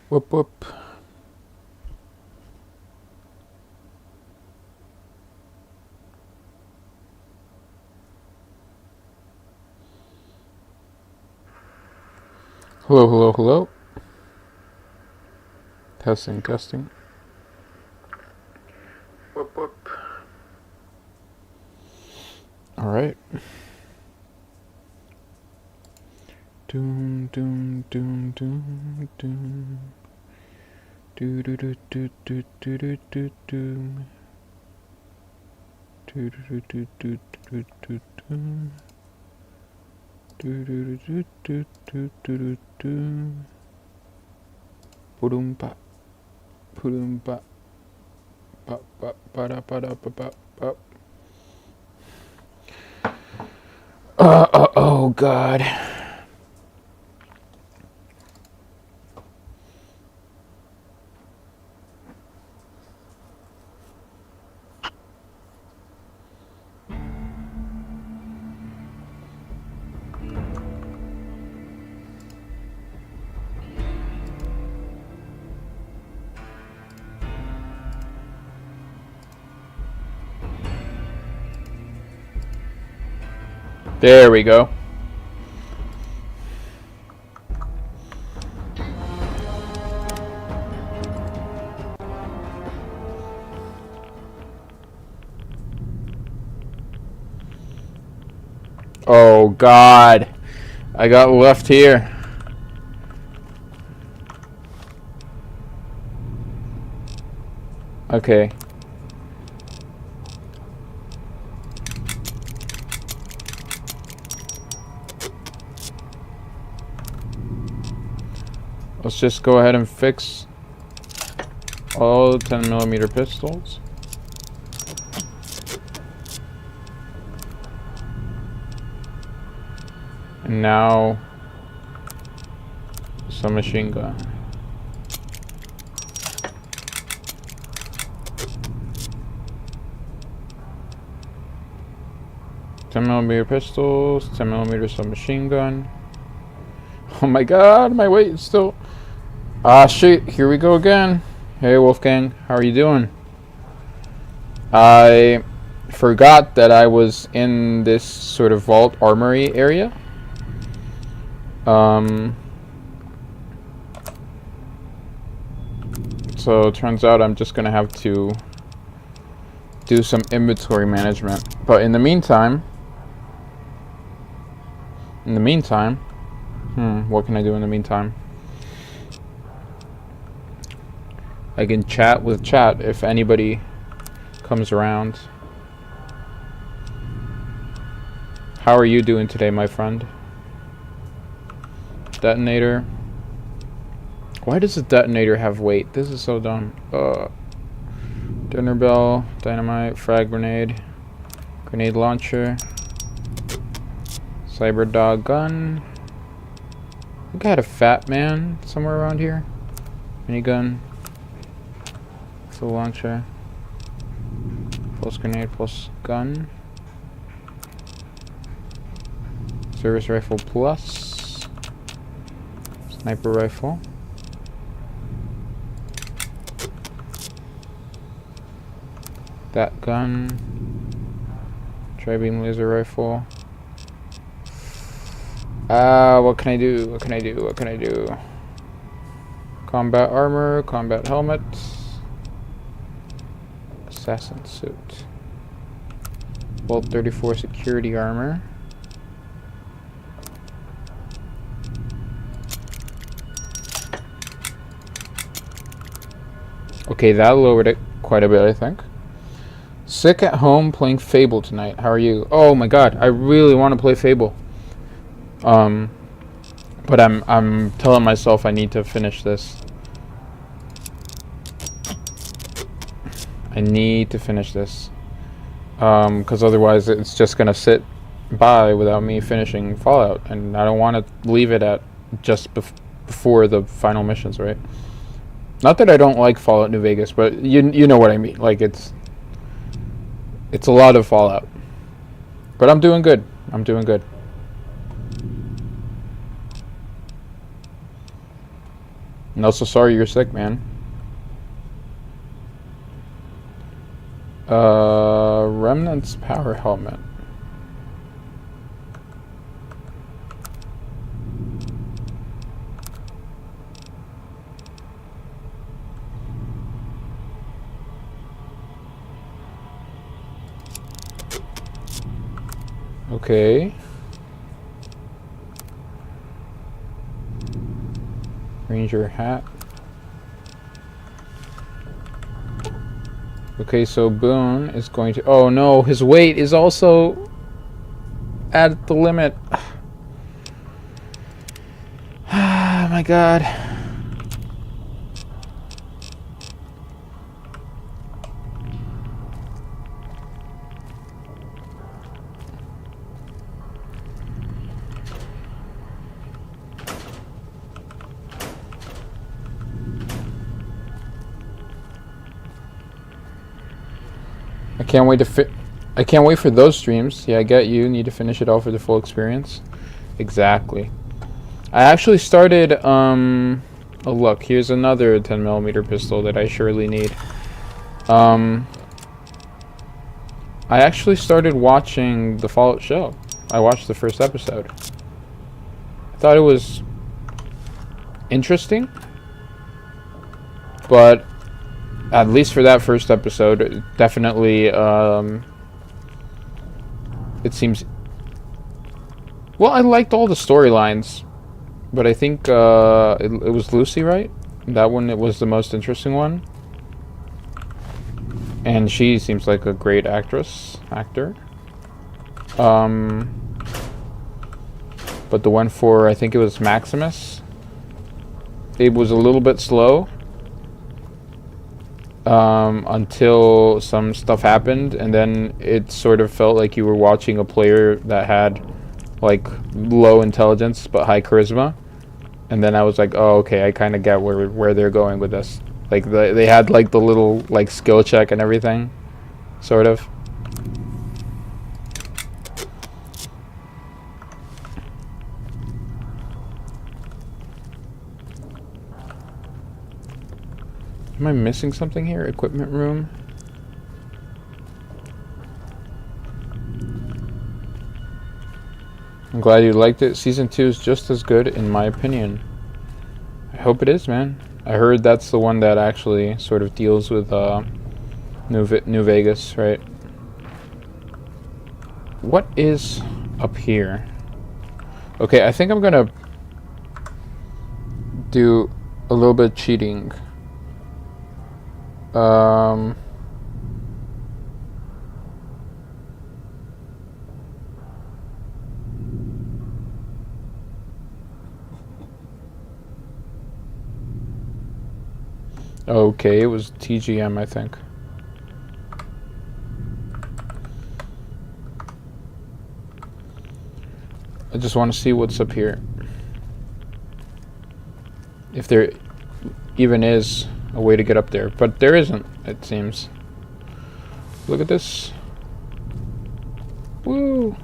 Whoop whoop. Hello, hello, hello. Testing, testing. Whoop whoop. Alright. Doom, doom, doom, doom, doom. Do do do do do do do do doom. Do do do do do do doom. Do do do do do do do doom. Boom ba. Boom ba. Ba ba ba da ba da ba ba ba. Oh God. There we go. Oh God. I got left here. Okay. Let's just go ahead and fix all 10mm pistols. And now some machine gun. $10mm pistols, 10mm submachine gun. Oh my God, my weight is still. Ah shit, here we go again. Hey Wolfgang, how are you doing? I forgot that I was in this sort of vault armory area. So it turns out I'm just gonna have to do some inventory management. But in the meantime, what can I do in the meantime? I can chat with chat if anybody comes around. How are you doing today, my friend? Detonator. Why does the detonator have weight? This is so dumb. Dinner bell, dynamite, frag grenade, grenade launcher, cyber dog gun. I think I had a fat man somewhere around here. Minigun. Full launcher. Pulse grenade, pulse gun. Service rifle plus. Sniper rifle. That gun. Tri-beam laser rifle. What can I do? What can I do? What can I do? Combat armor, combat helmet. Assassin suit. Bolt 34 security armor. Okay, that lowered it quite a bit, I think. Sick at home playing Fable tonight. How are you? Oh my God, I really want to play Fable. But I'm telling myself I need to finish this. I need to finish this. Because otherwise it's just gonna sit by without me finishing Fallout, and I don't want to leave it at just before the final missions, right? Not that I don't like Fallout New Vegas, but you know what I mean. Like it's a lot of Fallout. But I'm doing good. I'm doing good. And also, sorry you're sick, man. Remnant's power helmet. Okay. Ranger hat. Okay, so Boone is going to... Oh no, his weight is also at the limit. Ah, my God. I can't wait for those streams. Yeah, I get you. Need to finish it all for the full experience. Exactly. I actually started, oh look, here's another 10mm pistol that I surely need. I actually started watching the Fallout show. I watched the first episode. I thought it was interesting, but at least for that first episode, definitely, it seems... Well, I liked all the storylines, but I think, it was Lucy, right? That one, it was the most interesting one. And she seems like a great actor. But the one for, I think it was Maximus, it was a little bit slow. Until some stuff happened, and then it sort of felt like you were watching a player that had like low intelligence but high charisma, and then I was like, oh, okay, I kind of get where they're going with this. Like they had like the little like skill check and everything, sort of. Am I missing something here? Equipment room? I'm glad you liked it. Season 2 is just as good, in my opinion. I hope it is, man. I heard that's the one that actually sort of deals with New Vegas, right? What is up here? Okay, I think I'm gonna do a little bit of cheating. Okay, it was TGM, I think. I just want to see what's up here. If there even is a way to get up there, but there isn't, it seems. Look at this. Woo!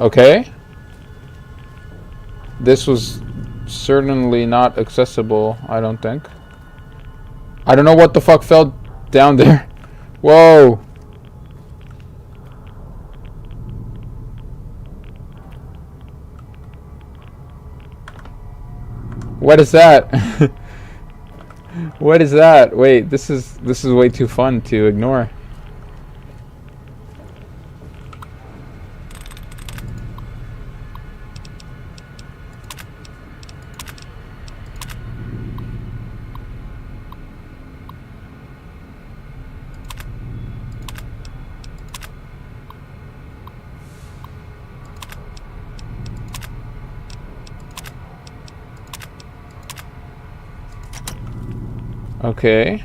Okay. This was certainly not accessible, I don't think. I don't know what the fuck fell down there. Whoa! What is that? What is that? Wait, this is way too fun to ignore. Okay.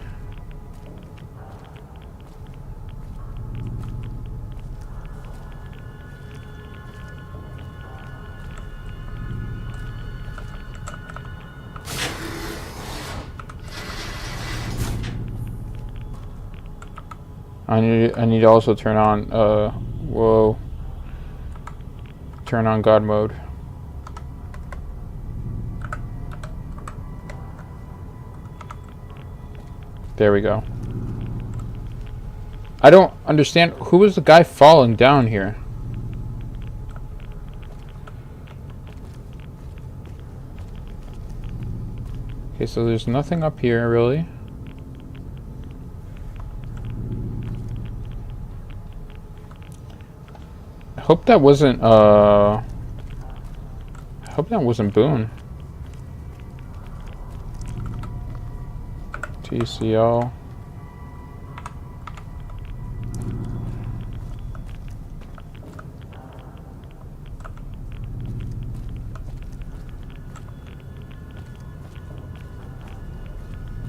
I need to also turn on whoa. Turn on God mode. There we go. I don't understand. Who was the guy falling down here? Okay, so there's nothing up here, really. I hope that wasn't, I hope that wasn't Boone. TCL.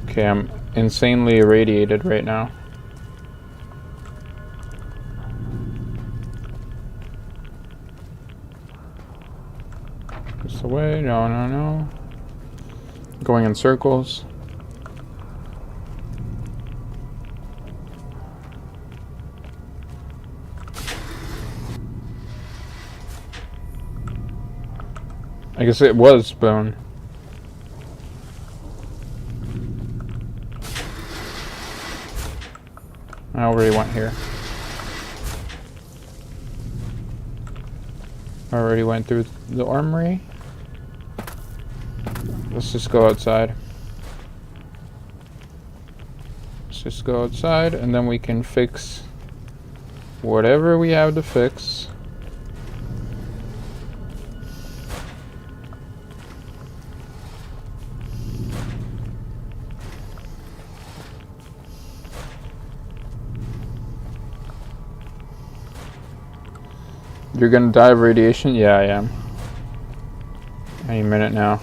Okay, I'm insanely irradiated right now. This away, no, no, no. Going in circles. I guess it was Boone. I already went here. I already went through the armory. Let's just go outside. Let's just go outside and then we can fix whatever we have to fix. You're gonna die of radiation? Yeah, I am. Any minute now.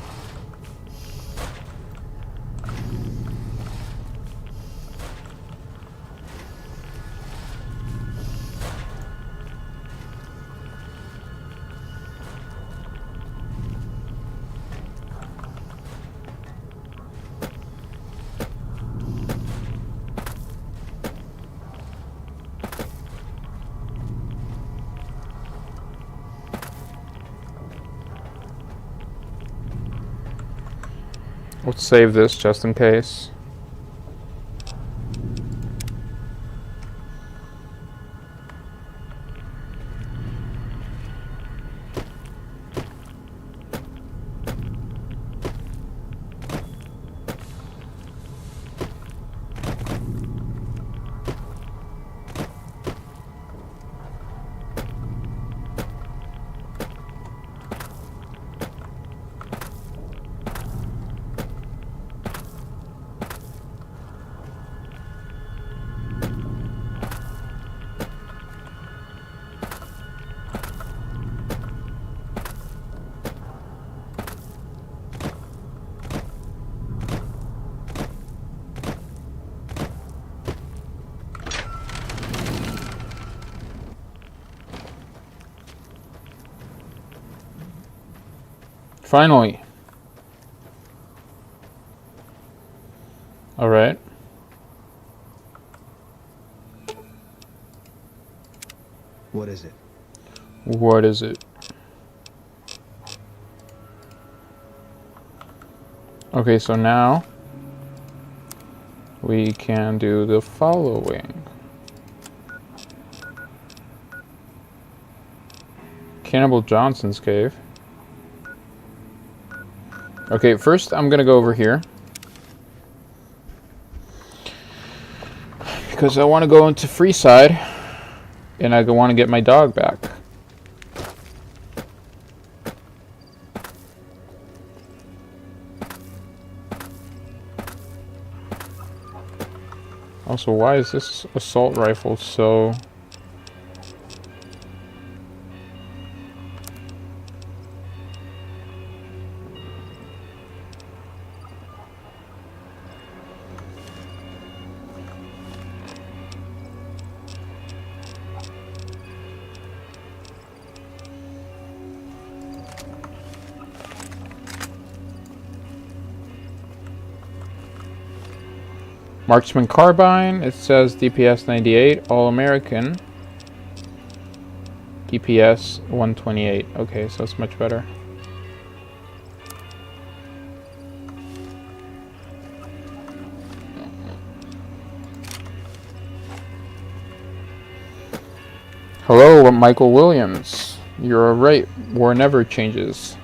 Let's save this just in case. Finally. All right. What is it? What is it? Okay, so now we can do the following. Cannibal Johnson's cave. Okay, first I'm gonna go over here because I want to go into Freeside and I want to get my dog back. Also, why is this assault rifle so... Marksman Carbine, it says DPS 98, All-American, DPS 128. Okay, so it's much better. Hello, Michael Williams. You're right, war never changes.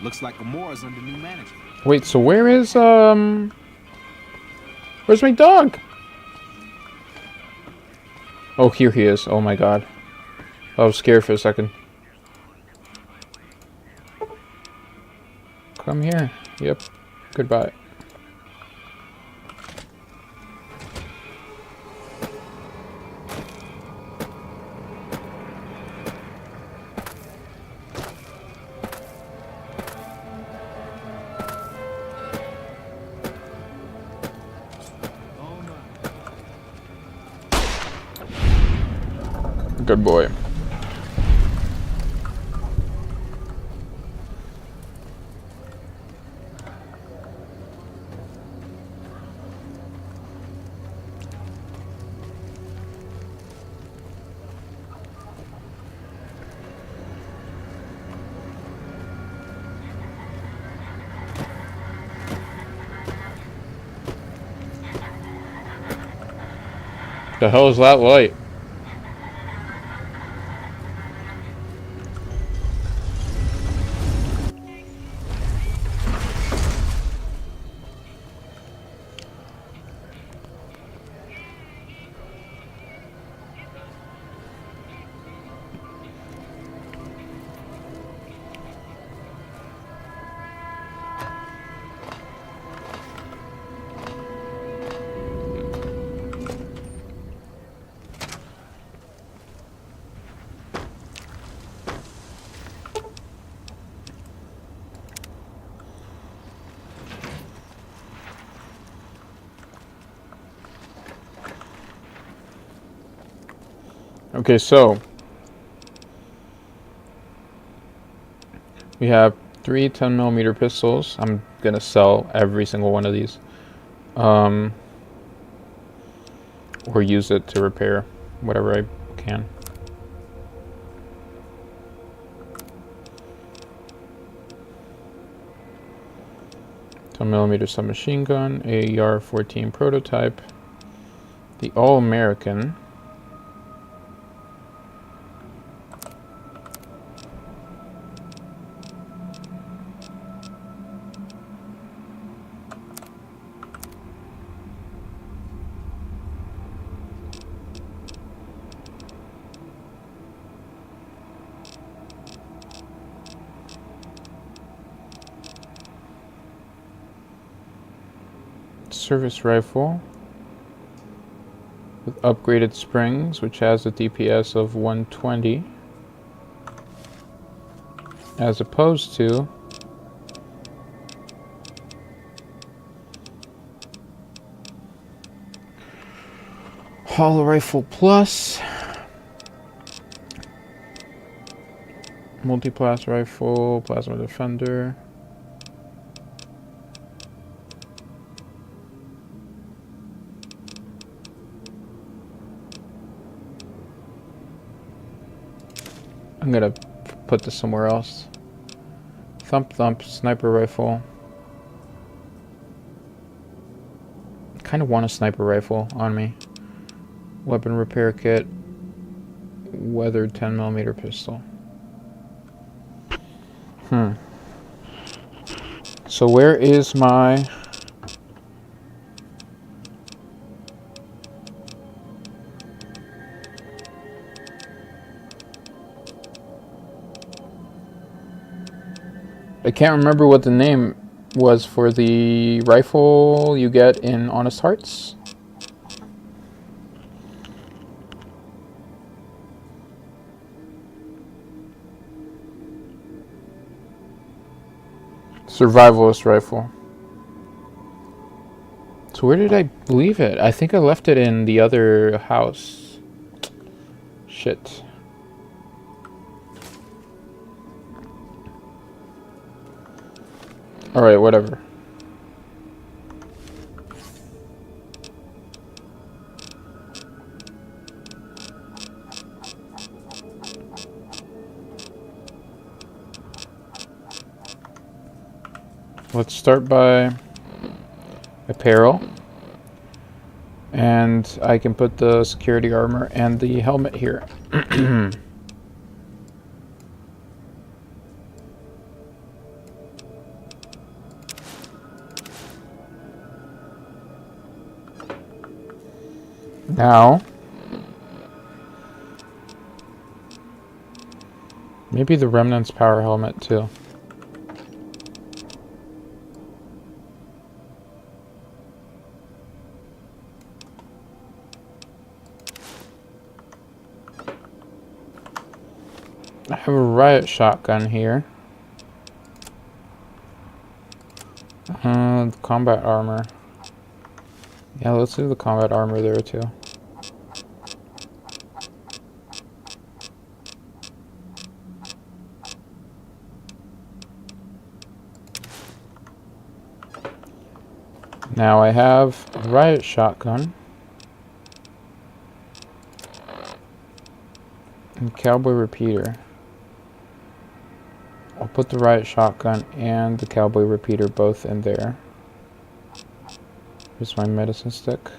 Looks like Gamora's under new management. Wait, so where's my dog? Oh, here he is. Oh my god. I was scared for a second. Come here. Yep. Goodbye. Good boy. The hell is that light? Okay, so we have 3 10mm pistols. I'm gonna sell every single one of these, or use it to repair whatever I can. .10mm submachine gun, AR-14 prototype, the All-American. Service rifle with upgraded springs, which has a DPS of 120, as opposed to Hollow Rifle Plus, Multi-Blast Rifle, Plasma Defender. I'm gonna put this somewhere else. Thump Thump Sniper Rifle. Kind of want a sniper rifle on me. Weapon repair kit. Weathered 10mm pistol. So where is my... I can't remember what the name was for the rifle you get in Honest Hearts. Survivalist rifle. So where did I leave it? I think I left it in the other house. Shit. Alright, whatever. Let's start by apparel. And I can put the security armor and the helmet here. Now, maybe the Remnant's power helmet too. I have a riot shotgun here. Combat armor. Yeah, let's do the combat armor there too. Now I have a riot shotgun. And cowboy repeater. I'll put the riot shotgun and the cowboy repeater both in there. Here's my medicine stick.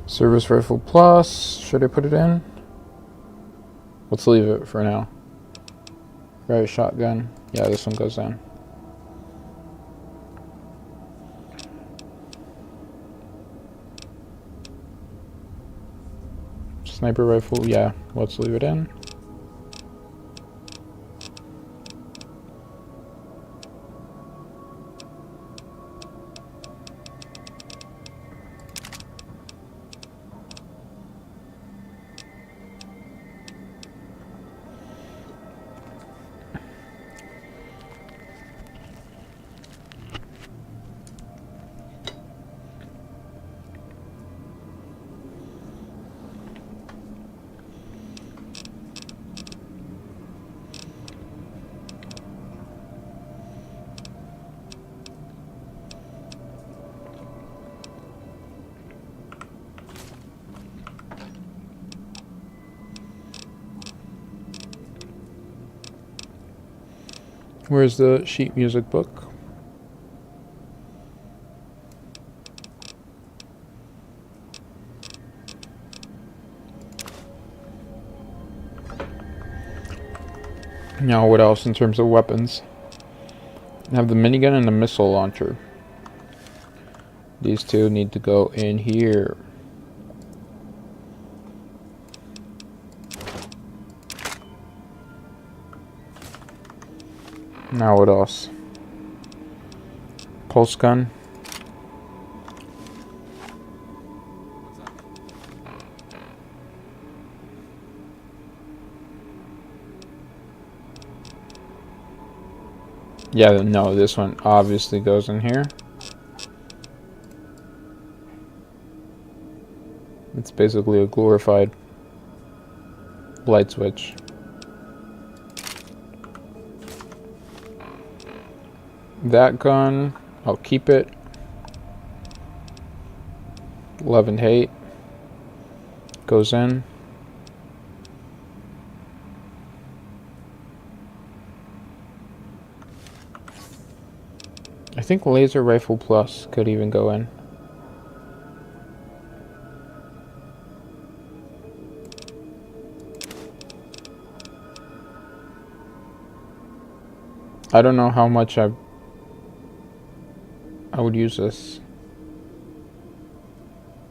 Service rifle plus. Should I put it in? Let's leave it for now. Riot shotgun. Yeah, this one goes in. Sniper rifle. Yeah, let's leave it in. Where's the sheet music book? Now, what else in terms of weapons? I have the minigun and the missile launcher. These two need to go in here. Now what else? Pulse gun. Yeah, no, this one obviously goes in here. It's basically a glorified light switch. That gun, I'll keep it. Love and hate goes in. I think laser rifle plus could even go in. I don't know how much I would use this.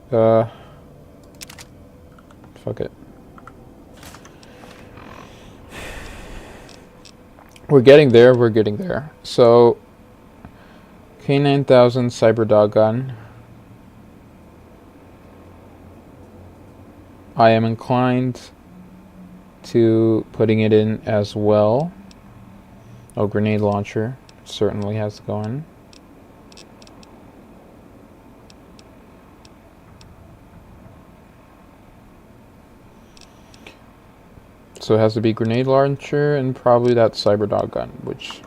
Fuck it. We're getting there. We're getting there. So, K9000 Cyberdog gun. I am inclined to putting it in as well. Oh, grenade launcher certainly has to go in. So it has to be grenade launcher and probably that Cyberdog gun, which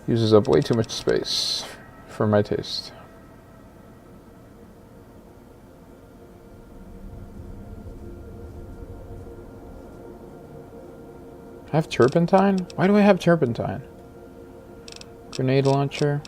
uses up way too much space for my taste. I have turpentine? Why do I have turpentine? Grenade launcher.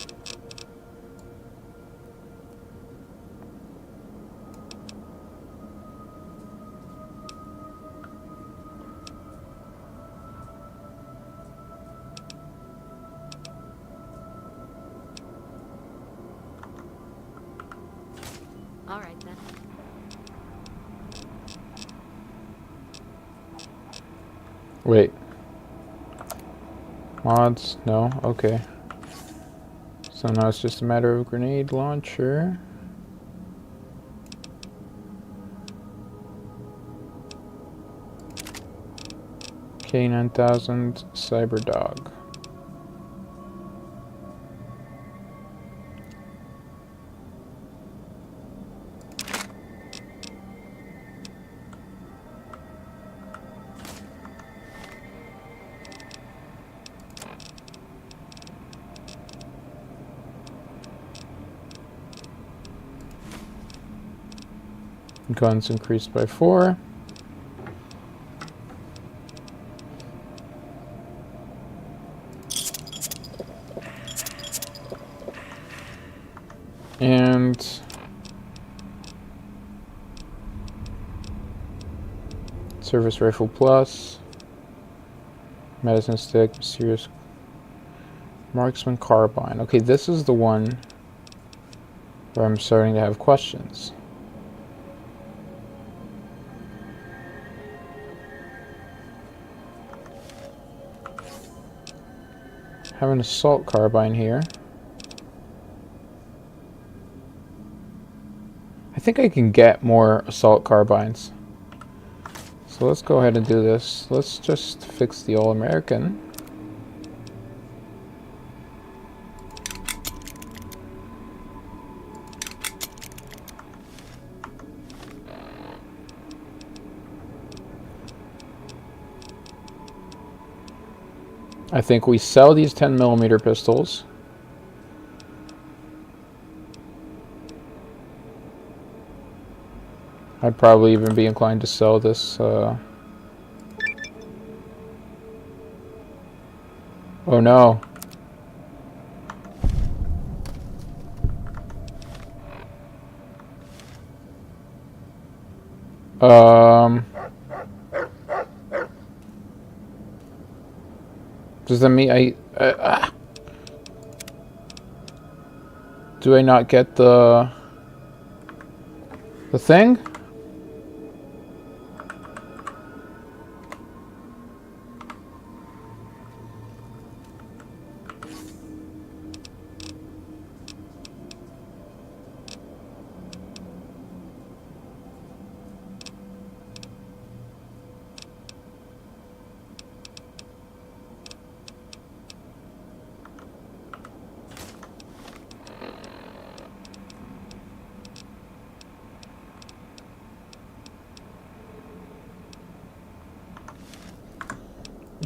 All right then. Wait. Mods? No? Okay. So now it's just a matter of grenade launcher. K9000 Cyberdog. Guns increased by 4. And service rifle plus, medicine stick, mysterious marksman carbine. Okay, this is the one where I'm starting to have questions. Have an assault carbine here. I think I can get more assault carbines. So let's go ahead and do this. Let's just fix the All-American. I think we sell these 10mm pistols. I'd probably even be inclined to sell this. Oh no. Does that mean do I not get the thing?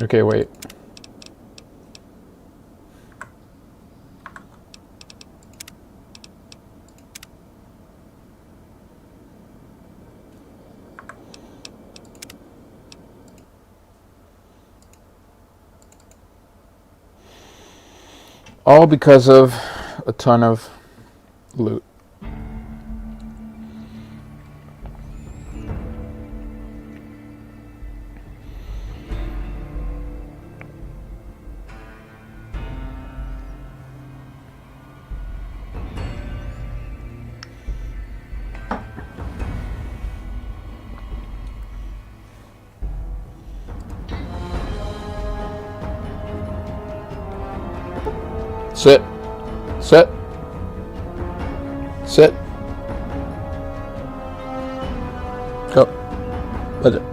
Okay, wait. All because of a ton of loot. Sit. Sit. Sit. Go. Let it.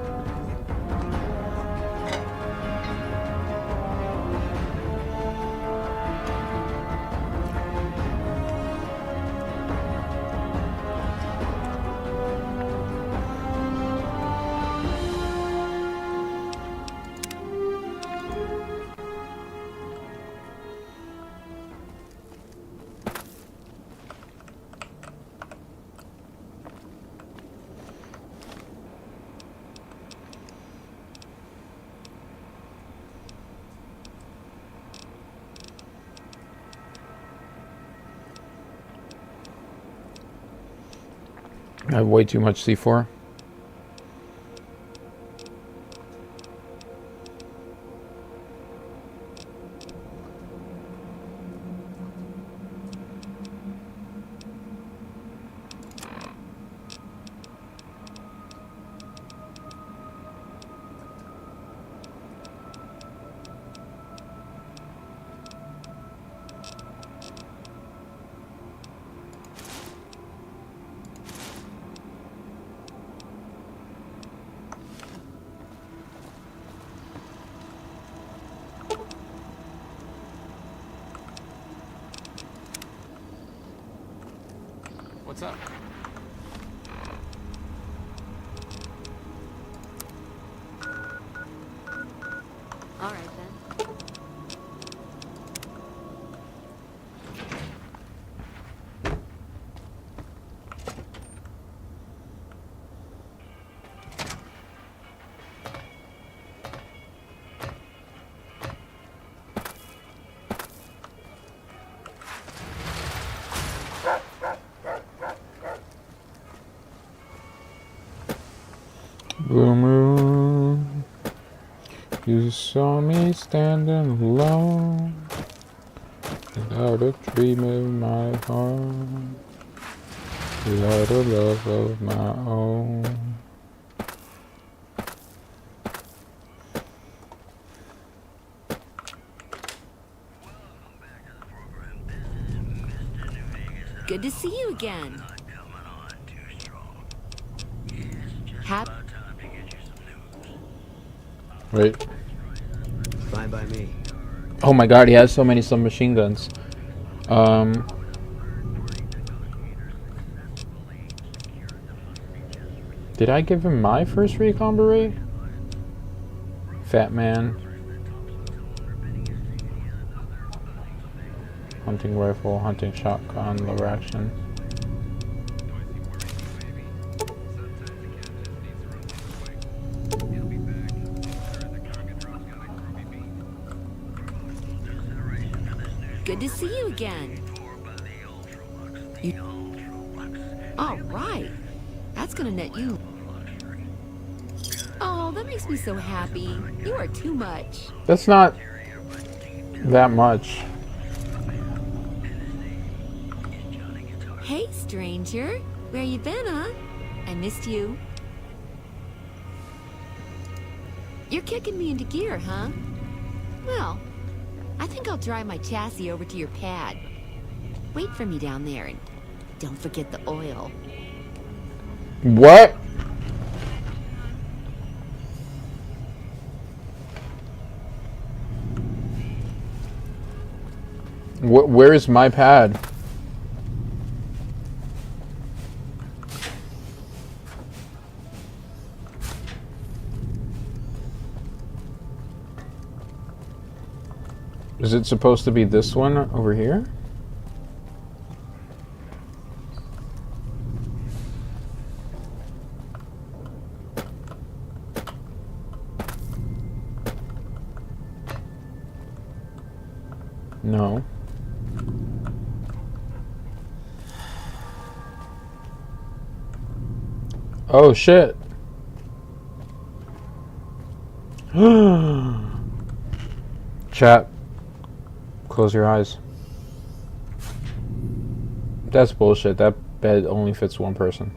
I have way too much C4. What's up? All right then. Boomer, you saw me standing alone, without a dream in my heart, without a love of my own. Good to see you again. Hap, Wait. Fine by me. Oh my god, he has so many submachine guns. Did I give him my first recon beret? Fat man. Hunting rifle, hunting shotgun, lever action. good to see you again. All right. That's gonna net you. Oh, that makes me so happy. You are too much. That's not that much. Hey, stranger. Where you been, huh? I missed you. You're kicking me into gear, huh? Well, I think I'll drive my chassis over to your pad. Wait for me down there, and don't forget the oil. What? Where is my pad? Is it supposed to be this one over here? No. Oh shit. Chat. Close your eyes. That's bullshit. That bed only fits one person.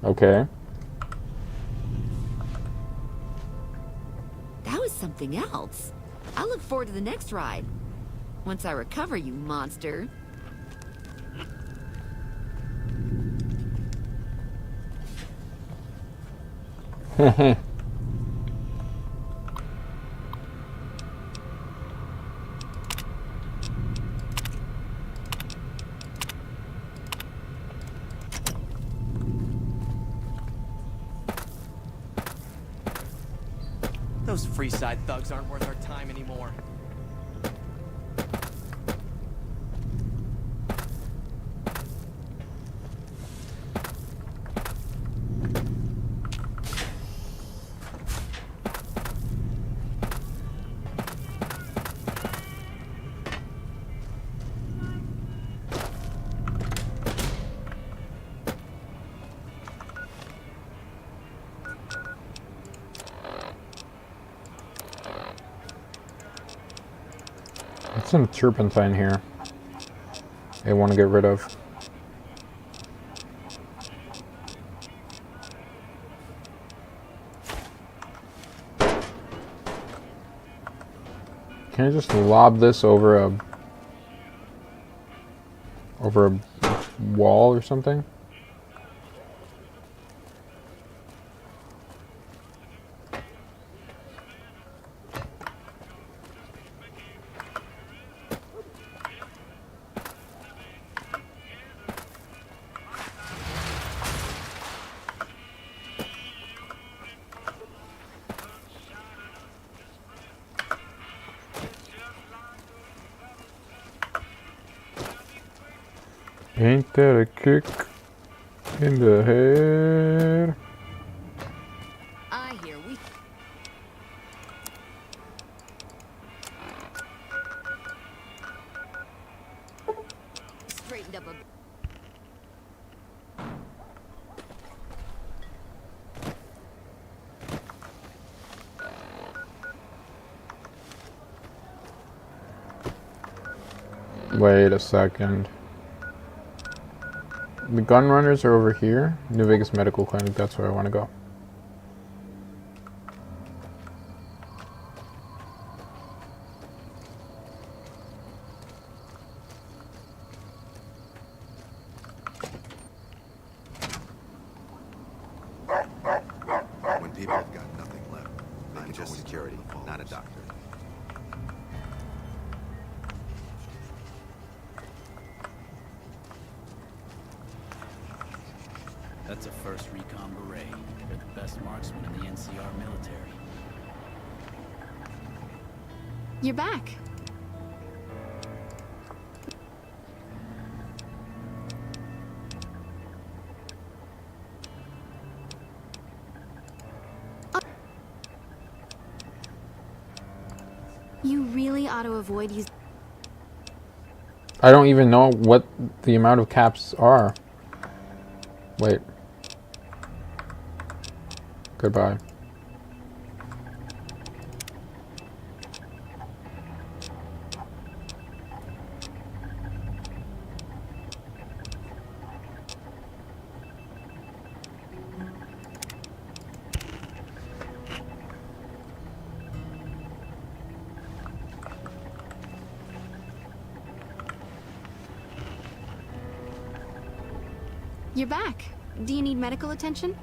Okay. That was something else. I look forward to the next ride. Once I recover, you monster. Those Freeside thugs aren't worth our time anymore. There's some turpentine here. They want to get rid of. Can I just lob this over a wall or something? Ain't that a kick in the head? I hear we... straightened up a... Wait a second. The gun runners are over here. New Vegas Medical Clinic, that's where I want to go. When people have got nothing left, I'm just security, not a doctor. That's a first recon beret. They're the best marksmen in the NCR military. You're back. You really ought to avoid using... I don't even know what the amount of caps are. Wait. Goodbye. You're back. Do you need medical attention?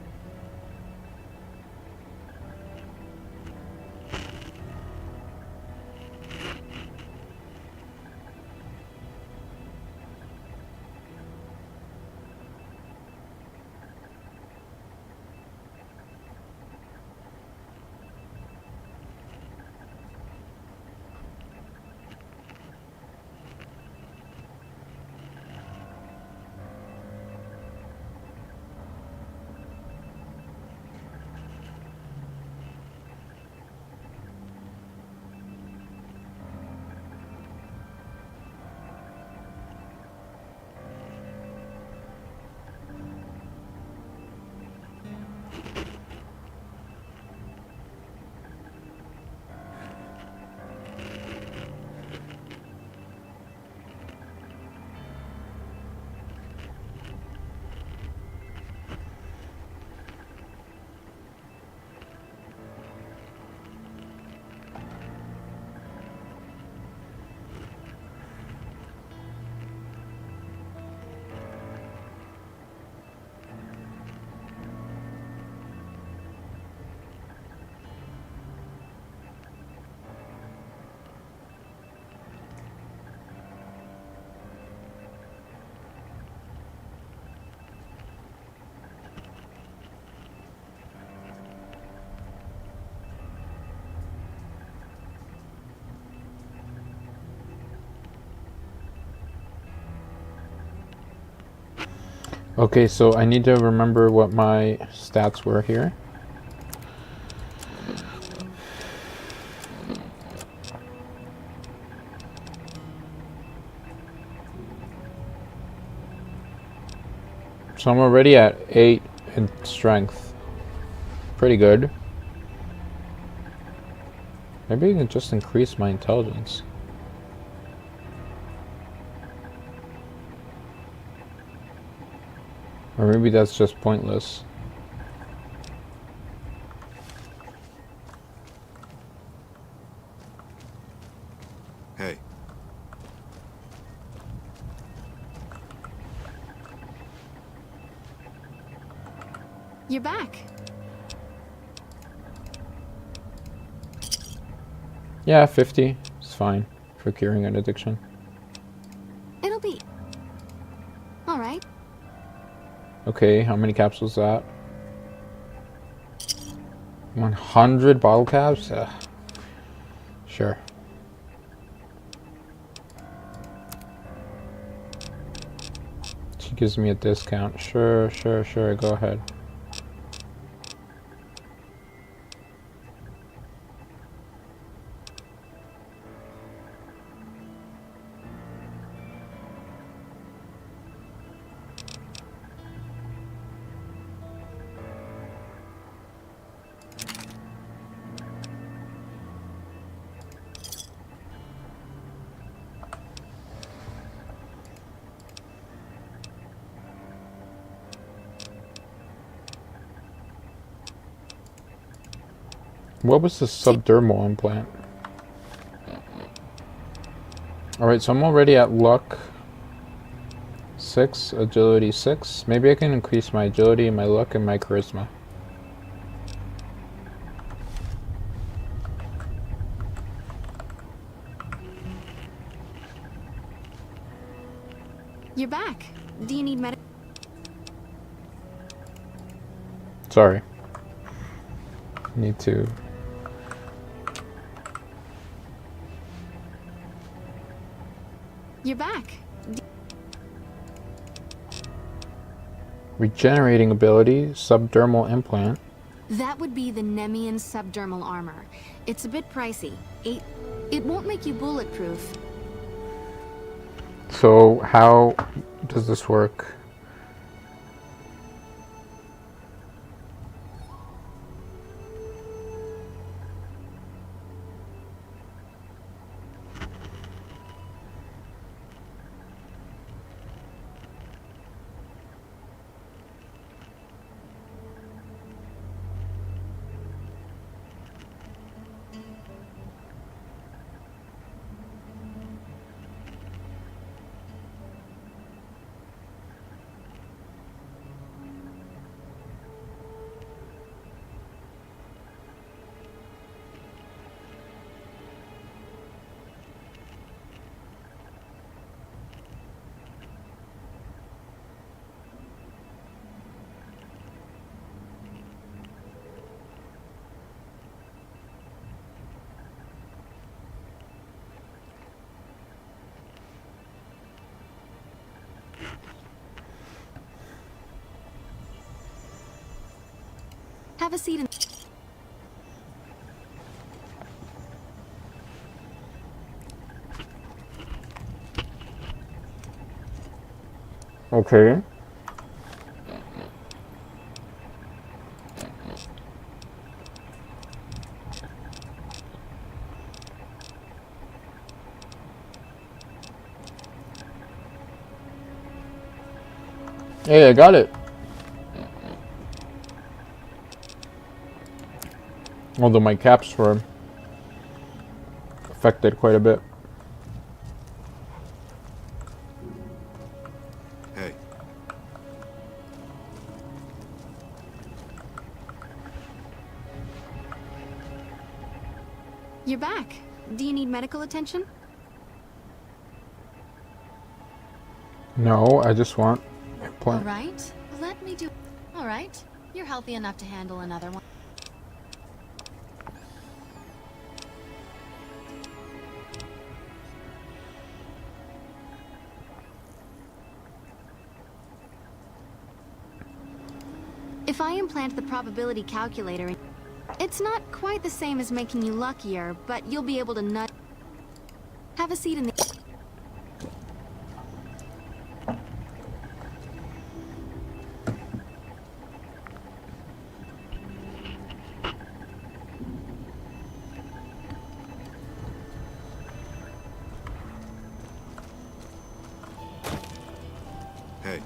Okay, so I need to remember what my stats were here. So I'm already at 8 in strength. Pretty good. Maybe I can just increase my intelligence. Or maybe that's just pointless. Hey, You're back. Yeah, 50 is fine for curing an addiction. It'll be... Alright. Okay, how many capsules is that? 100 bottle caps? Sure. She gives me a discount. Sure, go ahead. What was the subdermal implant? Alright, so I'm already at luck 6, agility 6. Maybe I can increase my agility, my luck, and my charisma. You're back. Do you need medical? Sorry. Need to... You're back. Regenerating ability, subdermal implant. That would be the Nemean subdermal armor. It's a bit pricey. It won't make you bulletproof. So how does this work? Have a seat in... Okay. Hey, I got it. Although my caps were affected quite a bit. hey. You're back. Do you need medical attention? No, I just want implant. Alright, let me do... Alright, you're healthy enough to handle another one. If I implant the probability calculator in... It's not quite the same as making you luckier, but you'll be able to nut... Have a seat in the... Hey.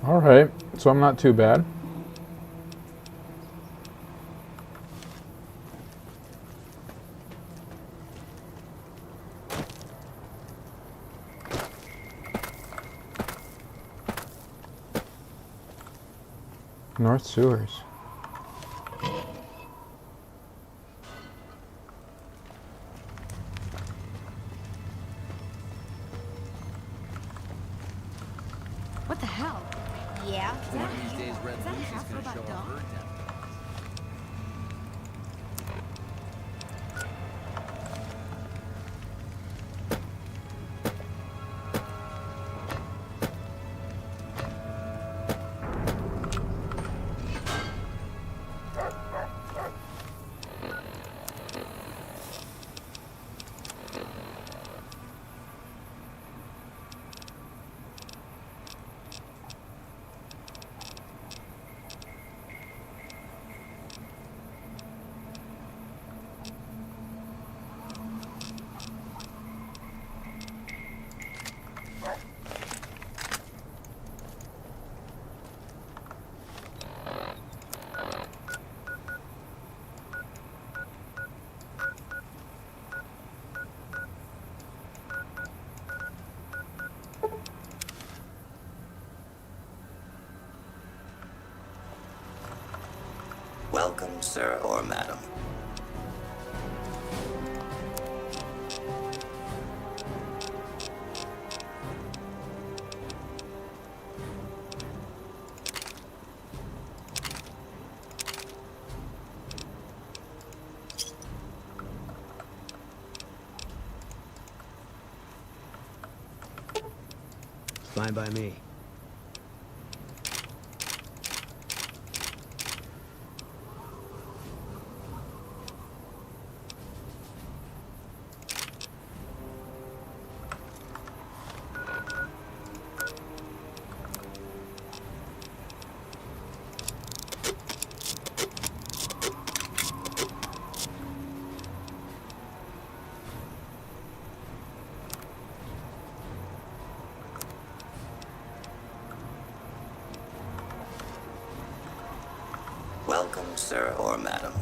All right, so I'm not too bad. North Sewers. What the hell? Yeah? One of these days, Red Lucy's gonna show up her death. Welcome, sir or madam. Fine by me. Welcome, sir or madam.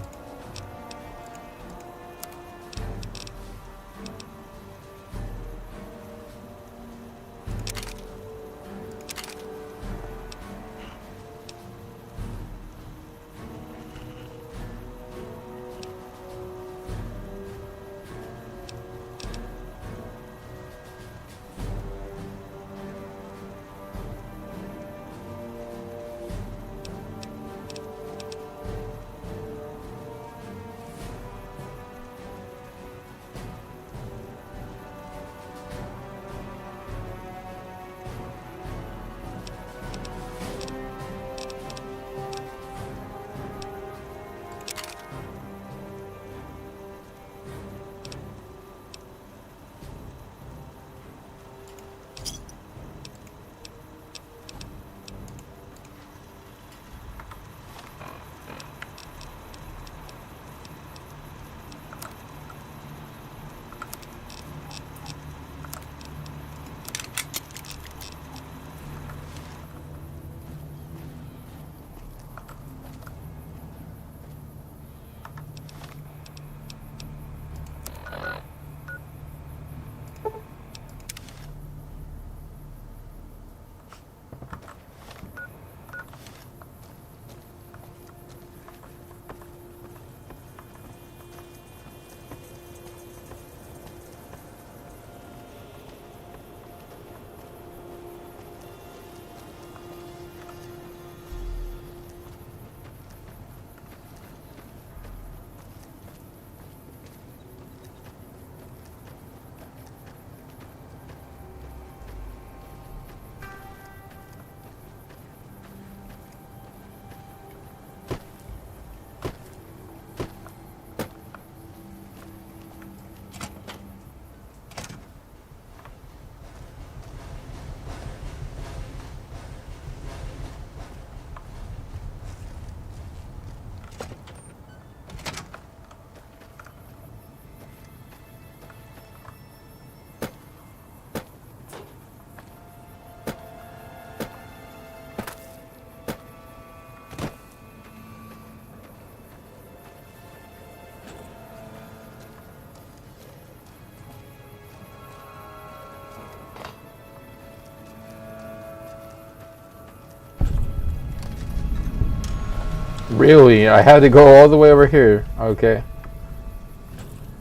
Really? I had to go all the way over here. Okay.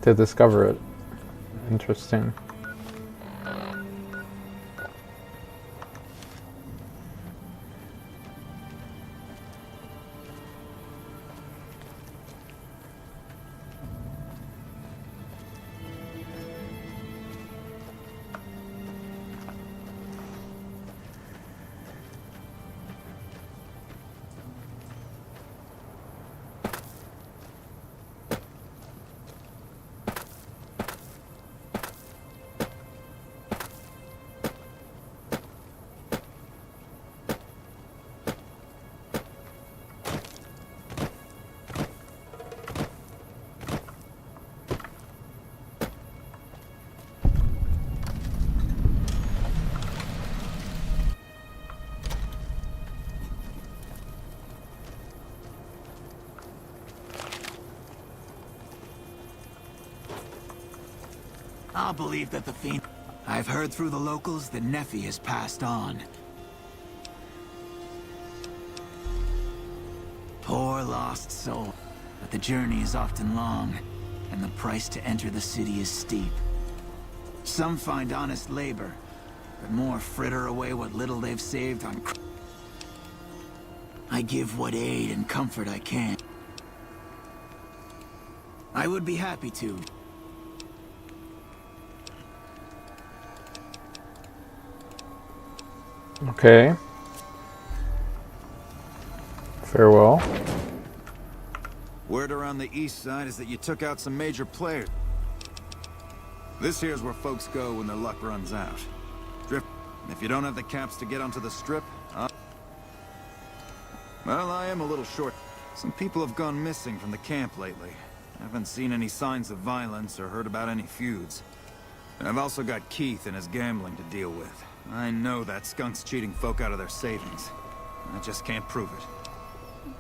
To discover it. Interesting. I'll believe that the fiend... I've heard through the locals that Nephi has passed on. Poor lost soul. But the journey is often long, and the price to enter the city is steep. Some find honest labor, but more fritter away what little they've saved on... I give what aid and comfort I can. I would be happy to. Okay. Farewell. Word around the east side is that you took out some major players. This here's where folks go when their luck runs out. Drift. If you don't have the caps to get onto the strip, well, I am a little short. Some people have gone missing from the camp lately. I haven't seen any signs of violence or heard about any feuds. And I've also got Keith and his gambling to deal with. I know that skunk's cheating folk out of their savings. I just can't prove it.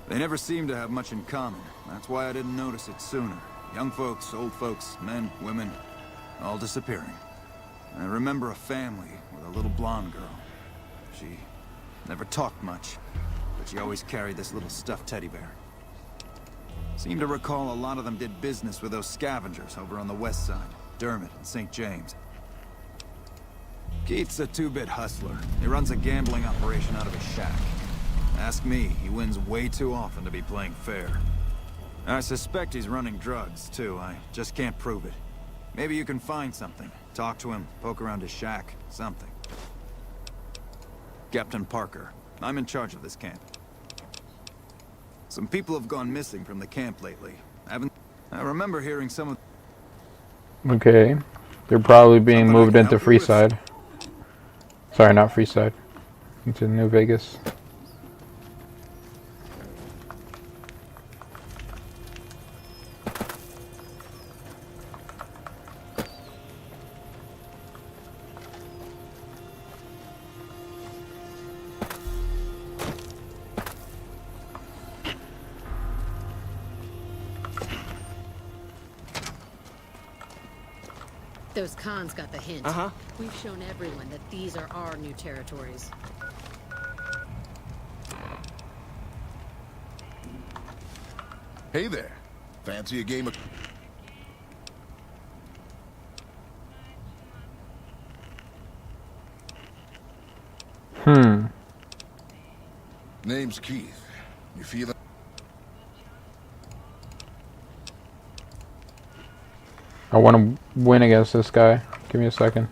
They never seem to have much in common. That's why I didn't notice it sooner. Young folks, old folks, men, women, all disappearing. I remember a family with a little blonde girl. She never talked much, but she always carried this little stuffed teddy bear. Seem to recall a lot of them did business with those scavengers over on the west side, Dermot and St. James. Keith's a two-bit hustler. He runs a gambling operation out of his shack. Ask me, he wins way too often to be playing fair. I suspect he's running drugs, too. I just can't prove it. Maybe you can find something. Talk to him, poke around his shack, something. Captain Parker. I'm in charge of this camp. Some people have gone missing from the camp lately. I remember hearing some of... Okay. They're probably being Something I moved can into help you with? Freeside. Sorry, not Freeside. Into New Vegas. Those cons got the hint. Uh-huh. We've shown everyone that these are our new territories. Hey there. Fancy a game of... Name's Keith. You feeling... I want to win against this guy. Give me a second.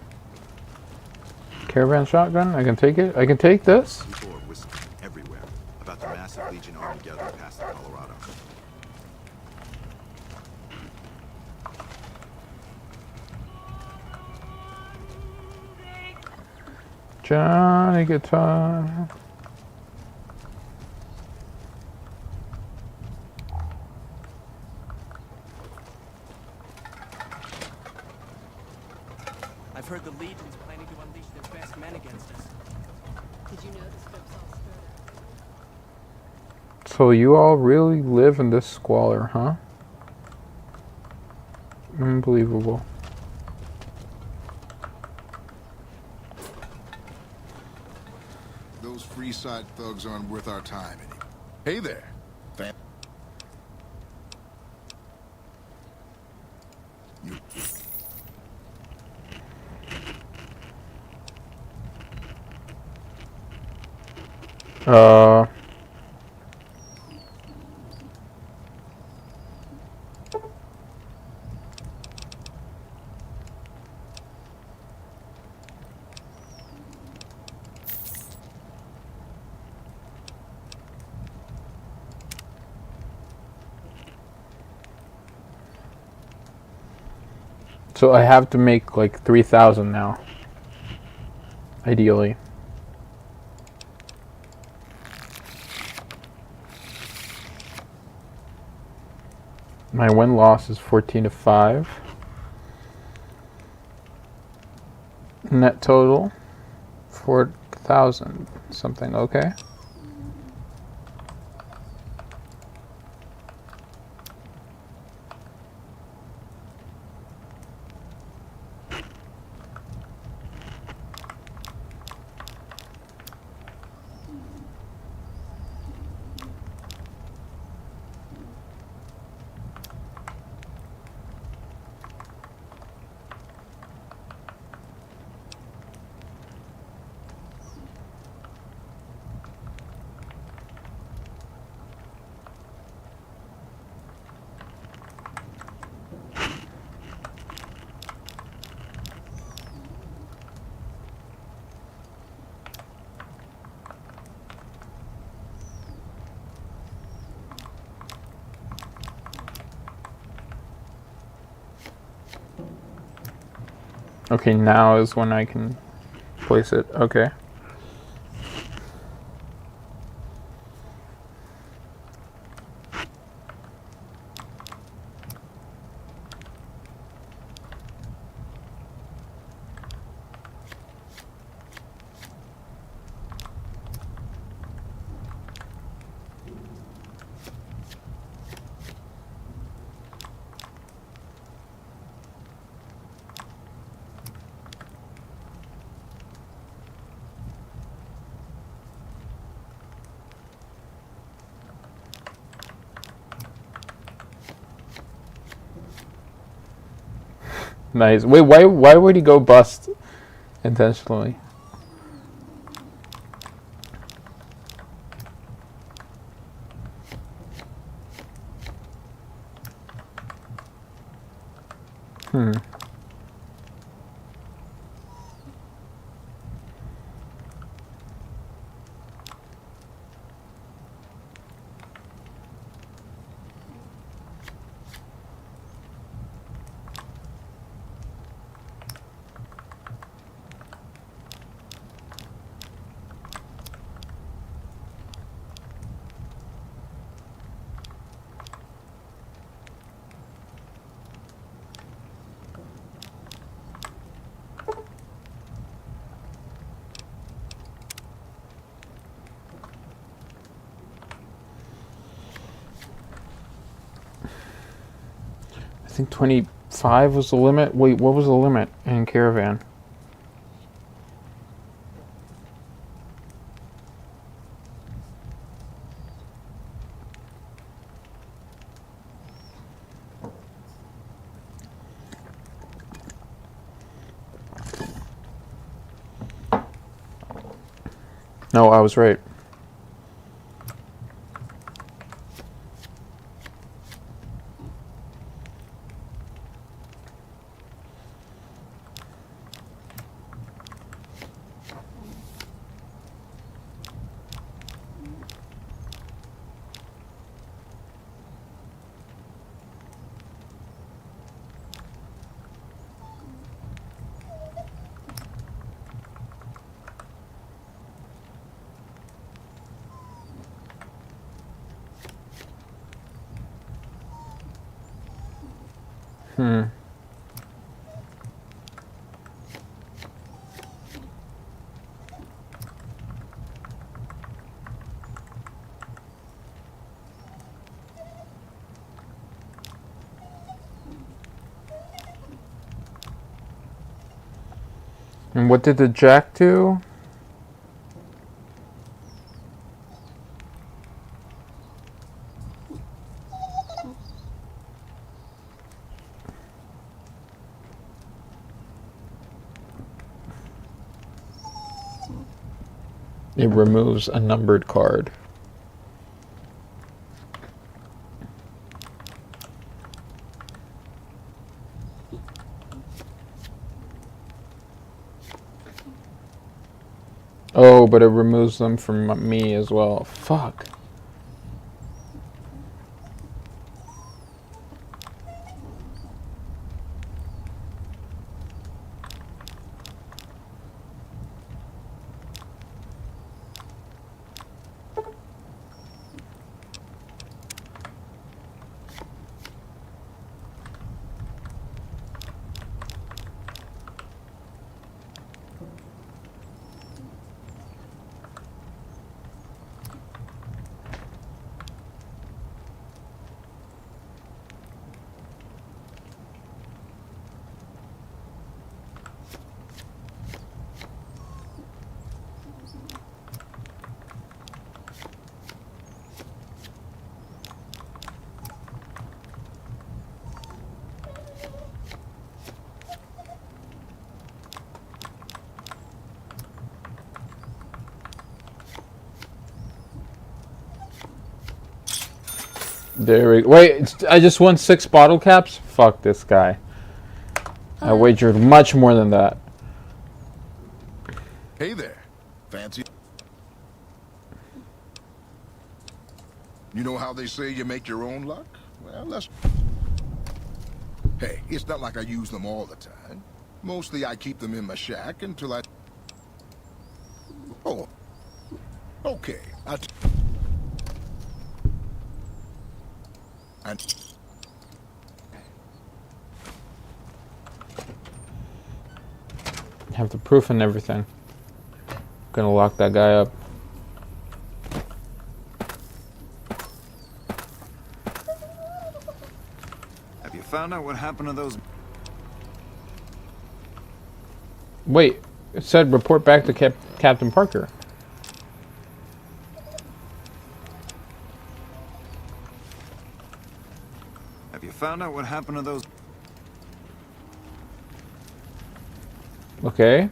Caravan shotgun? I can take it? I can take this? People are whispering everywhere about the massive Legion army gathering past the Colorado. Johnny Guitar. I've heard the Legion's planning to unleash their best men against us. Did you know the strip's all spread? So you all really live in this squalor, huh? Unbelievable. Those Freeside thugs aren't worth our time anymore. Hey there. You. Uh. So I have to make like 3,000 now. Ideally. My win-loss is 14-5. Net total 4,000 something. Okay. Okay, now is when I can place it. Okay. Nice. Wait, why would he go bust intentionally? Hmm. I think 25 was the limit. Wait, what was the limit in Caravan? No, I was right. Hmm. And what did the Jack do? It removes a numbered card. Oh, but it removes them from me as well. Fuck. There we wait, I just won 6 bottle caps? Fuck this guy. I wagered much more than that. Hey there. Fancy? You know how they say you make your own luck? Well, let's... Hey, it's not like I use them all the time. Mostly I keep them in my shack until I... Oh. Okay. Have the proof and everything. Gonna lock that guy up. Have you found out what happened to those... Wait, it said report back to Captain Parker. Have you found out what happened to those... Okay.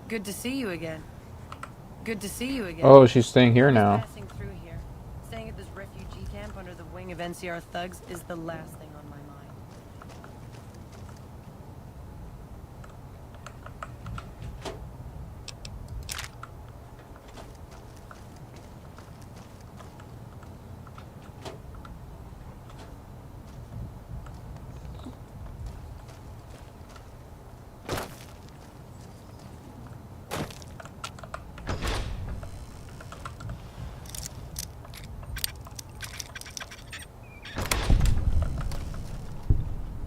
Good to see you again. Good to see you again. Oh, she's staying here now. Passing through here. Staying at this refugee camp under the wing of NCR thugs is the last thing on my mind.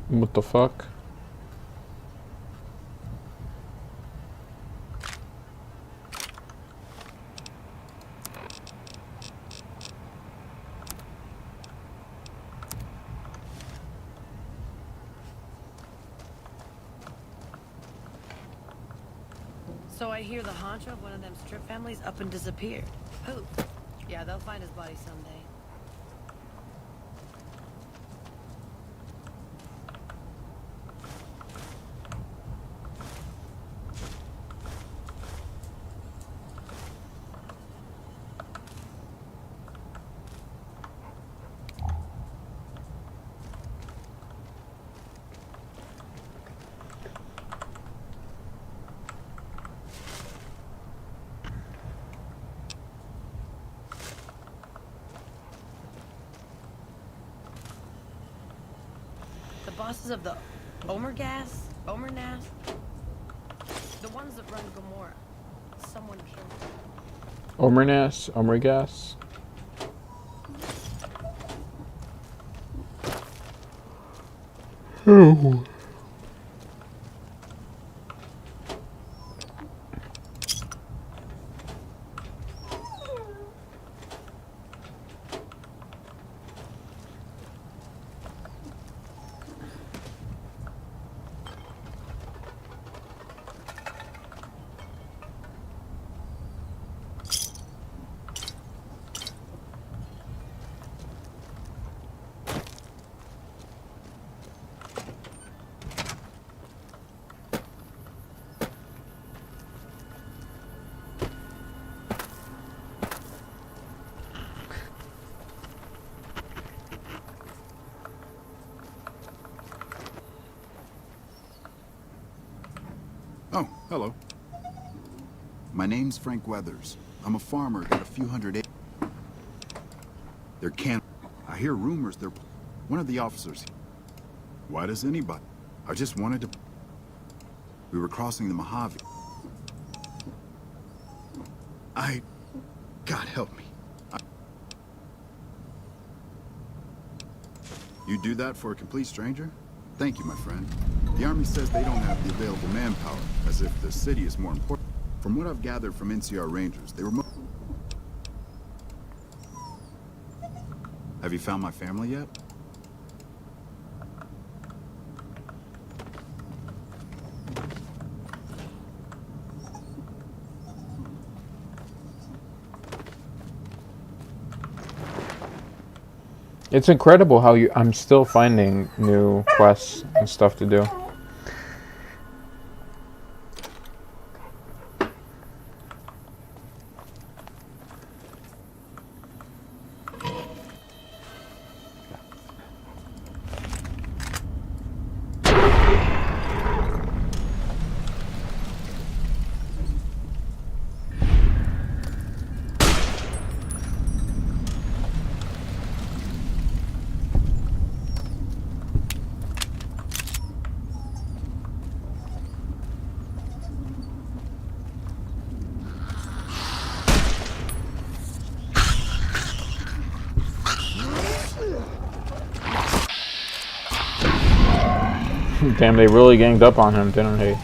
What the fuck? So I hear the honcho of one of them strip families up and disappeared. Who? Yeah, they'll find his body someday. The bosses of the Omernas, the ones that run Gomorrah. Someone killed them. Omergas? Oh. Oh, hello. My name's Frank Weathers. I'm a farmer, got a few hundred acres. They're can. I hear rumors they're one of the officers. Why does anybody? I just wanted to. We were crossing the Mojave. God help me. You do that for a complete stranger? Thank you, my friend. The Army says they don't have the available manpower, as if the city is more important. From what I've gathered from NCR Rangers, they were Have you found my family yet? It's incredible how I'm still finding new quests and stuff to do. Damn, they really ganged up on him, didn't they?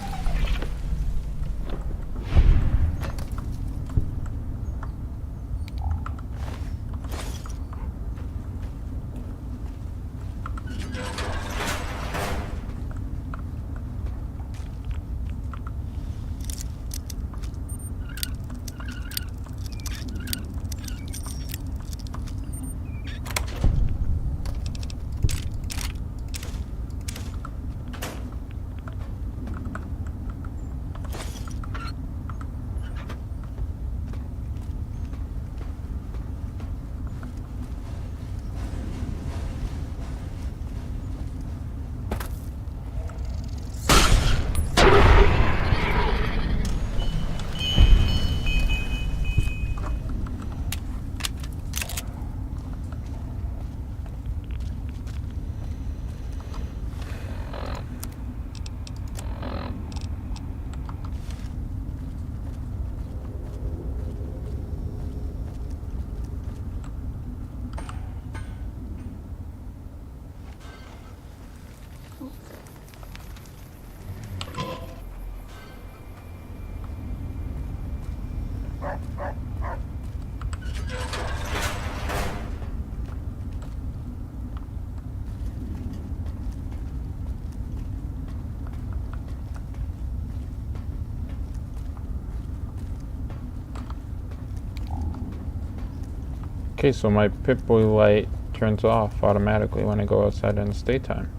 Okay, so my Pip-Boy light turns off automatically when I go outside in the daytime.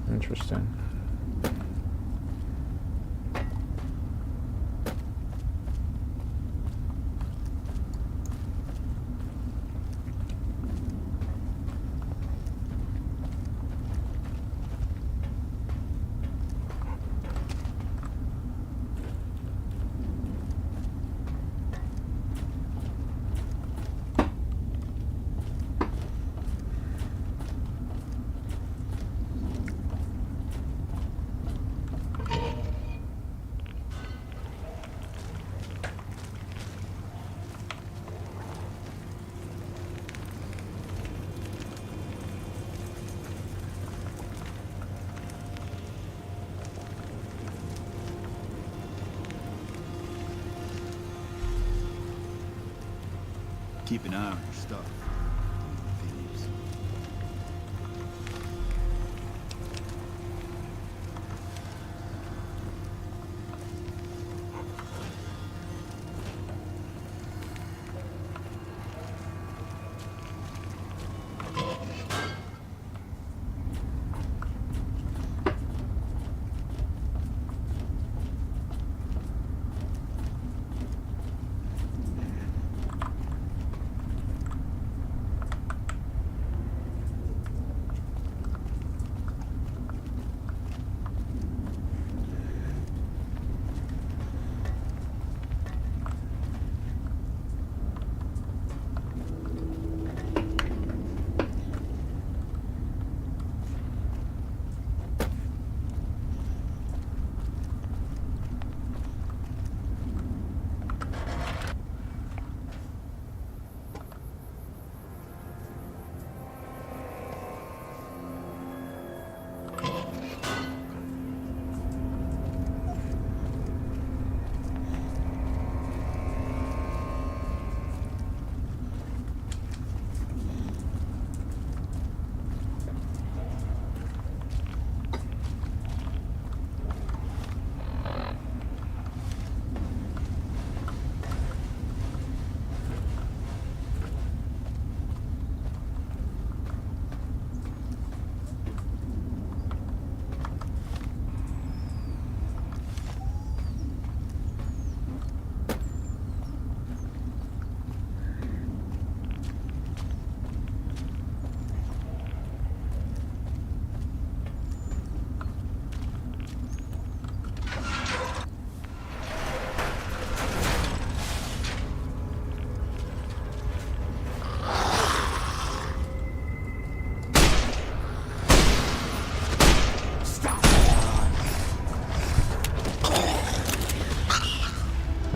Interesting. Keep an eye on your stuff. Thieves.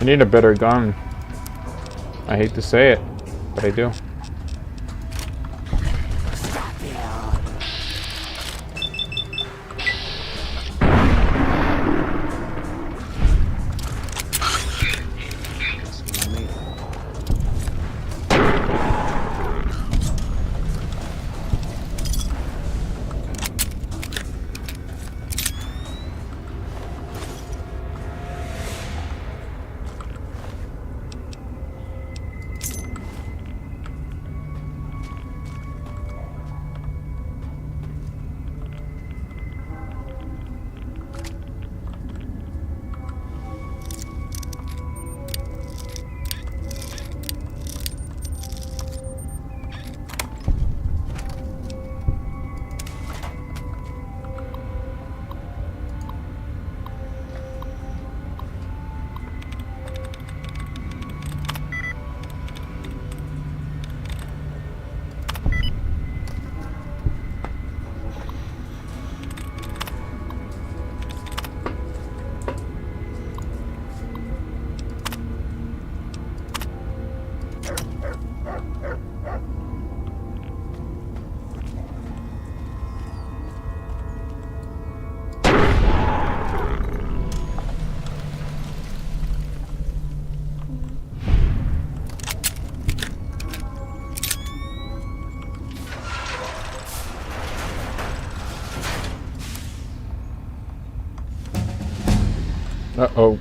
need a better gun. I hate to say it, but I do. Uh-oh.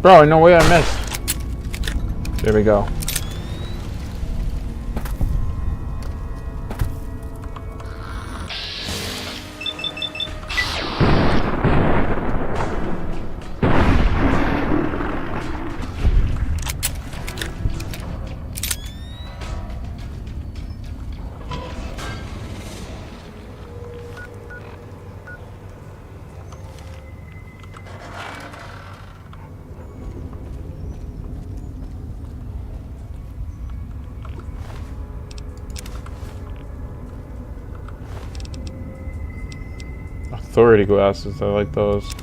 Bro, no way I missed. There we go. Authority glasses, I like those.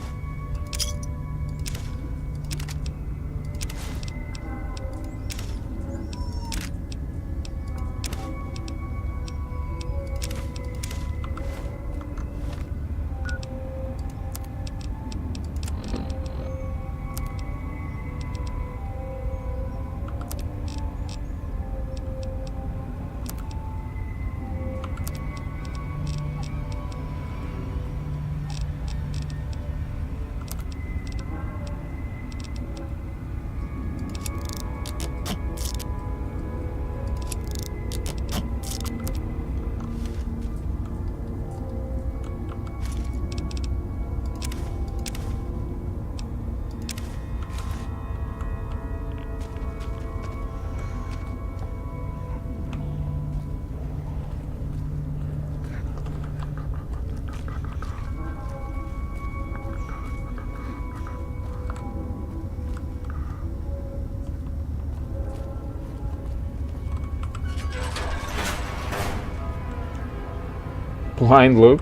Blind Luke?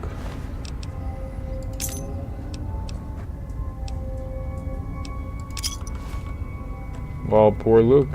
Well, poor Luke.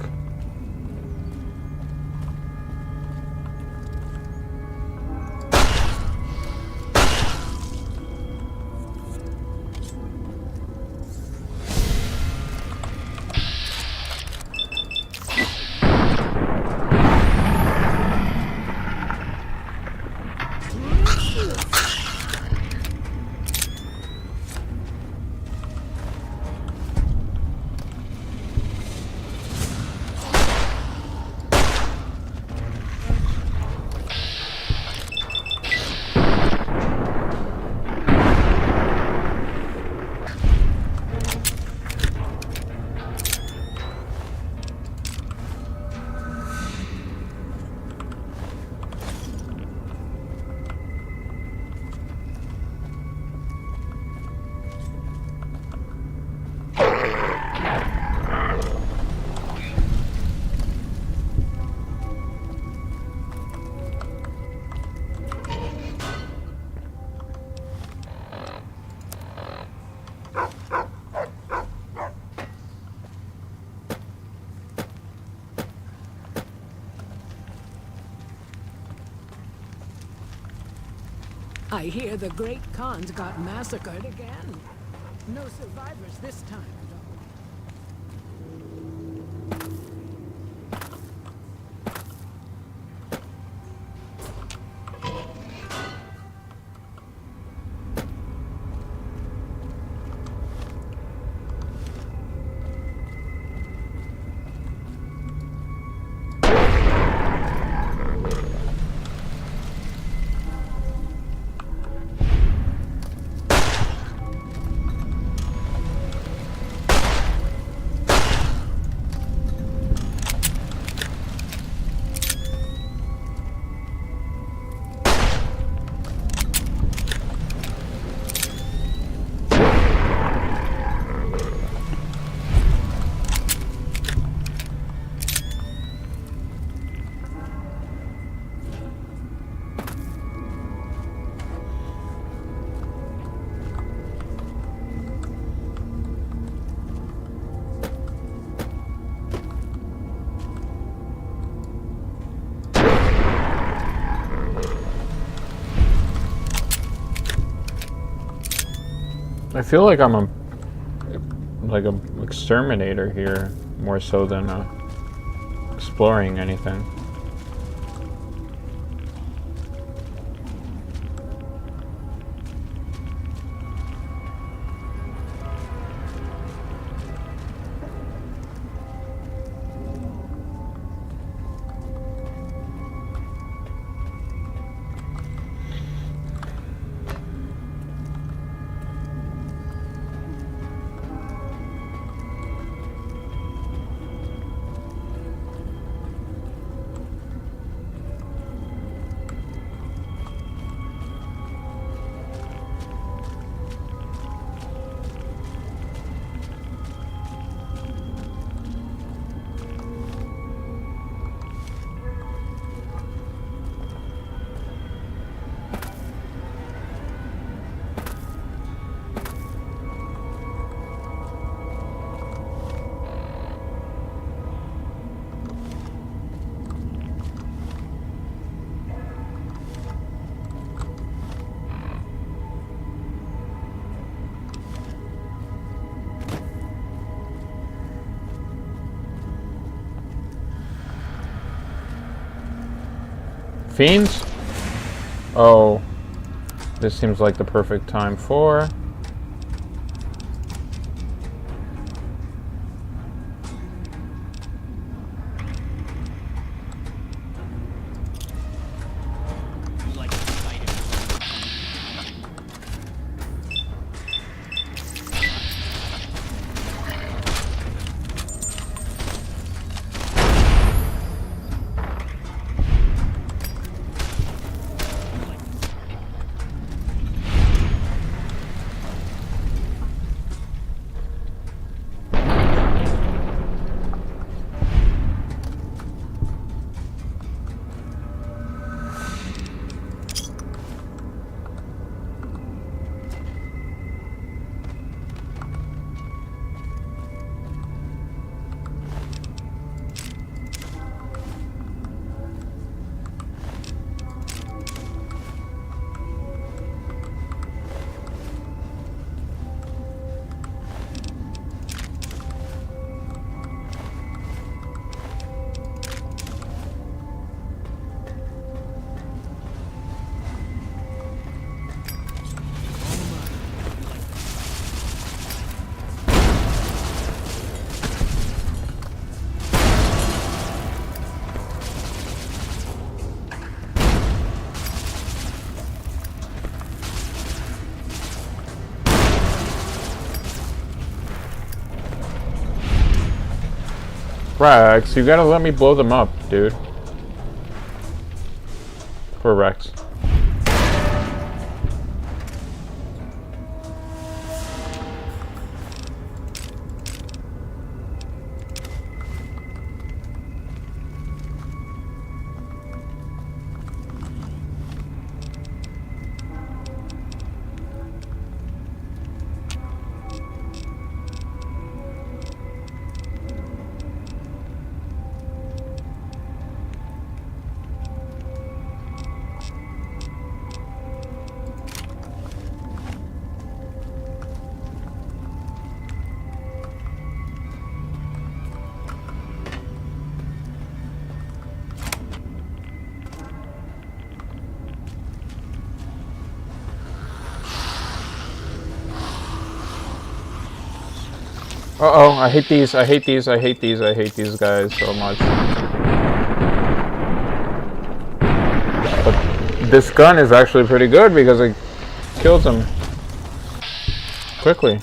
I hear the Great Khans got massacred again. No survivors this time, though. I feel like I'm like a exterminator here more so than exploring anything. Fiends? Oh, this seems like the perfect time for... Rex, you gotta let me blow them up, dude. Poor Rex. Uh-oh, I hate these, I hate these, I hate these, I hate these guys so much. But this gun is actually pretty good because it kills them quickly.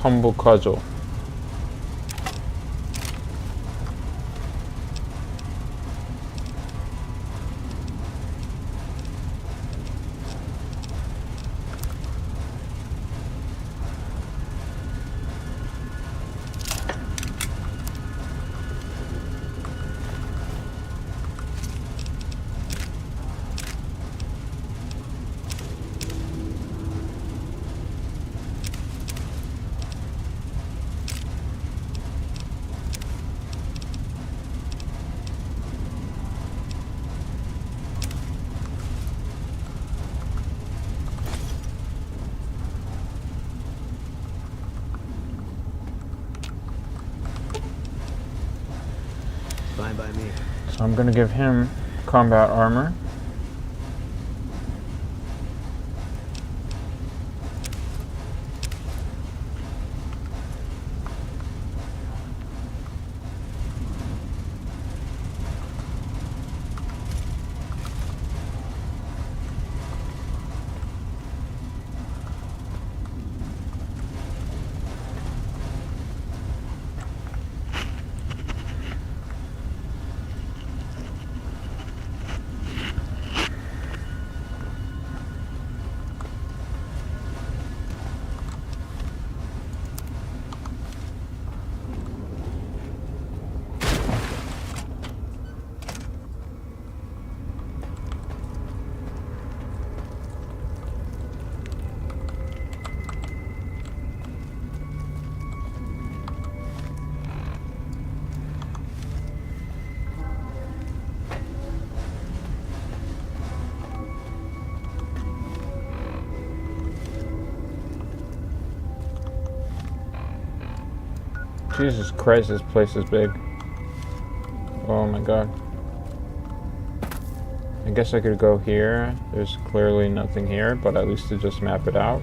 Humble cudgel. Fine by me. So I'm gonna give him combat armor. Jesus Christ, this place is big. Oh my god. I guess I could go here. There's clearly nothing here, but at least to just map it out.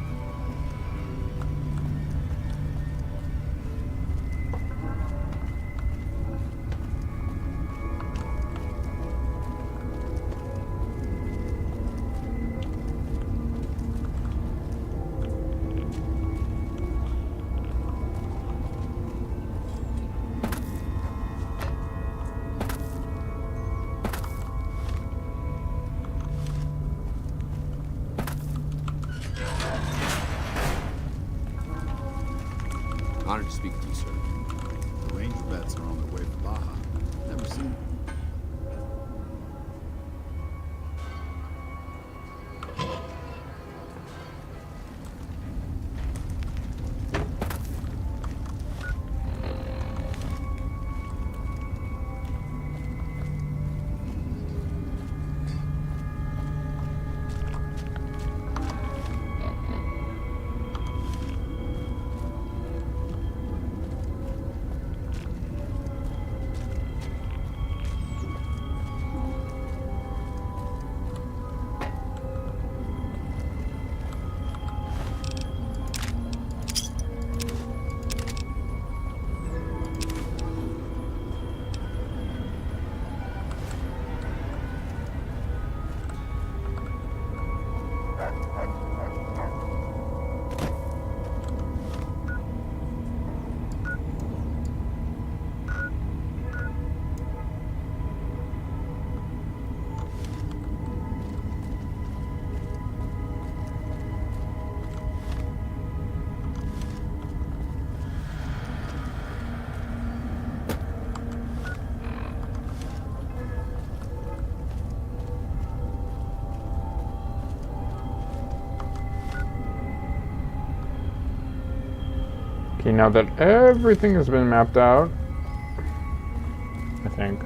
Honored to speak with you, sir. The Ranger vets are on their way to Baja. Never seen them. Okay, now that everything has been mapped out, I think.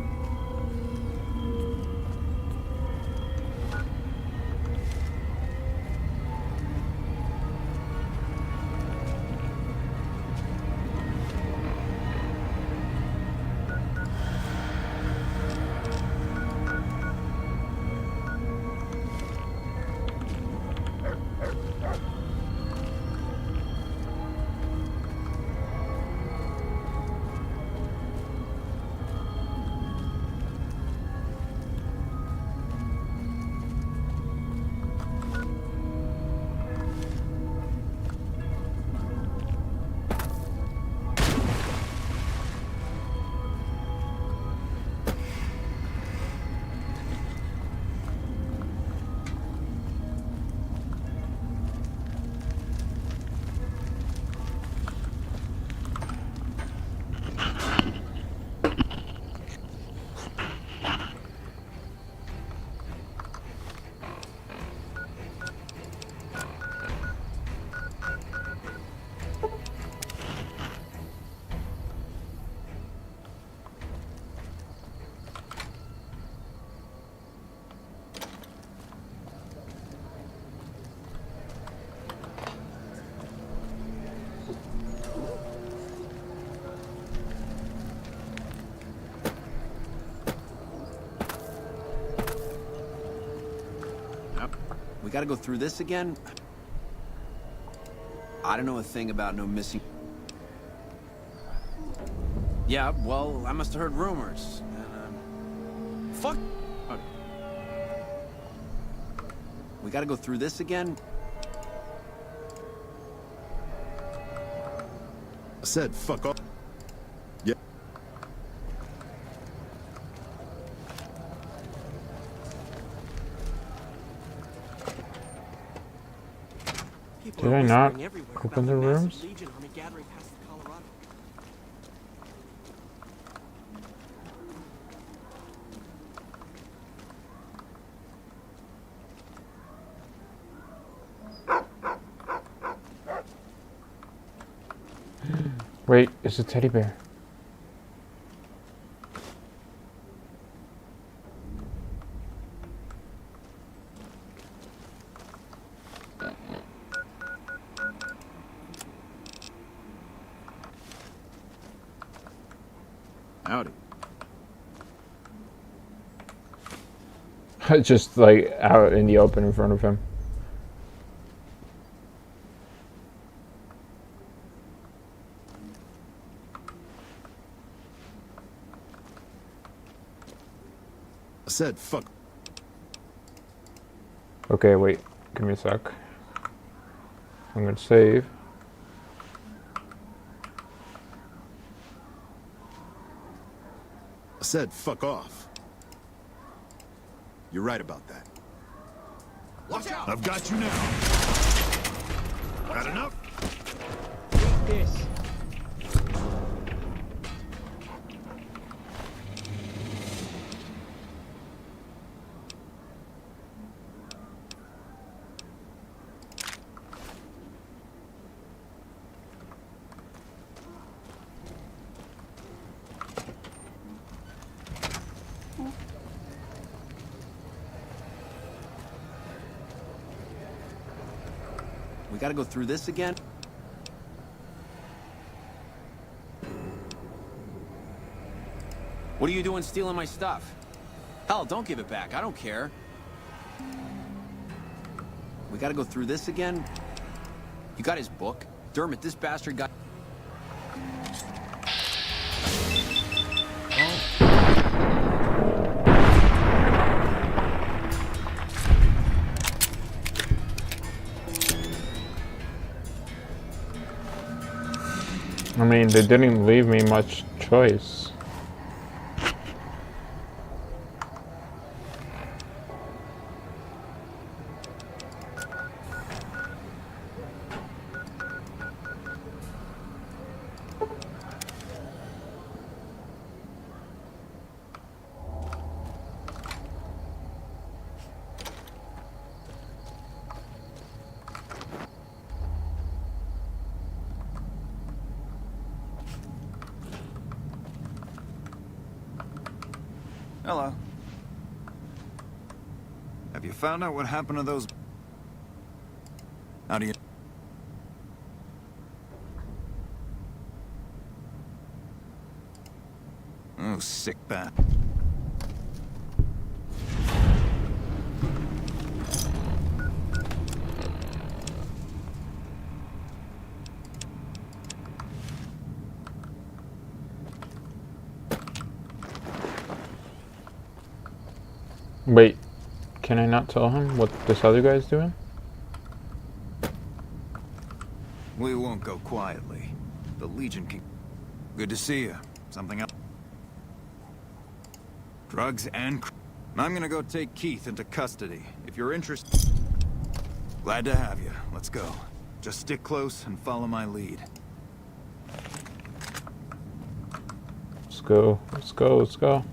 We gotta go through this again? I don't know a thing about no missing... Yeah, well, I must have heard rumors. And, fuck... Okay. We gotta go through this again? I said fuck off. Yeah. Did I not open the rooms? Wait, it's a teddy bear. Howdy. Just like out in the open in front of him. I said fuck. Okay, wait. Give me a sec. I'm gonna save. I said fuck off. You're right about that. Watch out! I've got you now. Had enough? Take this. We gotta go through this again? What are you doing stealing my stuff? Hell, don't give it back. I don't care. We gotta go through this again? You got his book? Dermot, this bastard got... I mean, they didn't leave me much choice. Hello. Have you found out what happened to those... How do you... Oh, sick bat. Wait, can I not tell him what this other guy's doing? We won't go quietly. The Legion can... Good to see you. Something else? Drugs and... I'm gonna go take Keith into custody. If you're interested... Glad to have you. Let's go. Just stick close and follow my lead. Let's go, let's go, let's go.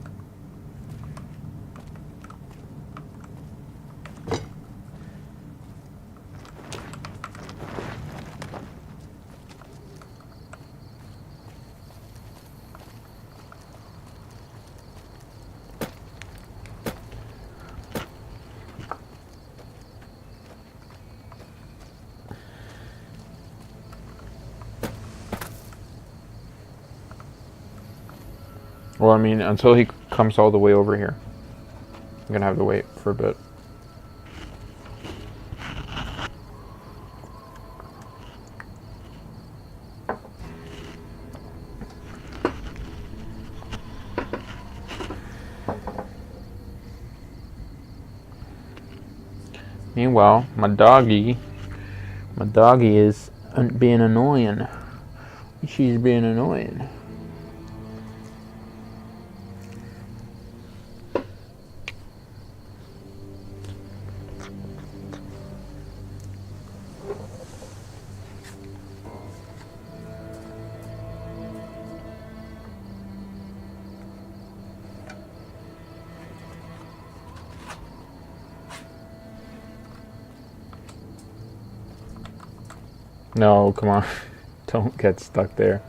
Well, I mean, until he comes all the way over here. I'm gonna have to wait for a bit. Meanwhile, my doggy is being annoying. She's being annoying. No, come on. Don't get stuck there.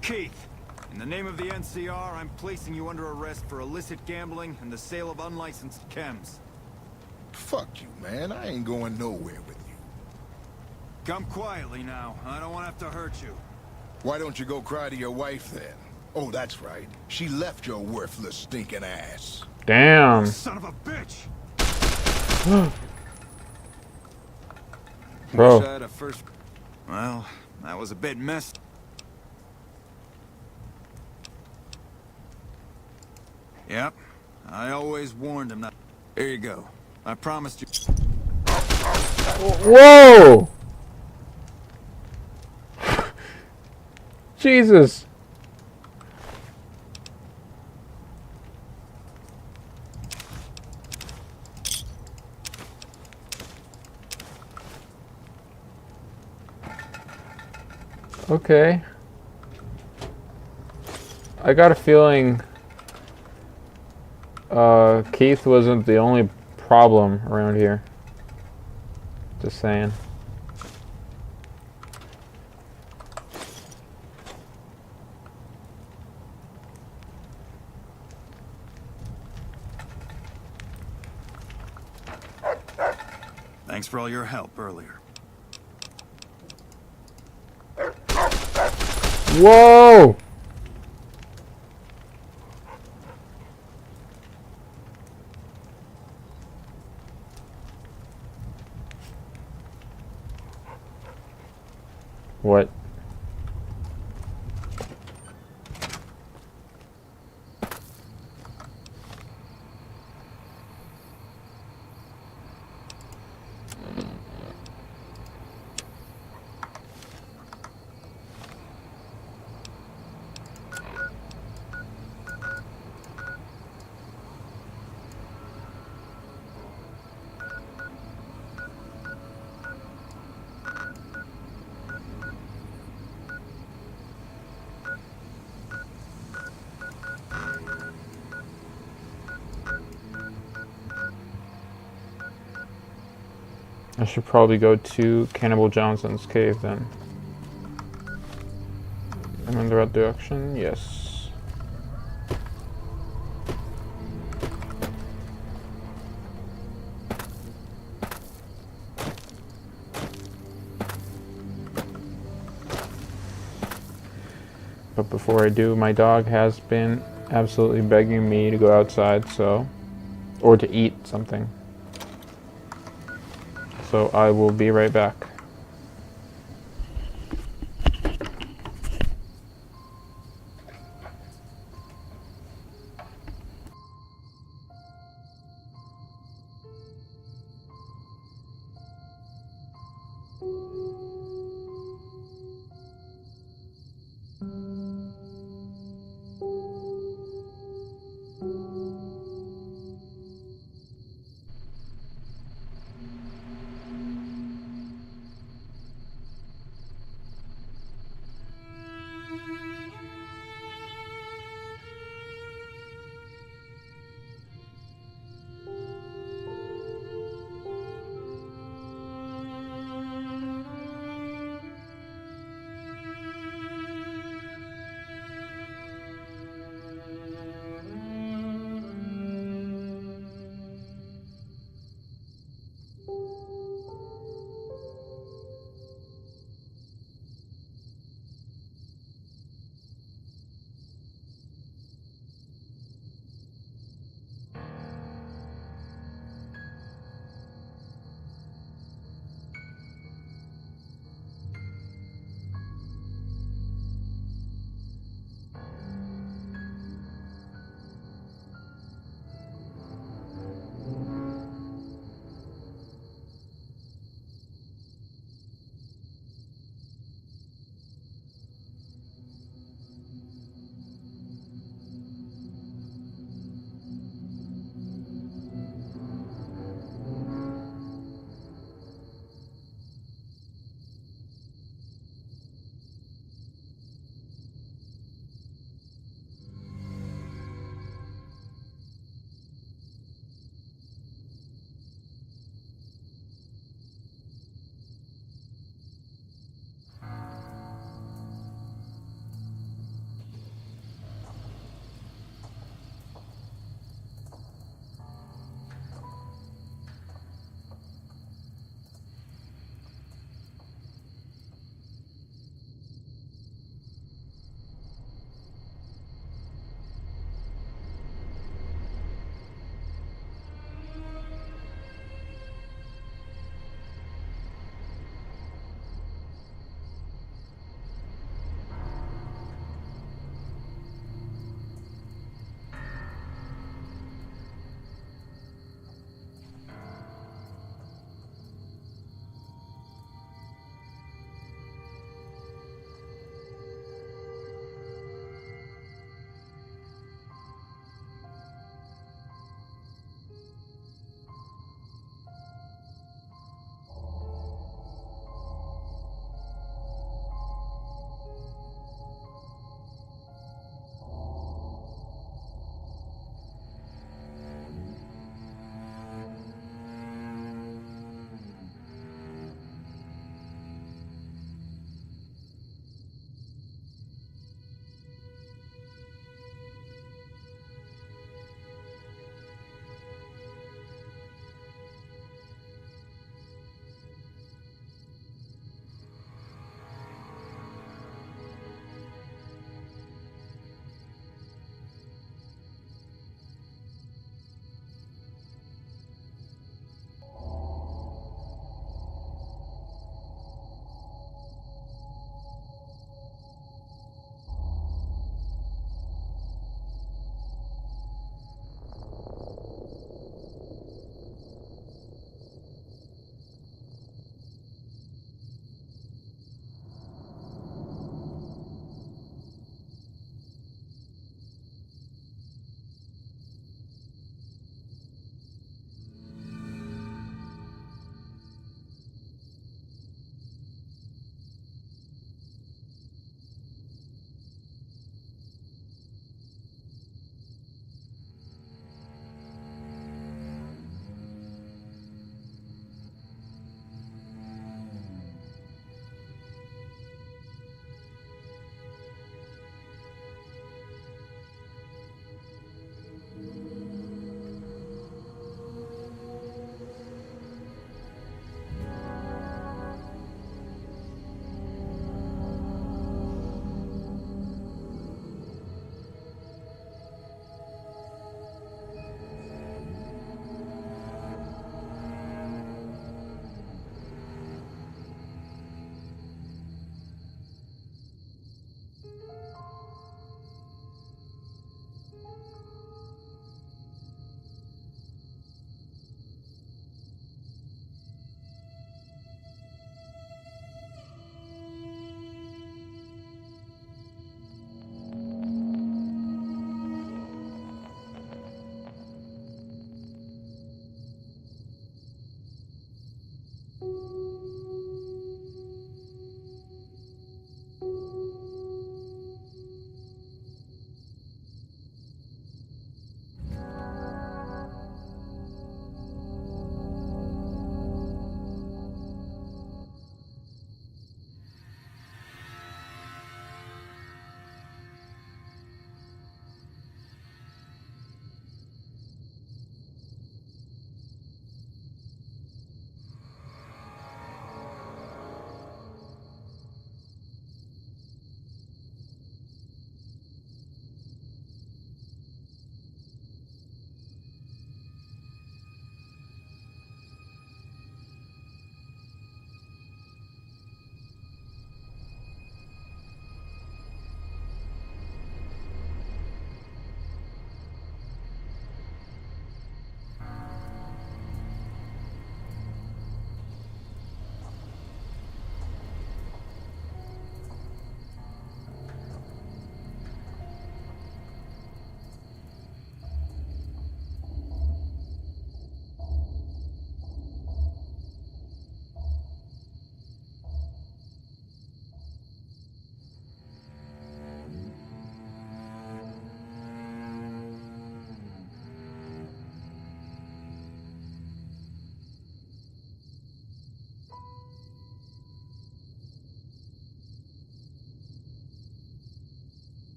Keith, in the name of the NCR, I'm placing you under arrest for illicit gambling and the sale of unlicensed chems. Fuck you, man. I ain't going nowhere with you. Come quietly now. I don't want to have to hurt you. Why don't you go cry to your wife then? Oh, that's right. She left your worthless stinking ass. Damn. Son of a bitch! Bro. Wish I had a first... Well, that was a bit messed. Yep. I always warned him not... Here you go. I promised you... Whoa! Jesus. Okay. I got a feeling Keith wasn't the only problem around here. Just saying. Thanks for all your help earlier. Whoa! What? I should probably go to Cannibal Johnson's cave then. I'm in the right direction? Yes. But before I do, my dog has been absolutely begging me to go outside, so... or to eat something. So I will be right back.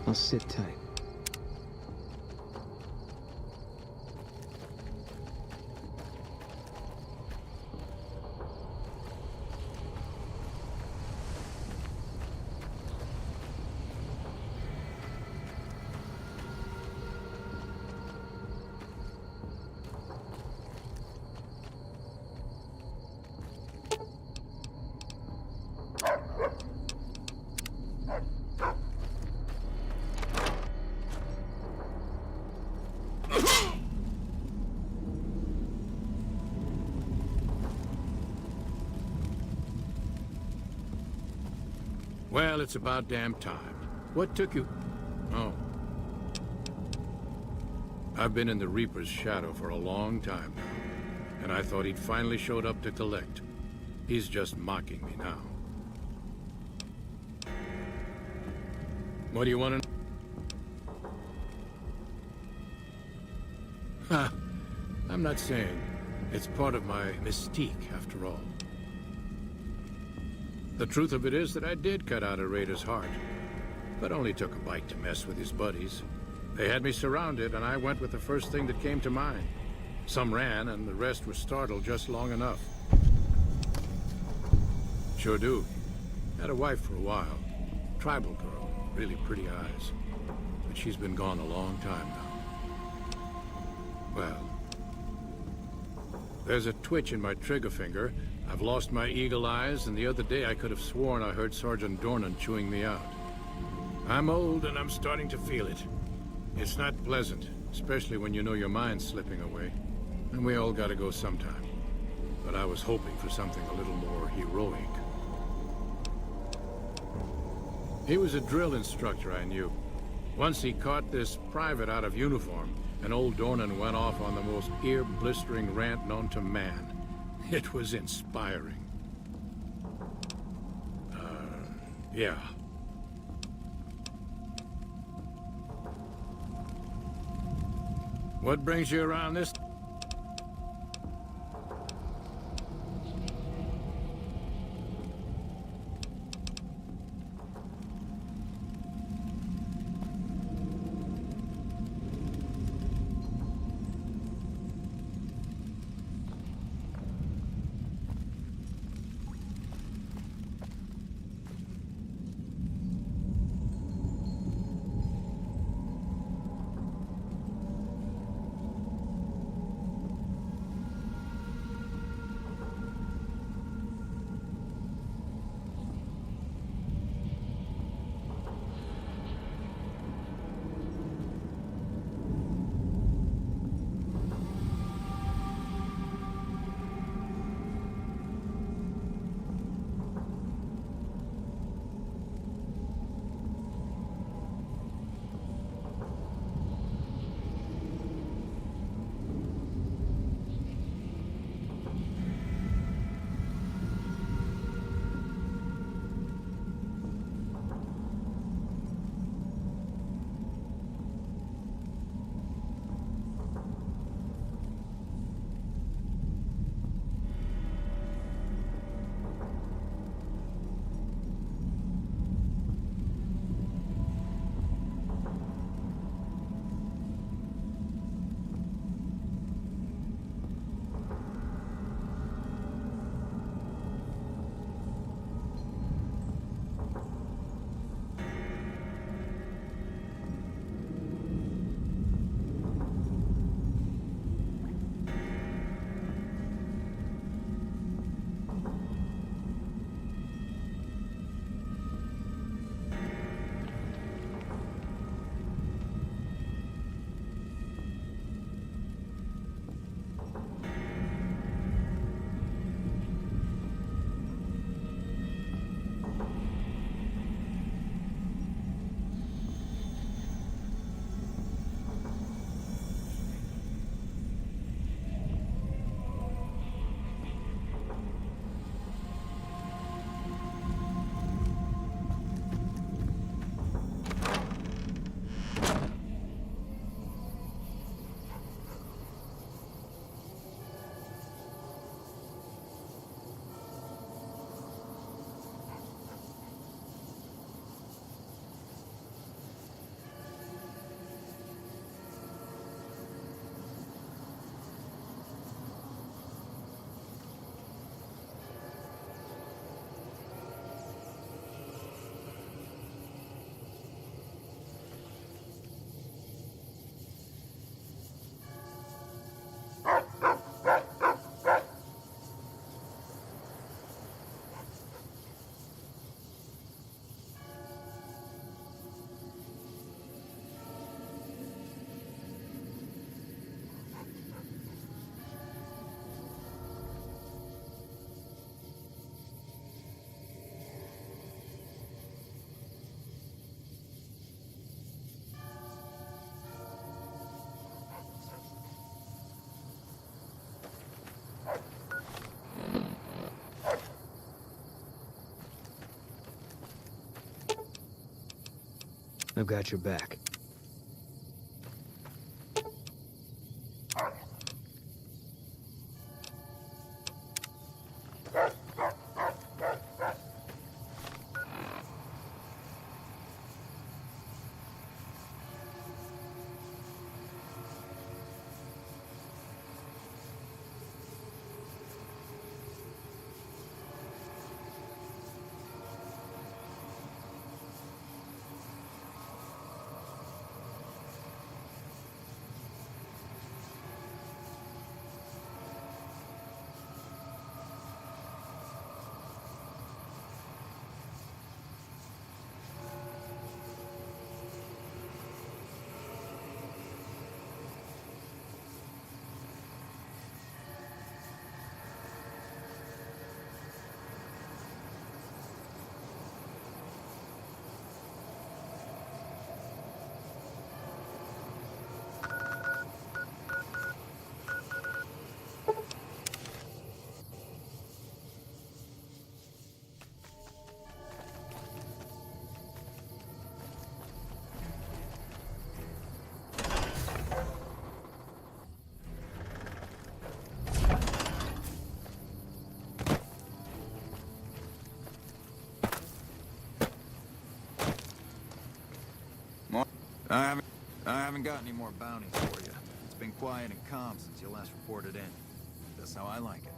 I'll sit tight. Well, it's about damn time. What took you... Oh. I've been in the Reaper's shadow for a long time now, and I thought he'd finally showed up to collect. He's just mocking me now. What do you want to know? Ha! I'm not saying. It's part of my mystique, after all. The truth of it is that I did cut out a raider's heart, but only took a bite to mess with his buddies. They had me surrounded, and I went with the first thing that came to mind. Some ran, and the rest were startled just long enough. Sure do. Had a wife for a while. Tribal girl, really pretty eyes. But she's been gone a long time now. Well, there's a twitch in my trigger finger. I've lost my eagle eyes, and the other day I could have sworn I heard Sergeant Dornan chewing me out. I'm old, and I'm starting to feel it. It's not pleasant, especially when you know your mind's slipping away. And we all gotta go sometime. But I was hoping for something a little more heroic. He was a drill instructor I knew. Once he caught this private out of uniform, and old Dornan went off on the most ear-blistering rant known to man. It was inspiring. Yeah. What brings you around this? I've got your back. I haven't got any more bounties for you. It's been quiet and calm since you last reported in. That's how I like it.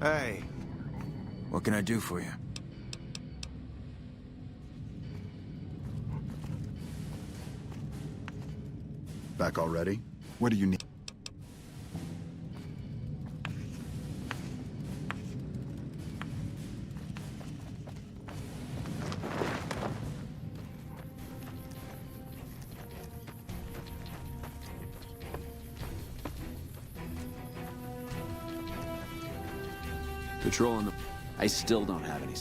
Hey, what can I do for you? Back already? What do you need? Patrolling the... I still don't have any...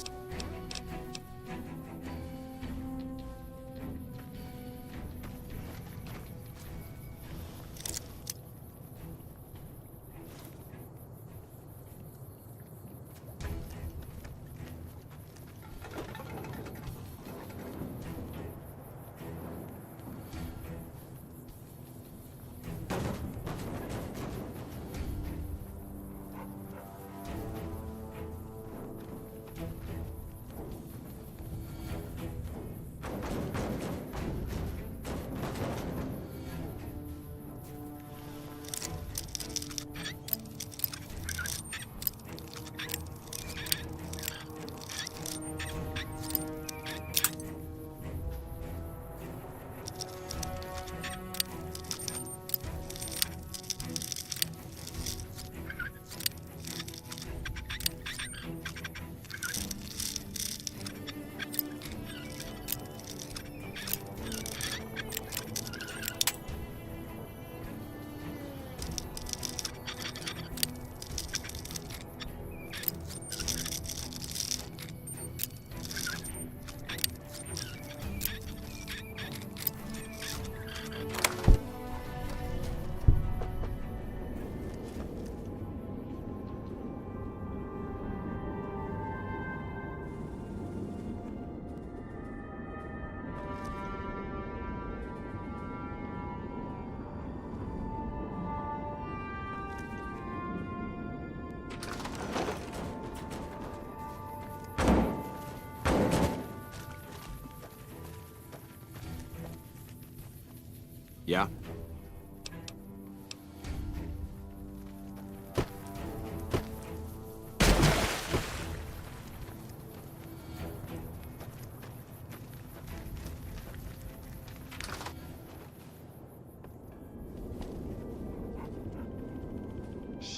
Yeah?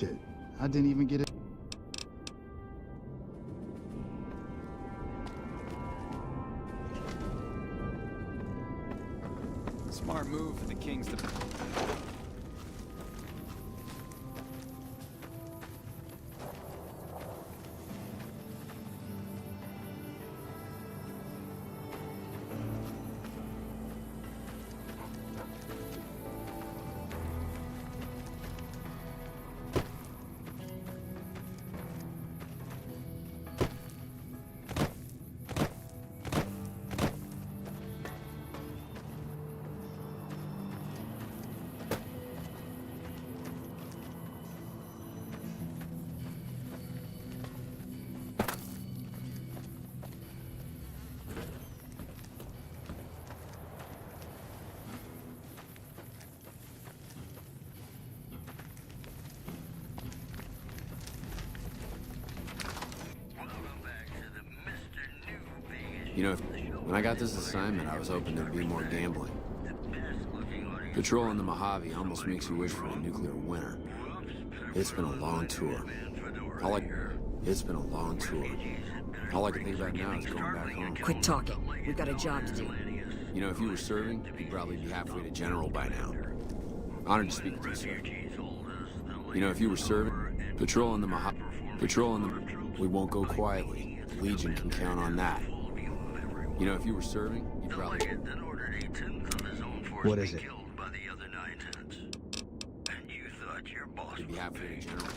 Shit, I didn't even get it. Smart move for the Kings to... You know, when I got this assignment, I was hoping there'd be more gambling. Patrolling the Mojave almost makes you wish for a nuclear winter. It's been a long tour. It's been a long tour. All I can think about now is going back home. Quit talking. We've got a job to do. You know, if you were serving, you'd probably be halfway to general by now. Honored to speak with you, sir. You know, if you were serving, patrolling the Mojave, we won't go quietly. The Legion can count on that. You know, if you were serving, you'd probably... What is it? You'd be halfway to general.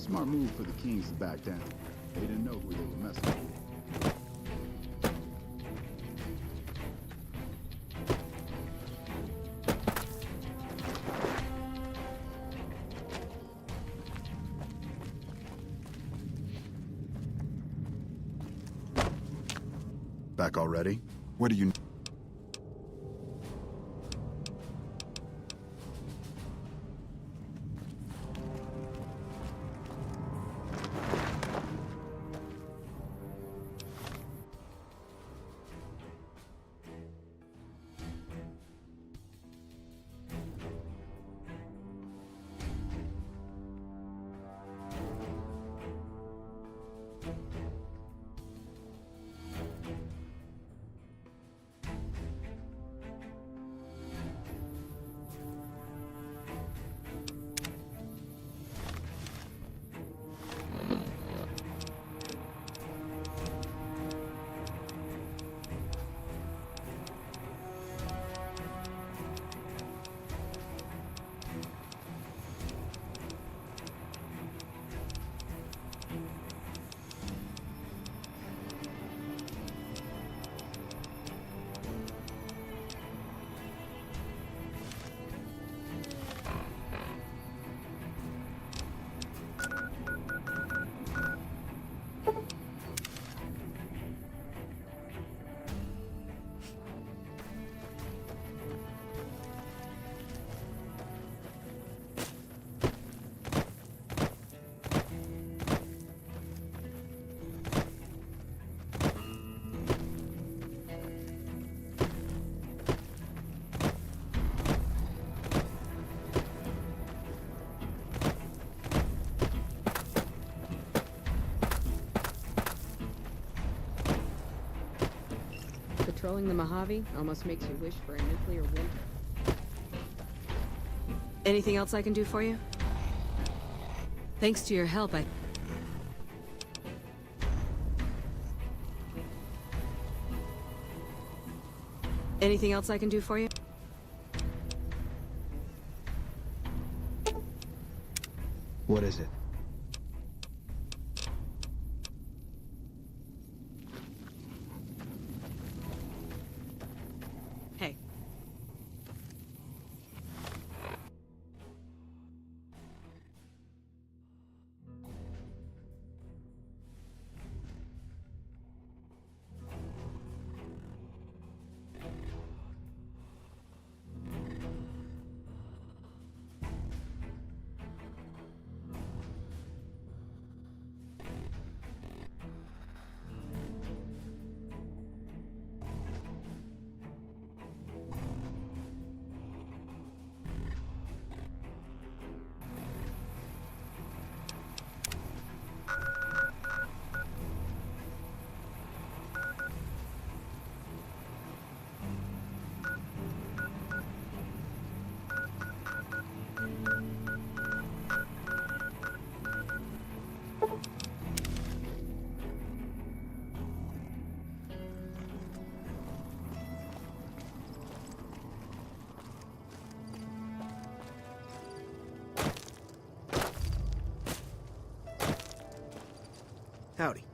Smart move for the Kings to back down. They didn't know who they were messing with. Back already? What do you... Patrolling the Mojave almost makes you wish for a nuclear winter. Anything else I can do for you? Thanks to your help, Anything else I can do for you? What is it? Hey. Howdy.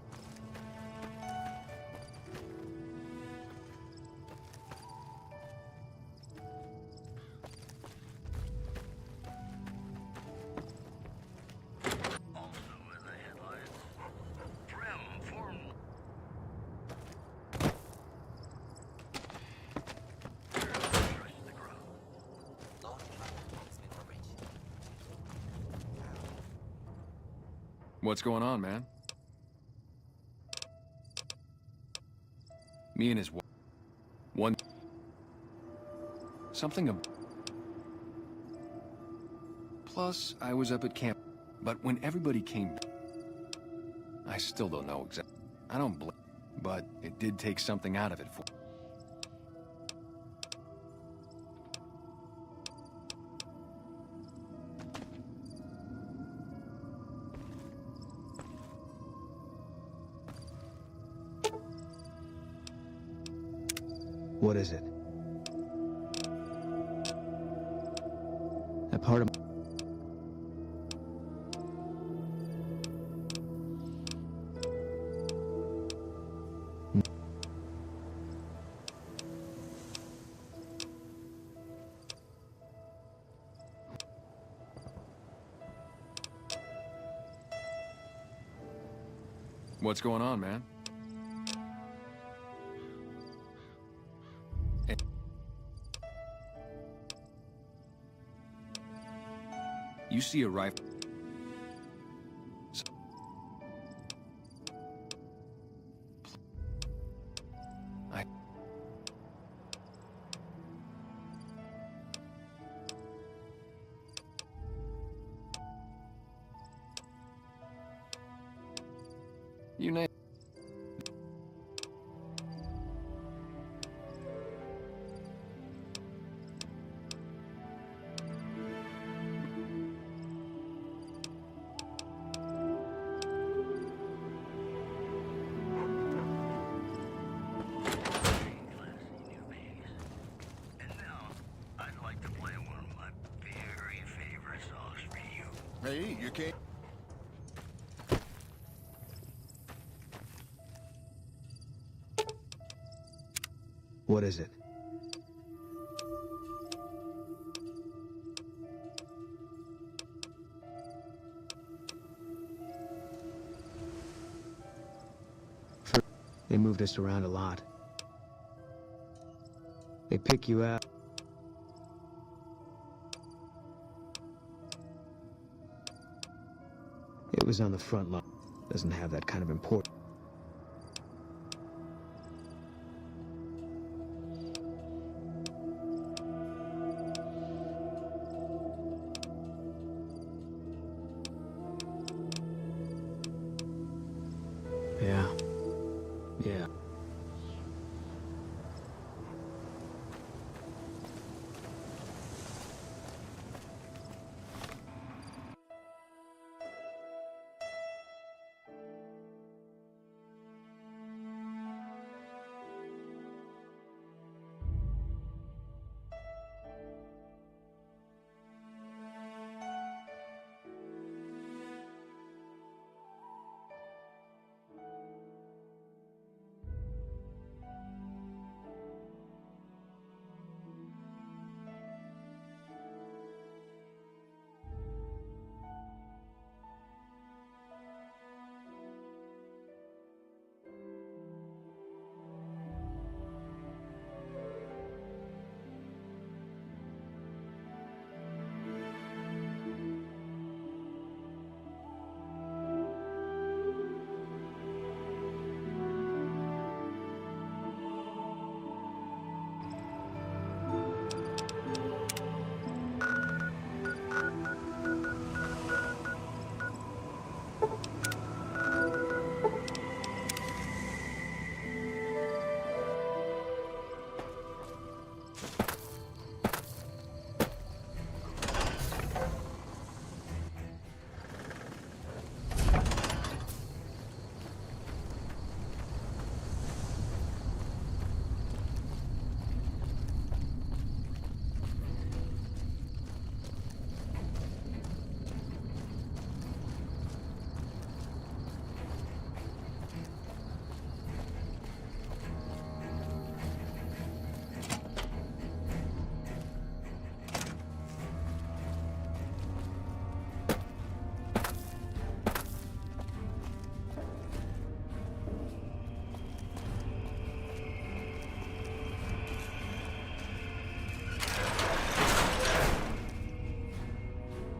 What's going on, man? Me and his one something plus I was up at camp, but when everybody came I still don't know exactly. I don't blame, but it did take something out of it for What is it? A part of... What's going on, man? You see a rifle. You name. Hey, you can't... What is it? They moved us around a lot. They pick you out. It was on the front line. Doesn't have that kind of importance. Yeah. Yeah.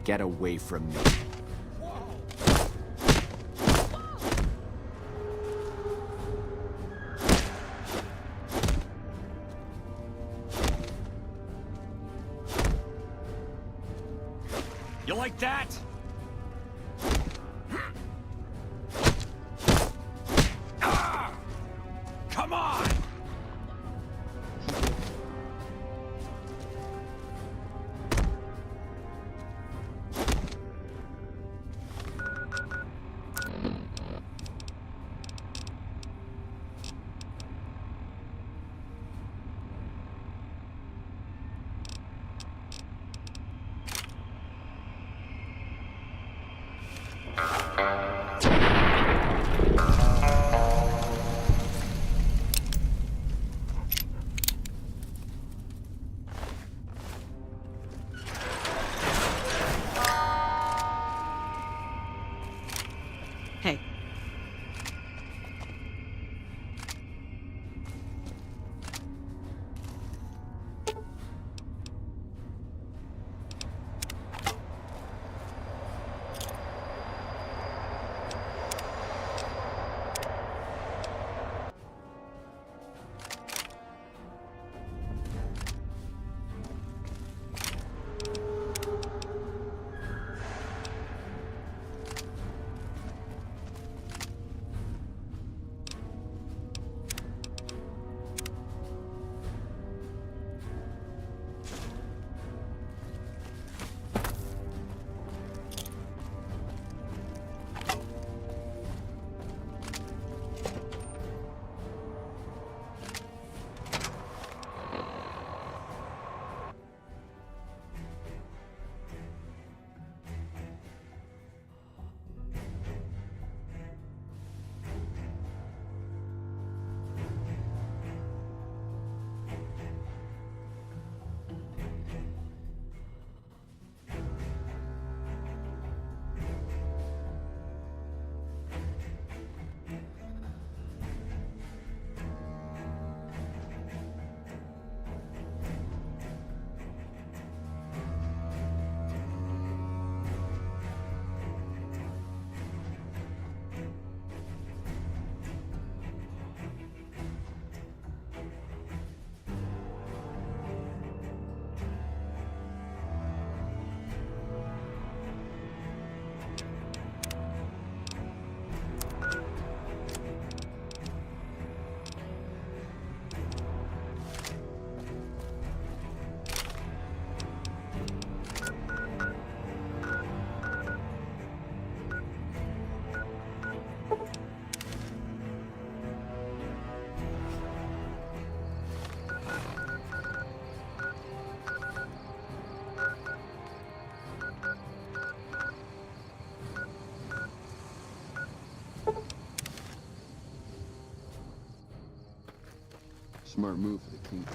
Get away from me. You like that? Come on! Smart move for the king.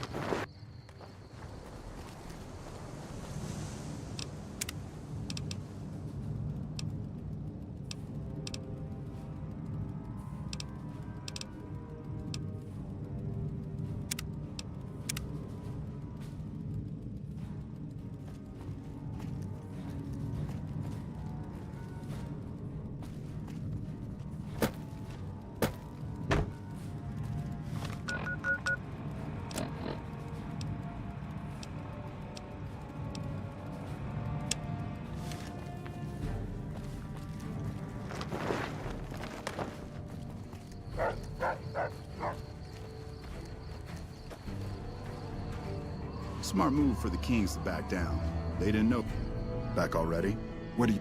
Smart move for the Kings to back down. They didn't know. Back already? What do you...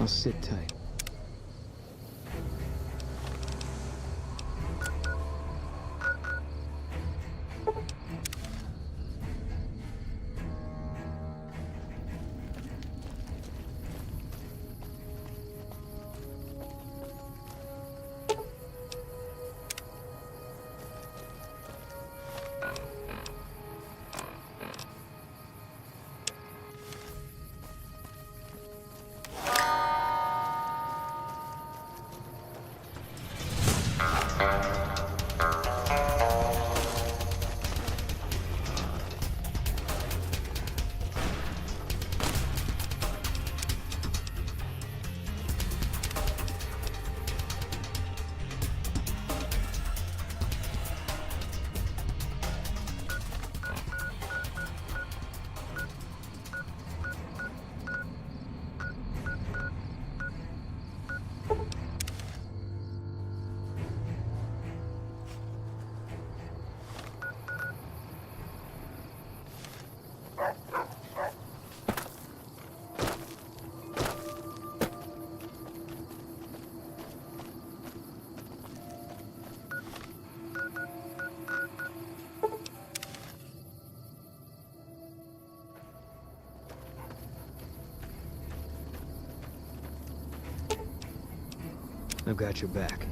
I'll sit tight. I've got your back.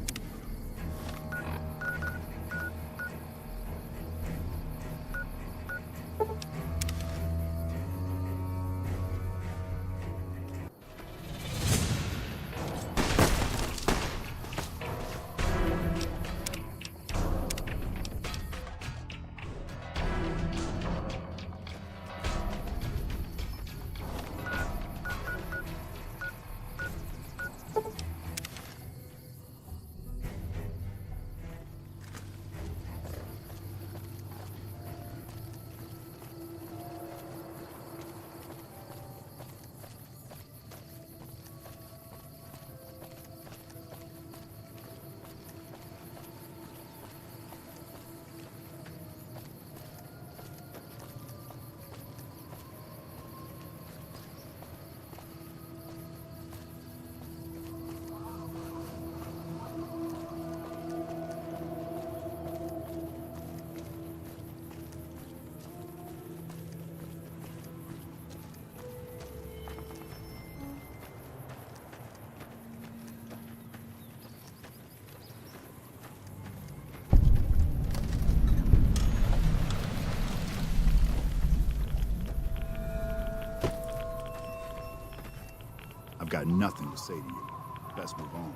nothing to say to you. Best move on.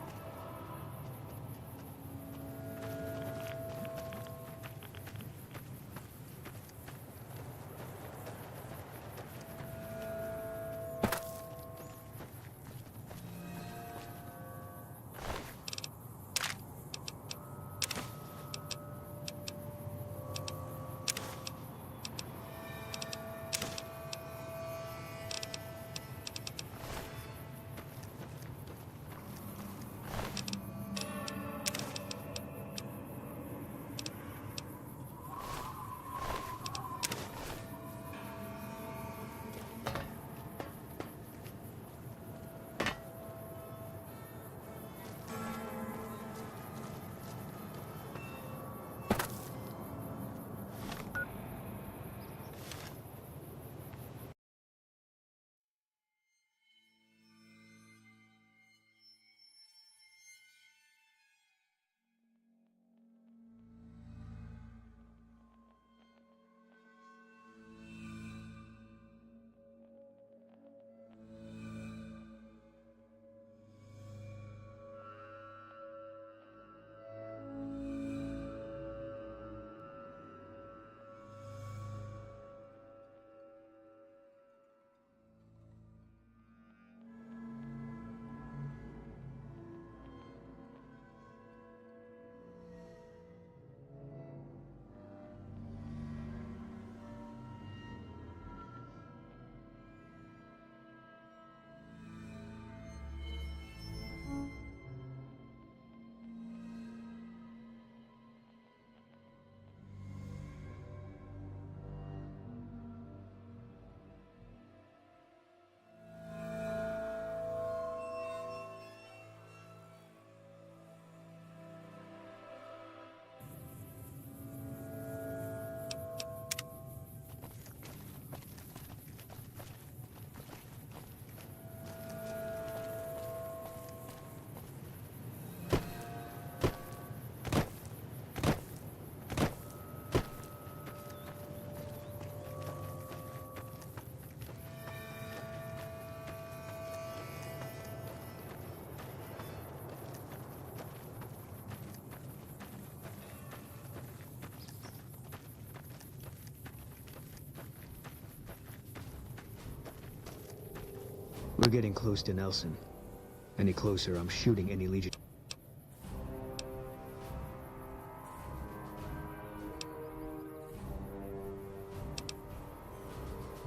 We're getting close to Nelson. Any closer, I'm shooting any Legion.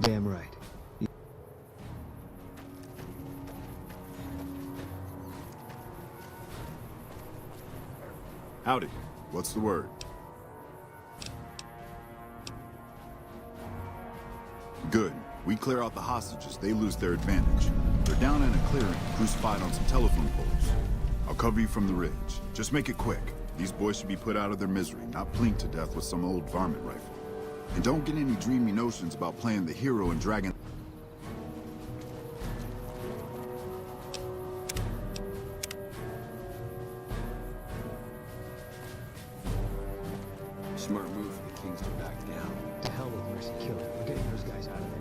Damn right. Howdy. What's the word? Good. We clear out the hostages, they lose their advantage. They're down in a clearing, crucified on some telephone poles. I'll cover you from the ridge. Just make it quick. These boys should be put out of their misery, not plinked to death with some old varmint rifle. And don't get any dreamy notions about playing the hero and dragging... Smart move for the Kings to back down. To hell with Mercy Kill. We're getting those guys out of there.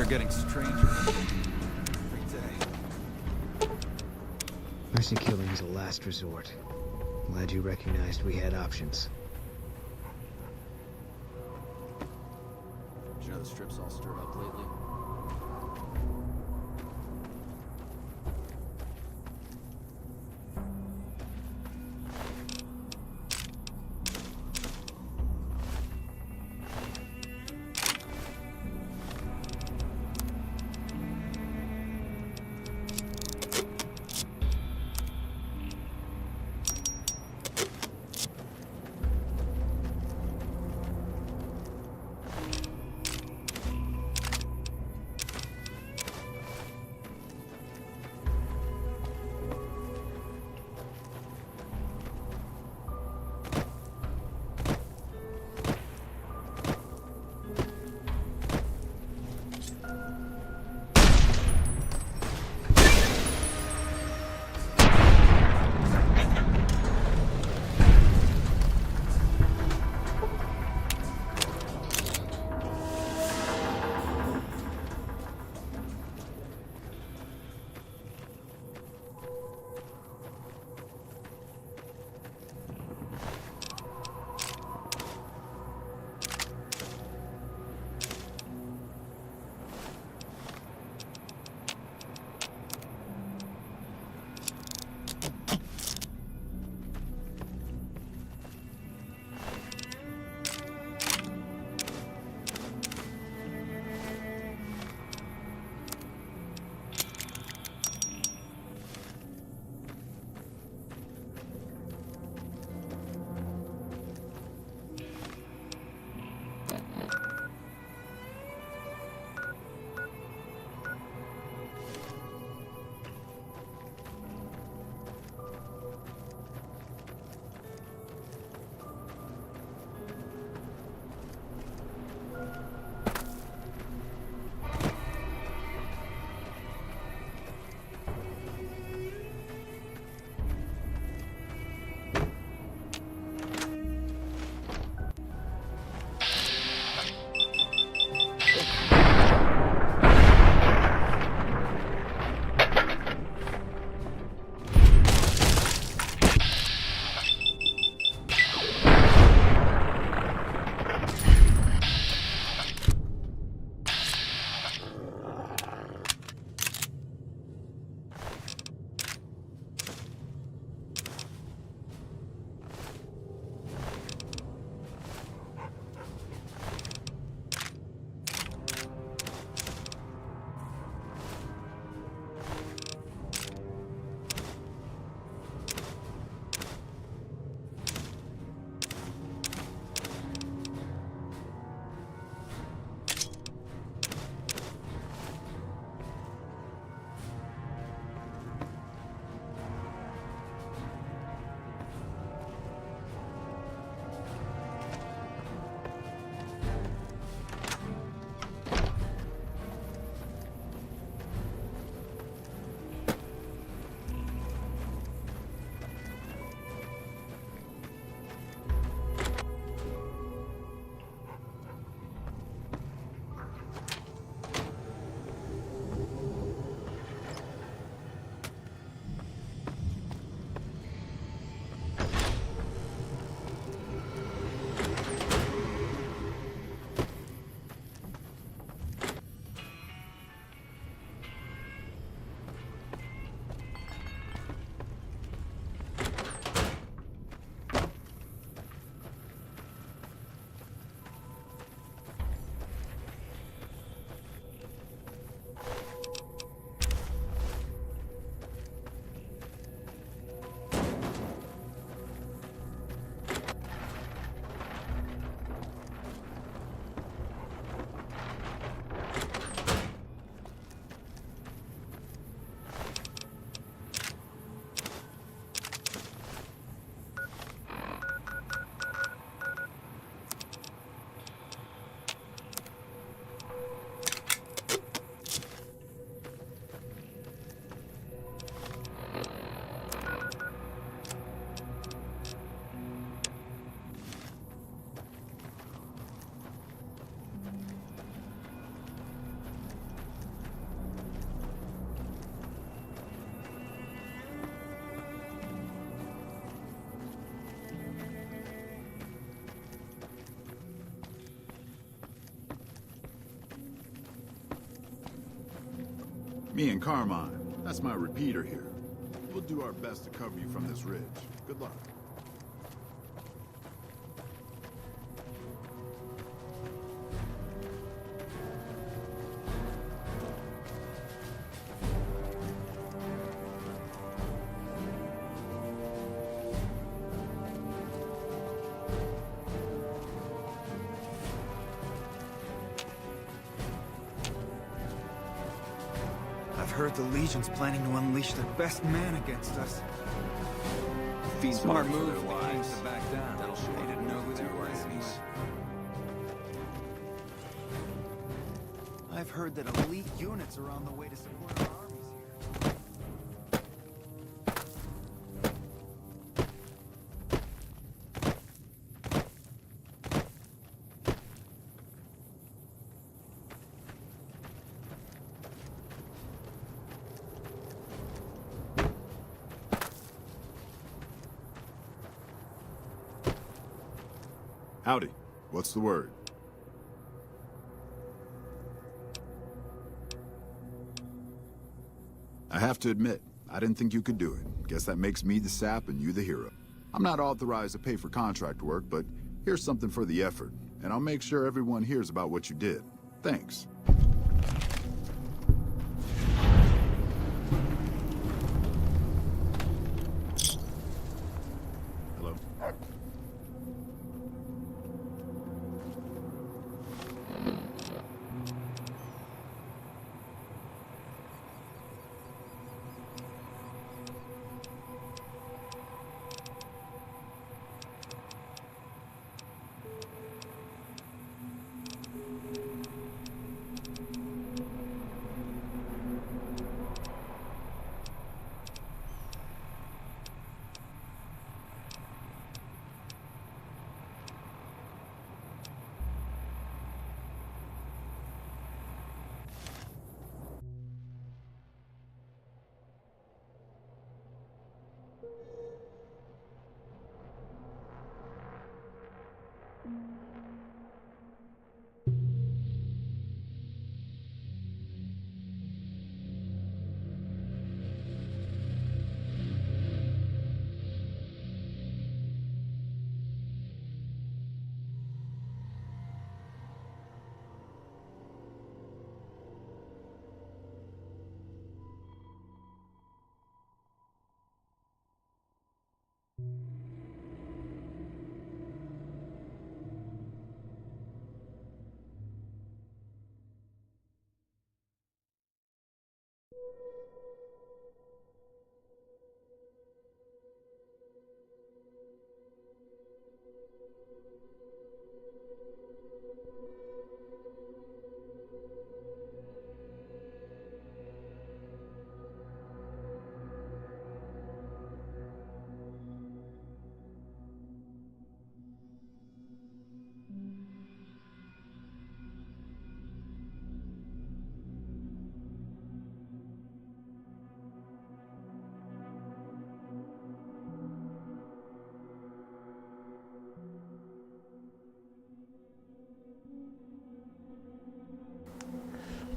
are getting stranger every day. Mercy killing is a last resort. Glad you recognized we had options. Did you know the strip's all stirred up lately? Me and Carmine. That's my repeater here. We'll do our best to cover you from this ridge. Good luck. I've heard the Legion's planning to unleash their best man against us. Smart move for the Kings to back down. That'll show They didn't know who they were enemies. I've heard that elite units are on the way to support our armies here. Howdy. What's the word? I have to admit, I didn't think you could do it. Guess that makes me the sap and you the hero. I'm not authorized to pay for contract work, but here's something for the effort, and I'll make sure everyone hears about what you did. Thanks. Hello?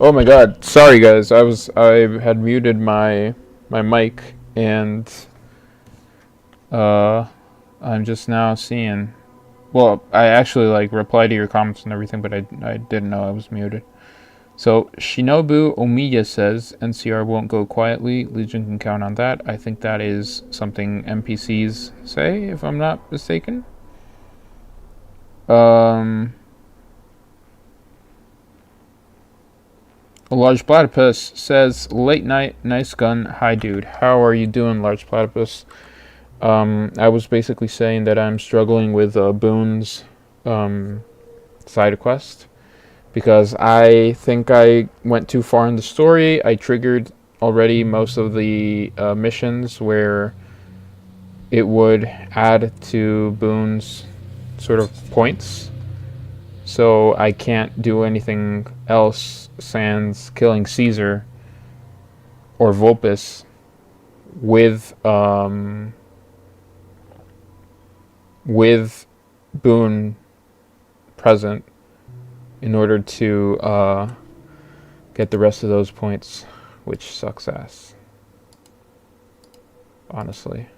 Oh my god, sorry guys, I had muted my mic, and I'm just now seeing, well, I actually like replied to your comments and everything, but I didn't know I was muted. So Shinobu Omiya says NCR won't go quietly, Legion can count on that. I think that is something NPCs say, if I'm not mistaken. A Large Platypus says, late night, nice gun, hi dude. How are you doing, Large Platypus? I was basically saying that I'm struggling with Boone's side quest, because I think I went too far in the story. I triggered already most of the missions where it would add to Boone's sort of points. So I can't do anything else sans killing Caesar or Vulpes with Boone present in order to get the rest of those points, which sucks ass. Honestly.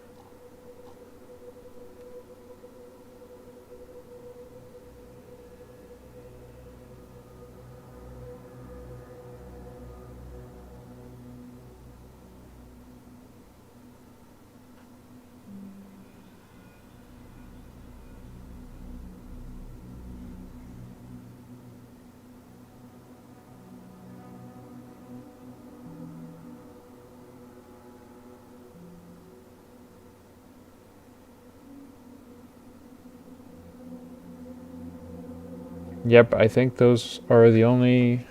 Yep, I think those are the only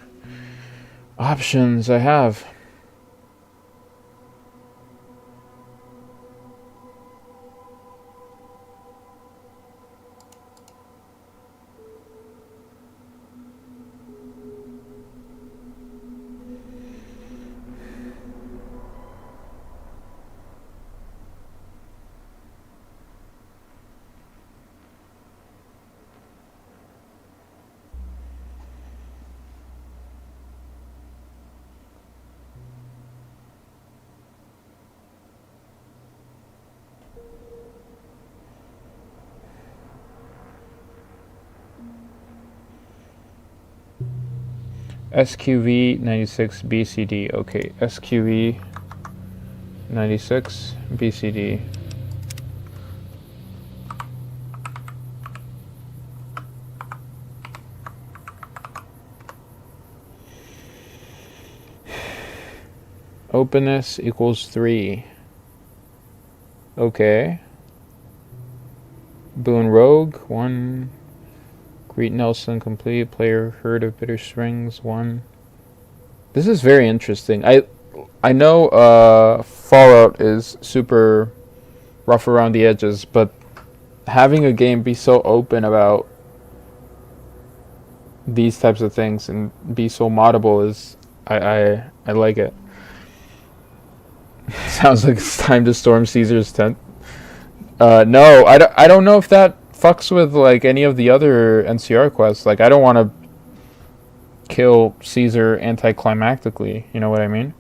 options I have. SQV 96 BCD. Okay, SQV 96 BCD. Openness equals 3. Okay. Boone Rogue 1. Greet Nelson complete. Player heard of Bitter Strings 1. This is very interesting. I know Fallout is super rough around the edges, but having a game be so open about these types of things and be so moddable is I like it. Sounds like it's time to storm Caesar's tent. No, I don't know if that fucks with like any of the other NCR quests. Like I don't want to kill Caesar anticlimactically, you know what I mean?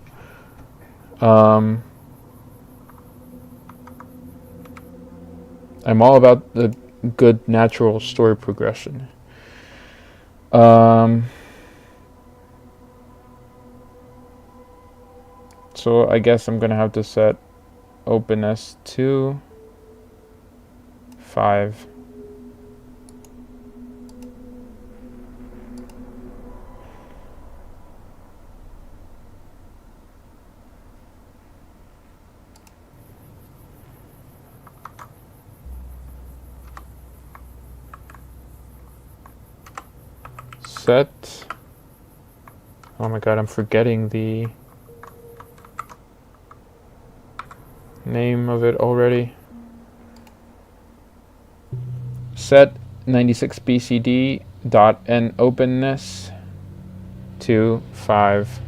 I'm all about the good natural story progression. So I guess I'm gonna have to set openness to 5. Set. Oh my god, I'm forgetting the name of it already. Set 96 BCD dot n openness to 5.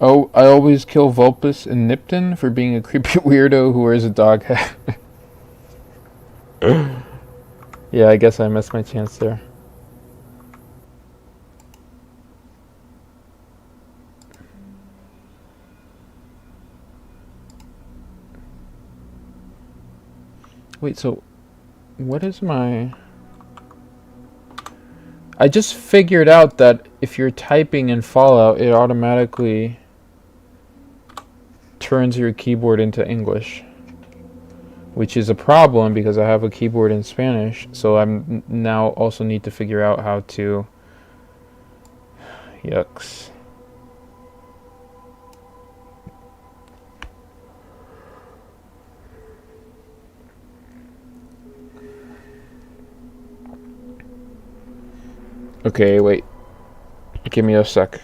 Oh, I always kill Vulpus and Nipton for being a creepy weirdo who wears a dog hat. Yeah, I guess I missed my chance there. Wait, so what is my... I just figured out that if you're typing in Fallout, it automatically turns your keyboard into English, which is a problem because I have a keyboard in Spanish, so I'm now also need to figure out how to... Yucks. Okay, wait. Give me a sec.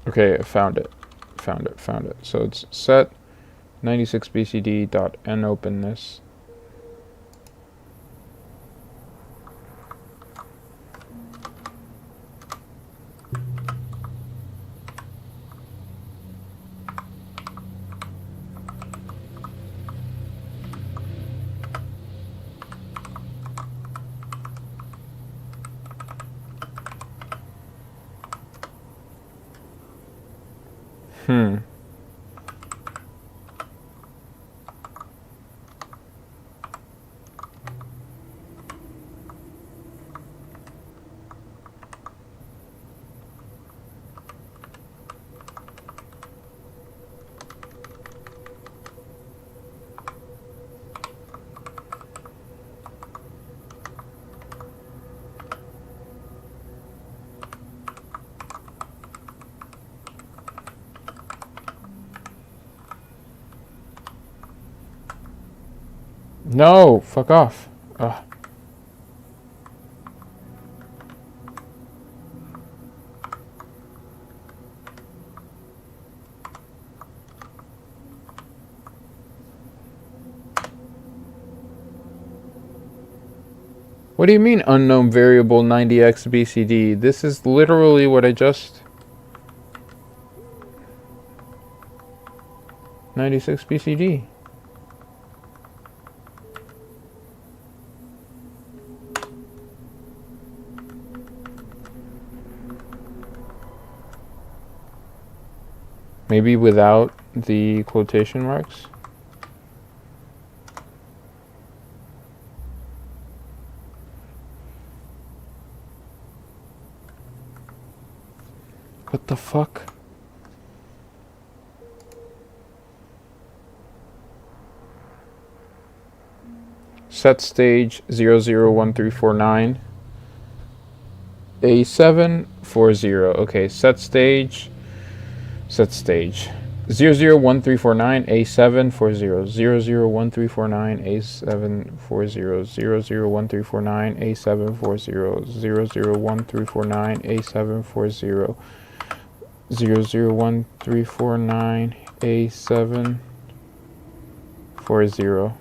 Okay, I found it. Found it. So it's set 96 BCD dot n openness. No, fuck off. Ugh. What do you mean unknown variable 90x BCD? This is literally what I just... 96 BCD. Maybe without the quotation marks? What the fuck? Set stage 001349. A740. Okay, set stage 001349 A740 001349 A740 001349 A740 001349 A740 001349 A740.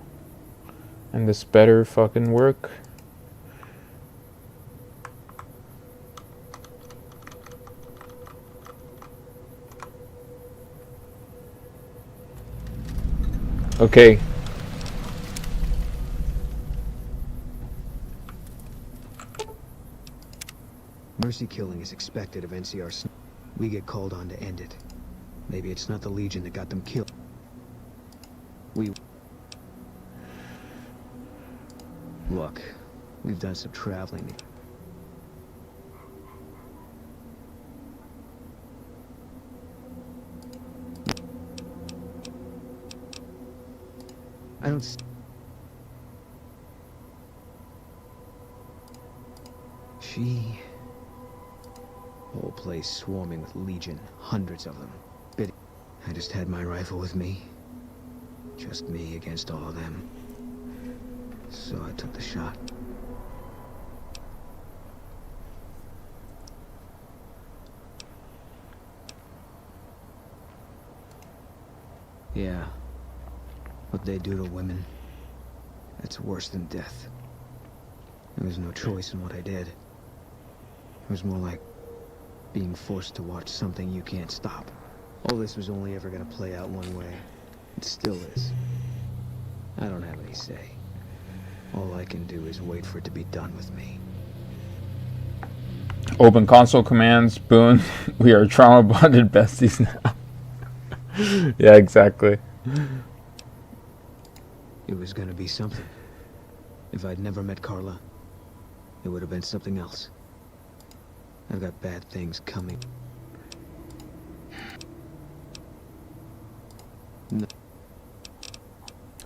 And this better fucking work. Okay. Mercy killing is expected of NCR. We get called on to end it. Maybe it's not the Legion that got them killed. Look, we've done some traveling. I don't... Whole place swarming with Legion, hundreds of them. I just had my rifle with me. Just me against all of them. So I took the shot. Yeah. What they do to women, it's worse than death. There was no choice in what I did. It was more like being forced to watch something you can't stop. All this was only ever gonna play out one way. It still is. I don't have any say. All I can do is wait for it to be done with me. Open console commands, Boone. We are trauma bonded besties now. Yeah, exactly. It was gonna be something. If I'd never met Carla, it would have been something else. I've got bad things coming. No.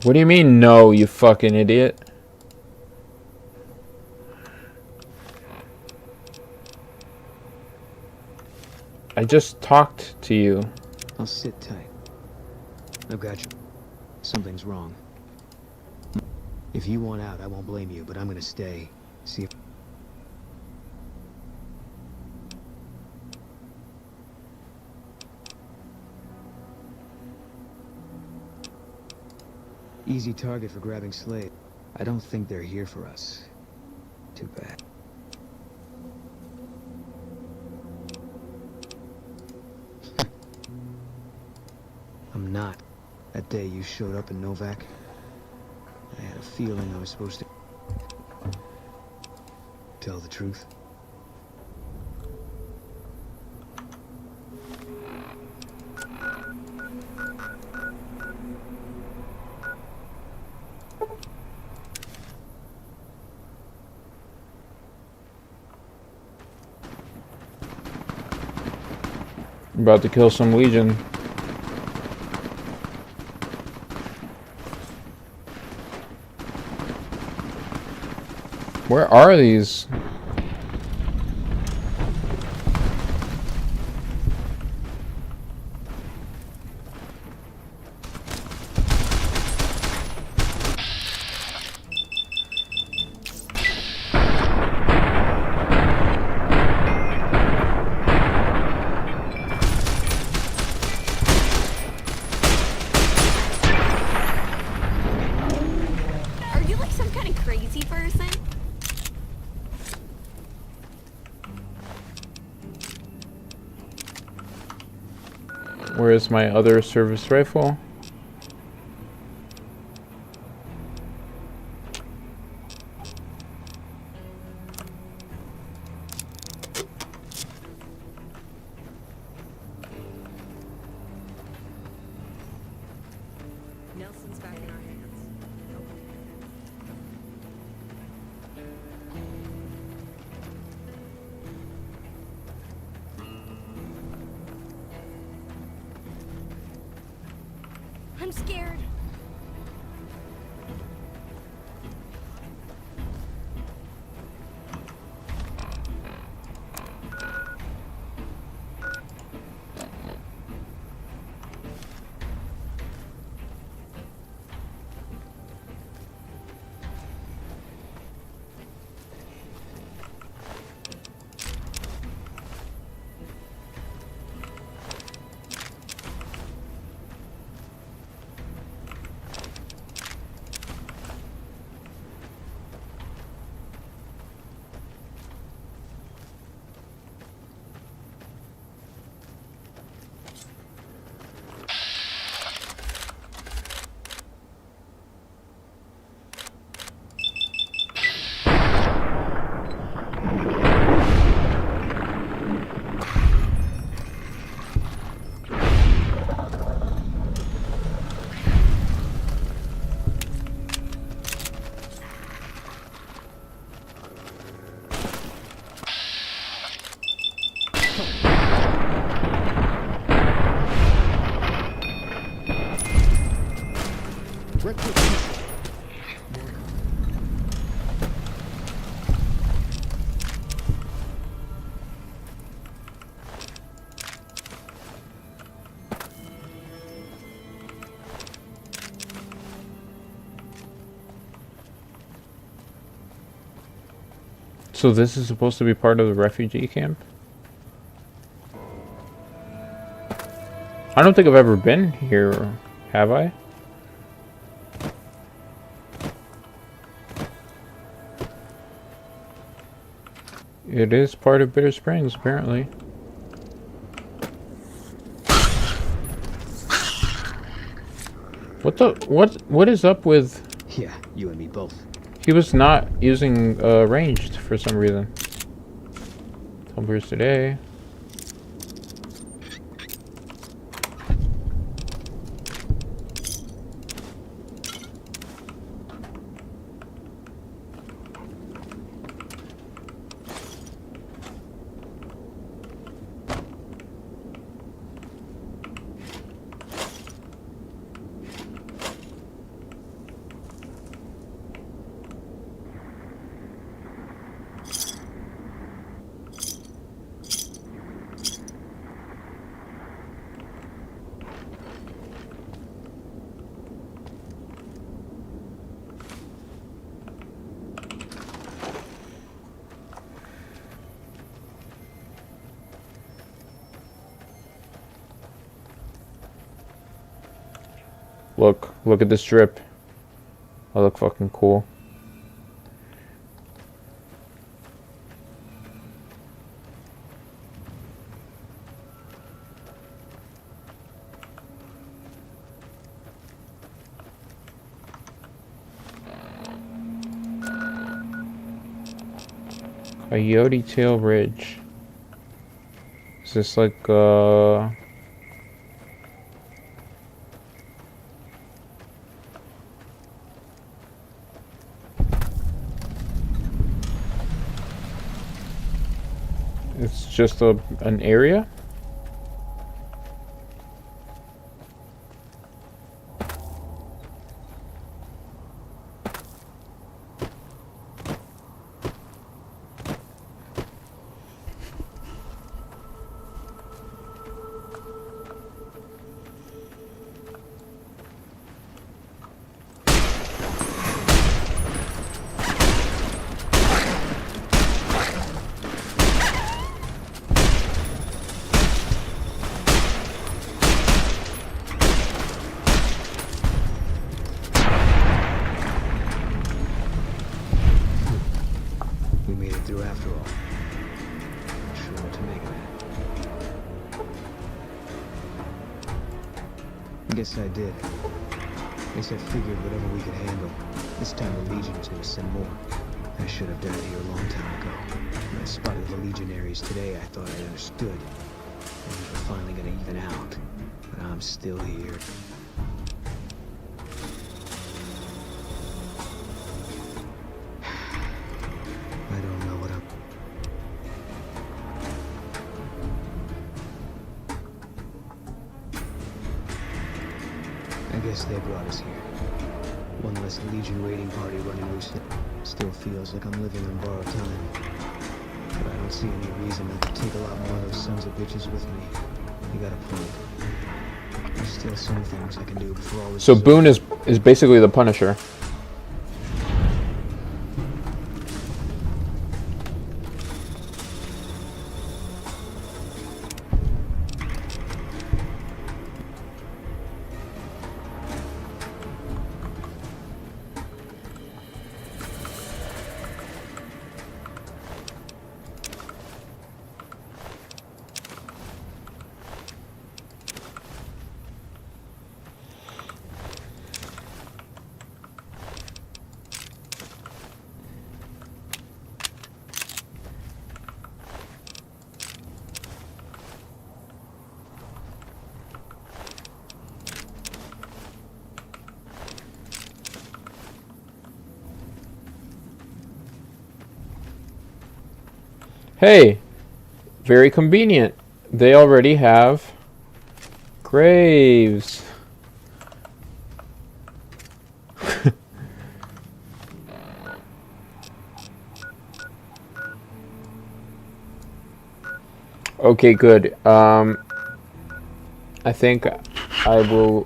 What do you mean, no, you fucking idiot? I just talked to you. I'll sit tight. I've got you. Something's wrong. If you want out, I won't blame you, but I'm gonna stay. See if... Easy target for grabbing slaves. I don't think they're here for us. Too bad. I'm not. That day you showed up in Novak, I had a feeling I was supposed to tell the truth. About to kill some Legion. Where are these? Are you like some kind of crazy person? Where is my other service rifle? Nelson's back in our hands. I'm scared. So this is supposed to be part of the refugee camp? I don't think I've ever been here, have I? It is part of Bitter Springs, apparently. What is up with... Yeah, you and me both. He was not using ranged for some reason. Tumblers today. Look at this drip. I look fucking cool. Coyote Tail Ridge. Is this like it's just an area? Guess I did. Guess I figured whatever we could handle. This time the Legion was gonna send more. I should have done it here a long time ago. When I spotted the Legionaries today, I thought I understood. Things were finally gonna even out. But I'm still here. I don't know what I'm... I guess they brought us here. One less Legion raiding party running loose. Still feels like I'm living on borrowed time. But I don't see any reason not to take a lot more of those sons of bitches with me. You got a point. There's still some things I can do before all this So is Boone is basically the Punisher. Hey, very convenient. They already have graves. Okay, good. I think I will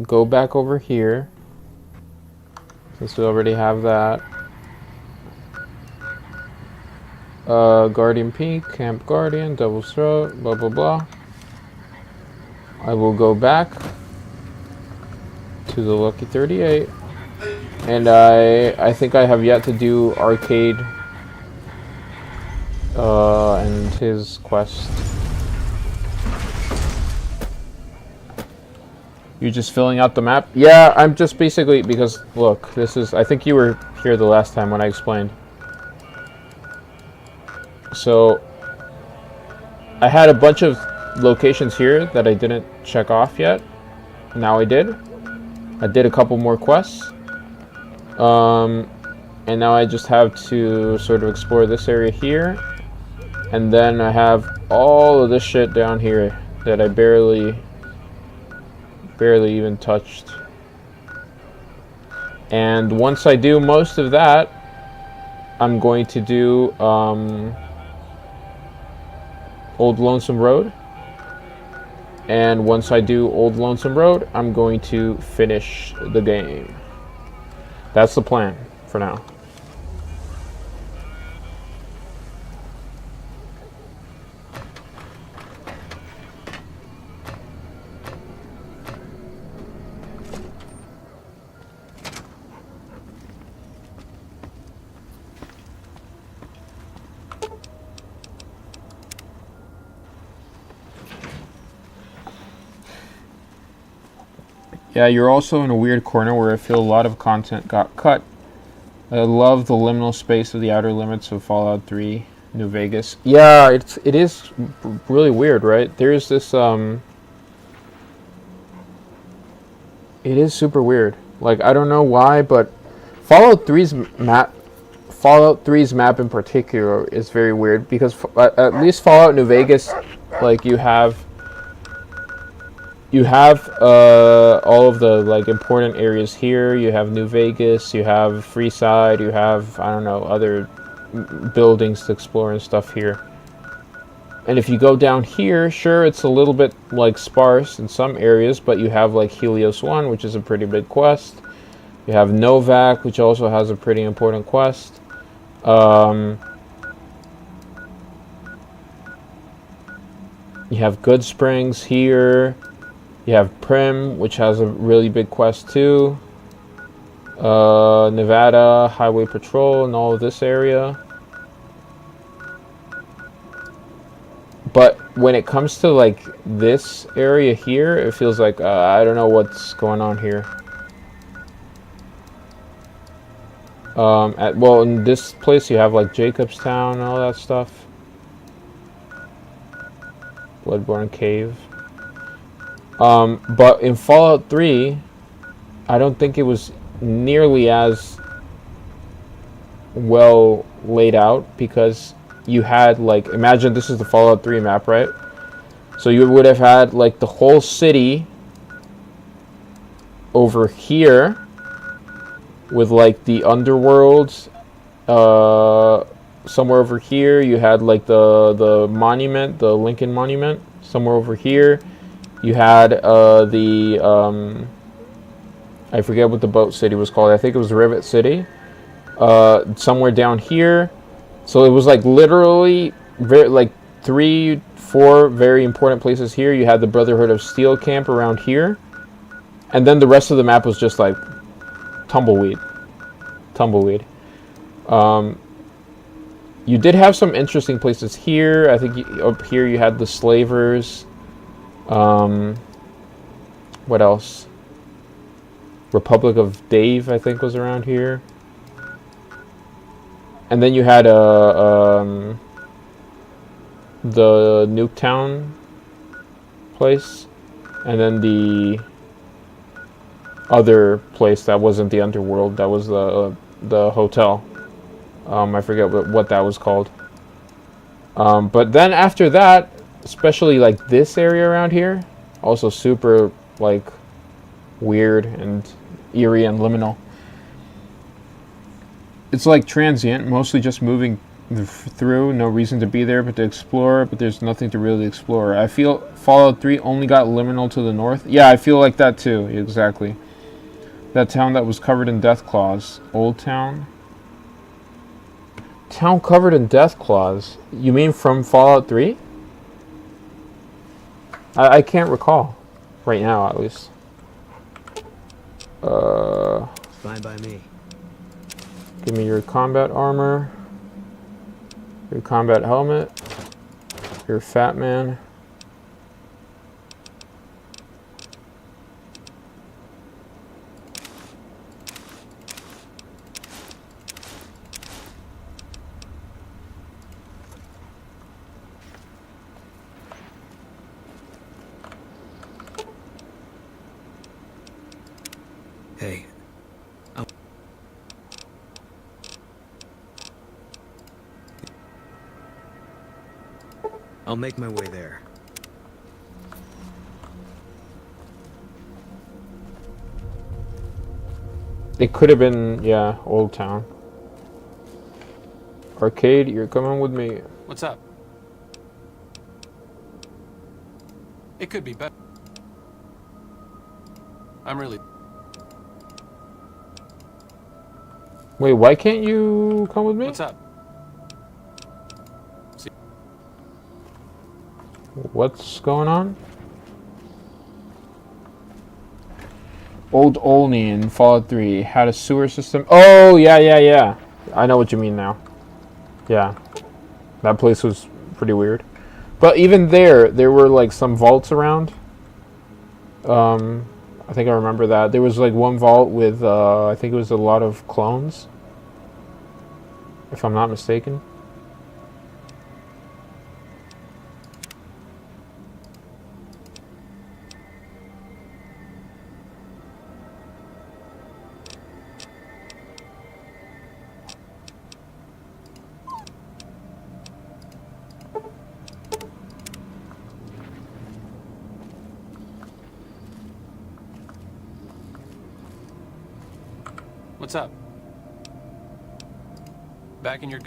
go back over here since we already have that. Guardian Peak, Camp Guardian, Devil's Throat, blah blah blah. I will go back to the Lucky 38, and I think I have yet to do Arcade and his quest. You just filling out the map? Yeah, I'm just basically, because look, this is, I think you were here the last time when I explained. So I had a bunch of locations here that I didn't check off yet. Now I did. I did a couple more quests. And now I just have to sort of explore this area here. And then I have all of this shit down here that I barely even touched. And once I do most of that, I'm going to do Old Lonesome Road. And once I do Old Lonesome Road, I'm going to finish the game. That's the plan for now. Yeah, you're also in a weird corner where I feel a lot of content got cut. I love the liminal space of the outer limits of Fallout 3 New Vegas. Yeah, it is really weird, right? There's this it is super weird. Like, I don't know why, but Fallout 3's map in particular is very weird because at least Fallout New Vegas, like, you have all of the, like, important areas here. You have New Vegas, you have Freeside, you have, I don't know, other buildings to explore and stuff here. And if you go down here, sure, it's a little bit, like, sparse in some areas, but you have, like, Helios 1, which is a pretty big quest. You have Novak, which also has a pretty important quest. You have Good Springs here. You have Prim, which has a really big quest too. Nevada, Highway Patrol, and all of this area. But when it comes to, like, this area here, it feels like I don't know what's going on here. Well, in this place you have, like, Jacobstown and all that stuff. Bloodborne Cave. But in Fallout 3, I don't think it was nearly as well laid out, because you had, like, imagine this is the Fallout 3 map, right? So you would have had, like, the whole city over here with, like, the underworlds somewhere over here. You had, like, the monument, the Lincoln Monument, somewhere over here. You had I forget what the boat city was called. I think it was Rivet City. Somewhere down here. So it was, like, literally like 3-4 very important places here. You had the Brotherhood of Steel camp around here. And then the rest of the map was just, like, tumbleweed. You did have some interesting places here. I think up here you had the Slavers. What else? Republic of Dave, I think, was around here. And then you had the Nuketown place, and then the other place that wasn't the underworld, that was the hotel. I forget what that was called. But then after that, especially, like, this area around here, also super, like, weird and eerie and liminal. It's, like, transient, mostly just moving through, no reason to be there but to explore, but there's nothing to really explore. I feel Fallout 3 only got liminal to the north. Yeah, I feel like that too, exactly. That town that was covered in death claws. Old Town? Town covered in death claws? You mean from Fallout 3? I can't recall. Right now, at least. Fine by me. Give me your combat armor. Your combat helmet. Your Fat Man. Hey. I'll make my way there. It could have been, yeah, Old Town. Arcade, you're coming with me. What's up? It could be better. I'm really... Wait, why can't you come with me? What's up? What's going on? Old Olney in Fallout 3 had a sewer system. Oh, yeah. I know what you mean now. Yeah. That place was pretty weird. But even there were, like, some vaults around. I think I remember that. There was like one vault with, I think it was a lot of clones, if I'm not mistaken. What's up? Back in your...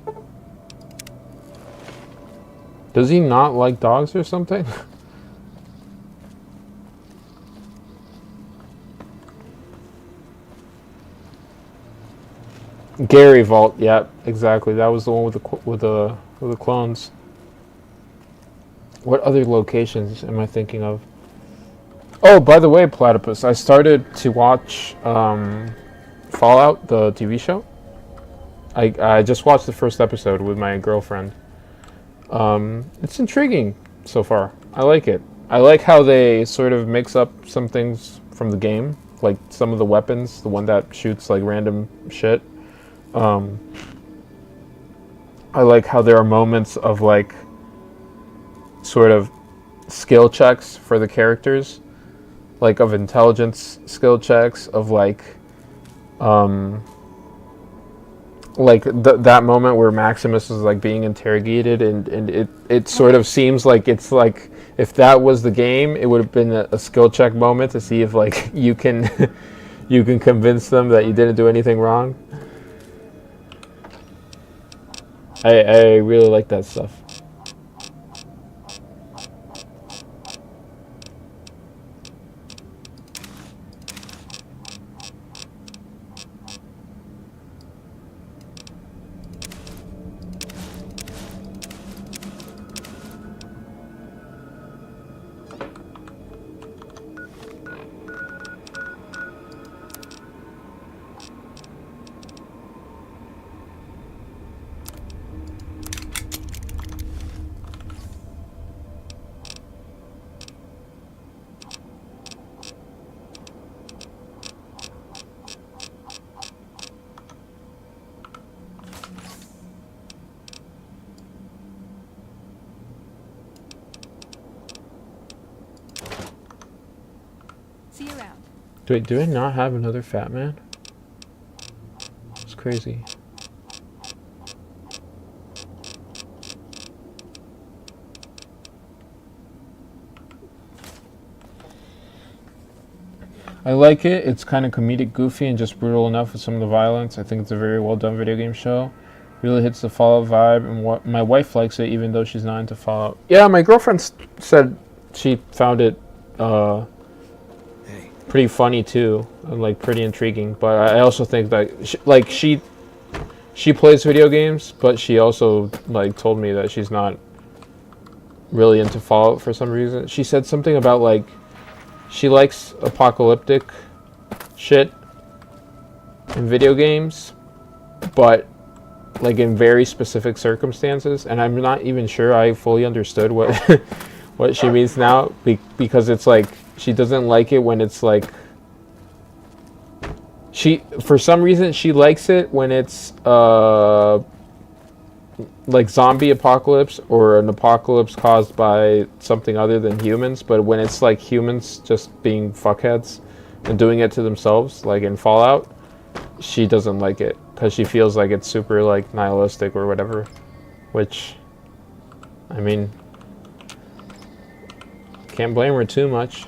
Does he not like dogs or something? Gary Vault, yeah, exactly. That was the one with the clones. What other locations am I thinking of? Oh, by the way, Platypus, I started to watch Fallout, the TV show. I just watched the first episode with my girlfriend. It's intriguing so far. I like it. I like how they sort of mix up some things from the game, like some of the weapons, the one that shoots like random shit. I like how there are moments of like sort of skill checks for the characters, like of intelligence skill checks, of like that moment where Maximus is like being interrogated, and it sort of seems like it's like if that was the game, it would have been a skill check moment to see if like you can you can convince them that you didn't do anything wrong. I really like that stuff. See you around. Wait, do I not have another fat man? It's crazy. I like it. It's kind of comedic, goofy, and just brutal enough with some of the violence. I think it's a very well done video game show. Really hits the Fallout vibe, and what my wife likes it, even though she's not into Fallout. Yeah, my girlfriend said she found it pretty funny too, and like pretty intriguing. But I also think that she plays video games, but she also like told me that she's not really into Fallout for some reason. She said something about like she likes apocalyptic shit in video games, but like in very specific circumstances, and I'm not even sure I fully understood what what she means now, because it's like she doesn't like it when it's like for some reason she likes it when it's like zombie apocalypse or an apocalypse caused by something other than humans, but when it's like humans just being fuckheads and doing it to themselves, like in Fallout, she doesn't like it because she feels like it's super like nihilistic or whatever, which I mean, can't blame her too much.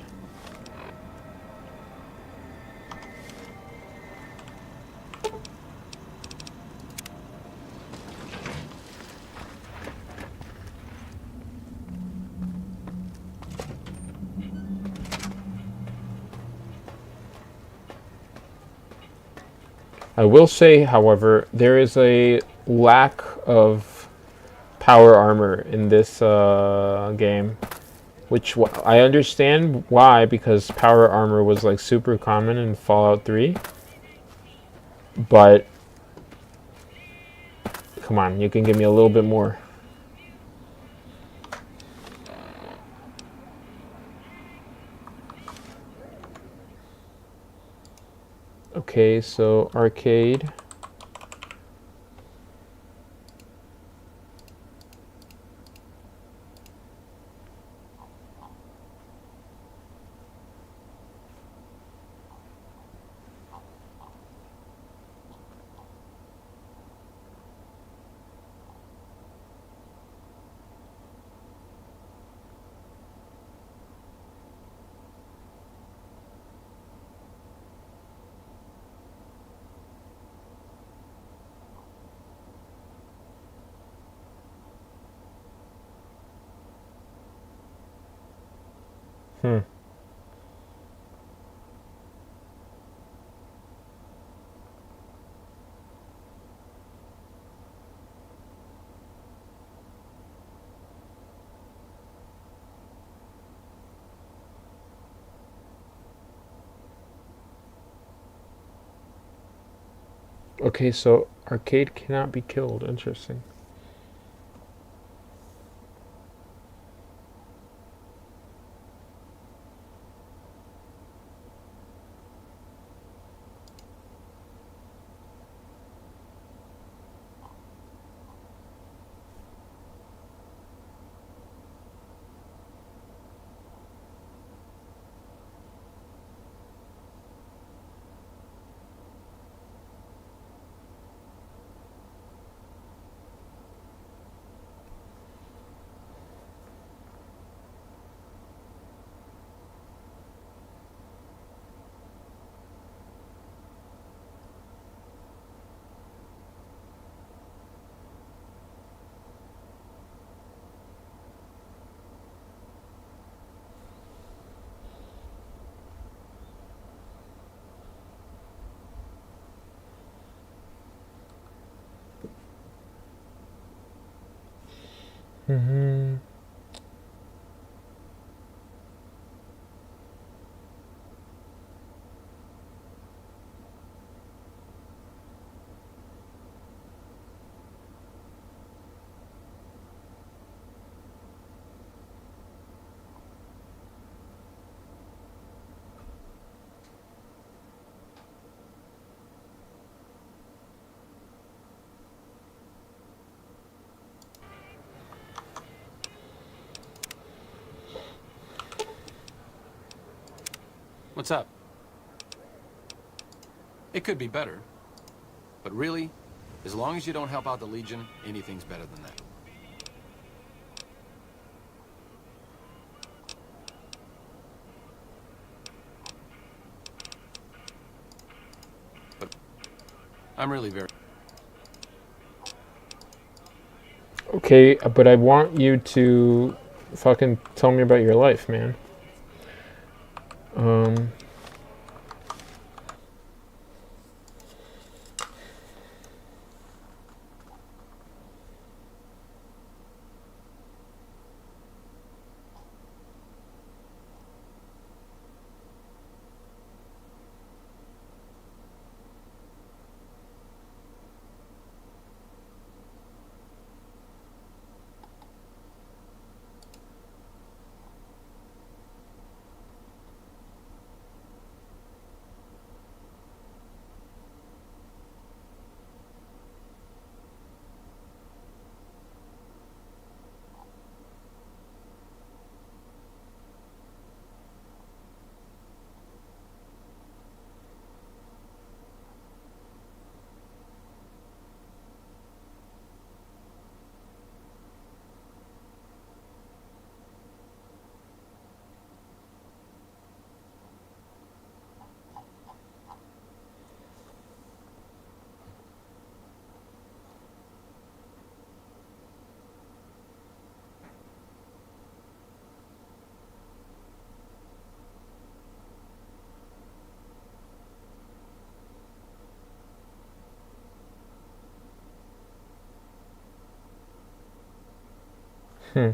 I will say, however, there is a lack of power armor in this game, which I understand why, because power armor was like super common in Fallout 3, but come on, you can give me a little bit more. Okay, so arcade. Hmm. Okay, so arcade cannot be killed. Interesting. Mm-hmm. What's up? It could be better. But really, as long as you don't help out the Legion, anything's better than that. But I'm really very... Okay, but I want you to fucking tell me about your life, man. Hmm.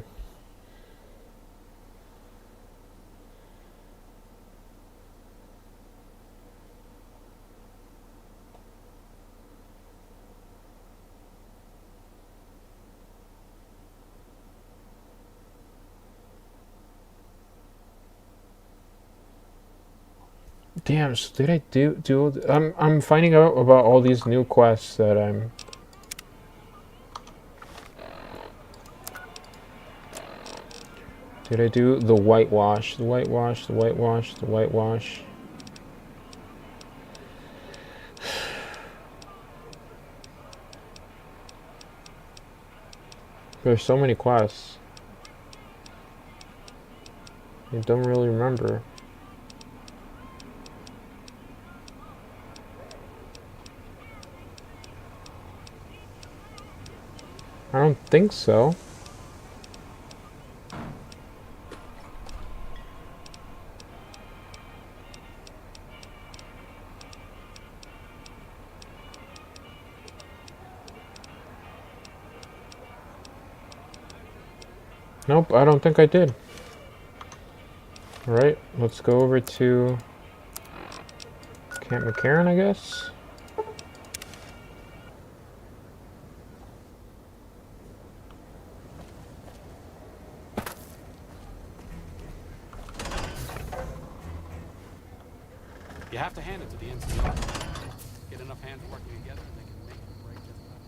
Damn, so did I do I'm finding out about all these new quests that I'm... Did I do the whitewash, the whitewash, the whitewash, the whitewash? There's so many quests. I don't really remember. I don't think so. Nope, I don't think I did. Alright, let's go over to Camp McCarran, I guess. You have to hand it to the NCO. Get enough hands working together and they can make or break just about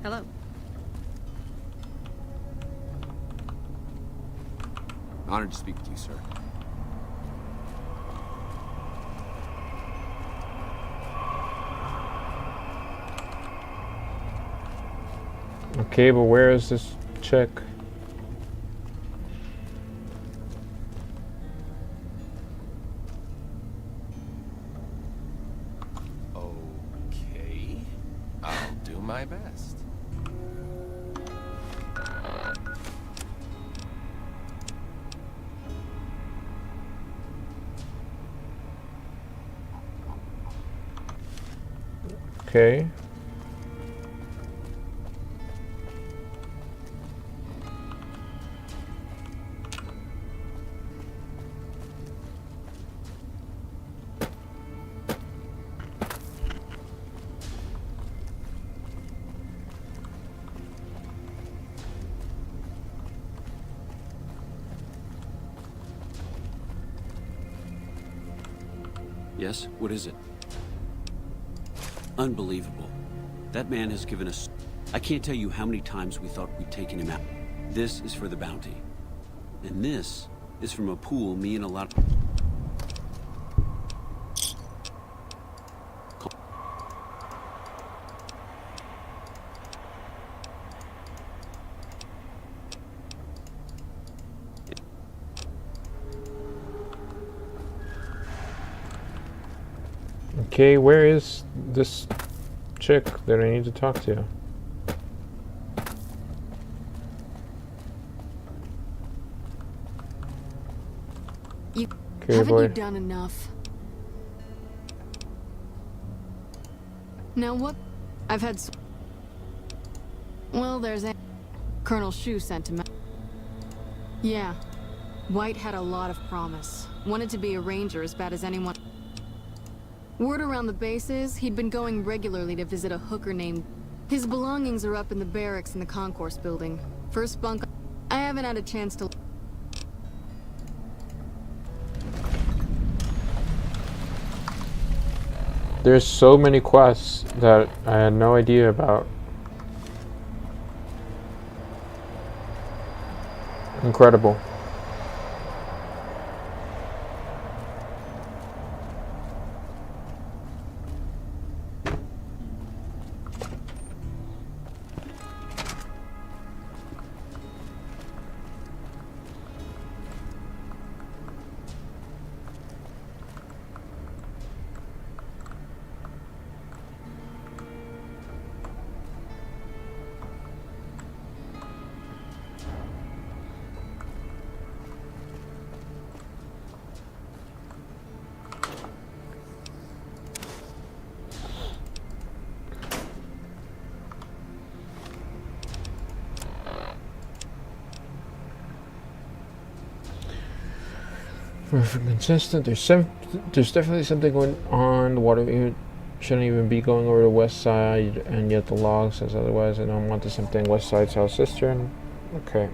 Hello. Honored to speak with you, sir. Okay, but where is this chick? Okay. I'll do my best. Okay. Yes? What is it? Unbelievable. That man has given us... I can't tell you how many times we thought we'd taken him out. This is for the bounty. And this is from a pool me and a lot... Okay, where is this chick that I need to talk to? Okay, Haven't boy. you done enough? Now what? I've had well, there's a... Colonel Shu sent him out. Yeah. White had a lot of promise. Wanted to be a ranger as bad as anyone. Word around the base is he'd been going regularly to visit a hooker named... His belongings are up in the barracks in the concourse building. First bunk... I haven't had a chance to... There's so many quests that I had no idea about. Incredible. Perfect consistent. There's definitely something going on. The water shouldn't even be going over the west side, and yet the log says otherwise. I don't want the same thing. West side, south cistern. Okay.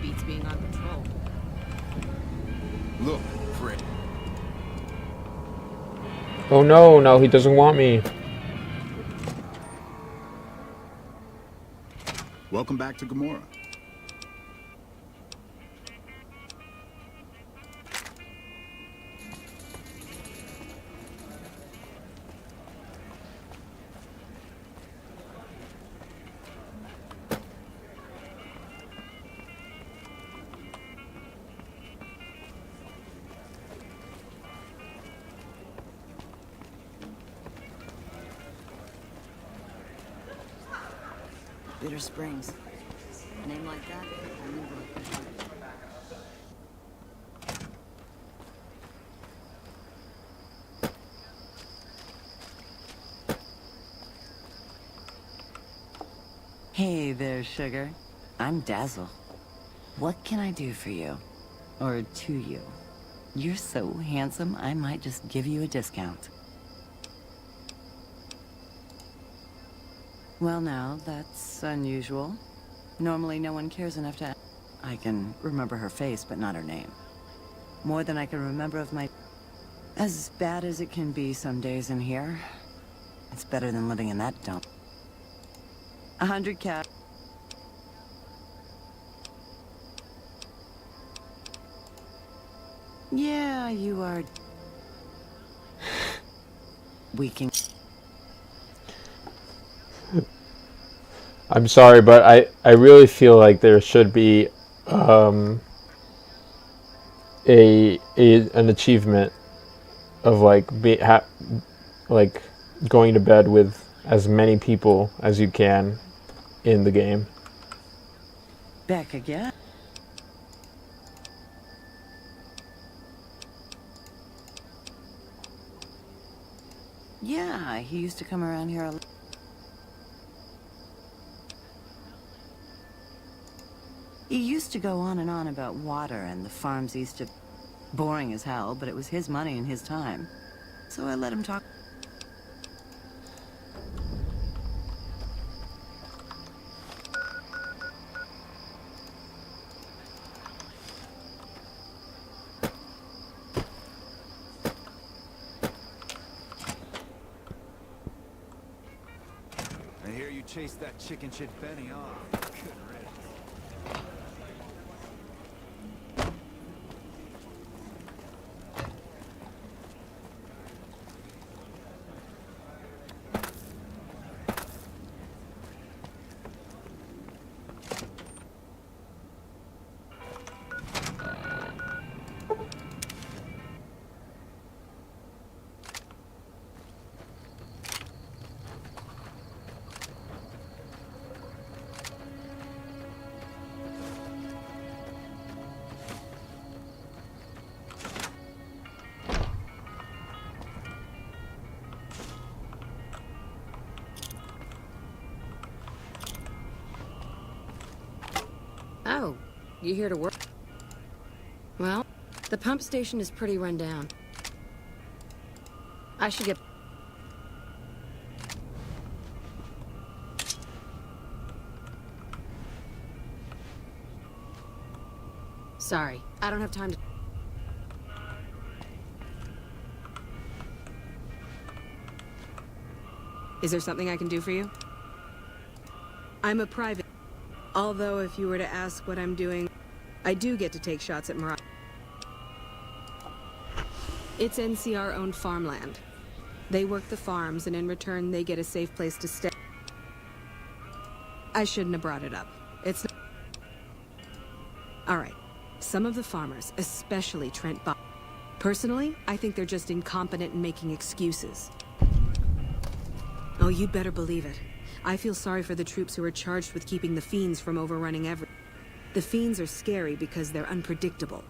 Beats being on patrol. Look, Fred. Oh no, no, he doesn't want me. Welcome back to Gamora. Bitter Springs. A name like that, only work. Hey there, sugar. I'm Dazzle. What can I do for you? Or to you? You're so handsome, I might just give you a discount. Well now, that's unusual. Normally no one cares enough to... I can remember her face, but not her name. More than I can remember of my... As bad as it can be some days in here, it's better than living in that dump. 100 cap. Yeah, you are... We can... I'm sorry, but I really feel like there should be an achievement of like like going to bed with as many people as you can in the game. Back again? Yeah, he used to come around here a lot. He used to go on and on about water and the farms east of... Boring as hell, but it was his money and his time. So I let him talk. I hear you chased that chicken shit Benny off. Good riddance. Oh, you here to work? Well, the pump station is pretty run down. I should get... Sorry, I don't have time to... Is there something I can do for you? I'm a private. Although, if you were to ask what I'm doing, I do get to take shots at Mirage. It's NCR-owned farmland. They work the farms, and in return, they get a safe place to stay. I shouldn't have brought it up. It's not... All right. Some of the farmers, especially Trent Bob. Personally, I think they're just incompetent and making excuses. Oh, you'd better believe it. I feel sorry for the troops who are charged with keeping the Fiends from overrunning everything. The Fiends are scary because they're unpredictable.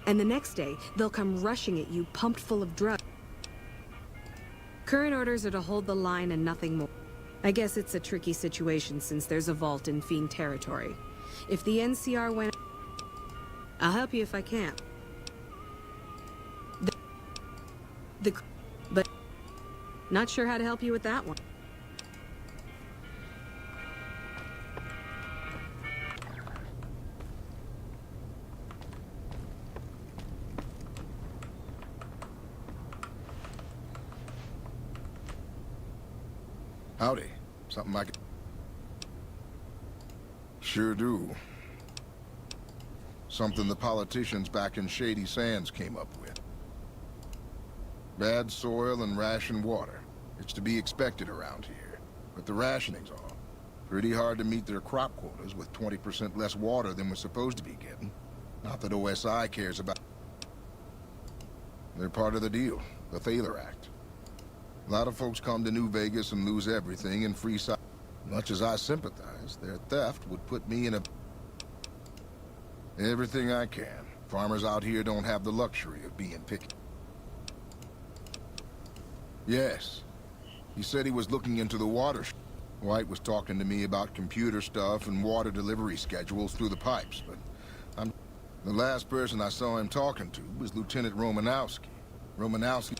And the next day, they'll come rushing at you, pumped full of drugs. Current orders are to hold the line and nothing more. I guess it's a tricky situation since there's a vault in Fiend territory. If the NCR went... I'll help you if I can. But... Not sure how to help you with that one. Howdy. Something I can... Sure do. Something the politicians back in Shady Sands came up with. Bad soil and ration water. It's to be expected around here. But the rationing's off. Pretty hard to meet their crop quotas with 20% less water than we're supposed to be getting. Not that OSI cares about... They're part of the deal. The Thaler Act. A lot of folks come to New Vegas and lose everything in free side. Much as I sympathize, their theft would put me in a... Everything I can. Farmers out here don't have the luxury of being picky. Yes. He said he was looking into the water. White was talking to me about computer stuff and water delivery schedules through the pipes, but the last person I saw him talking to was Lieutenant Romanowski. Romanowski...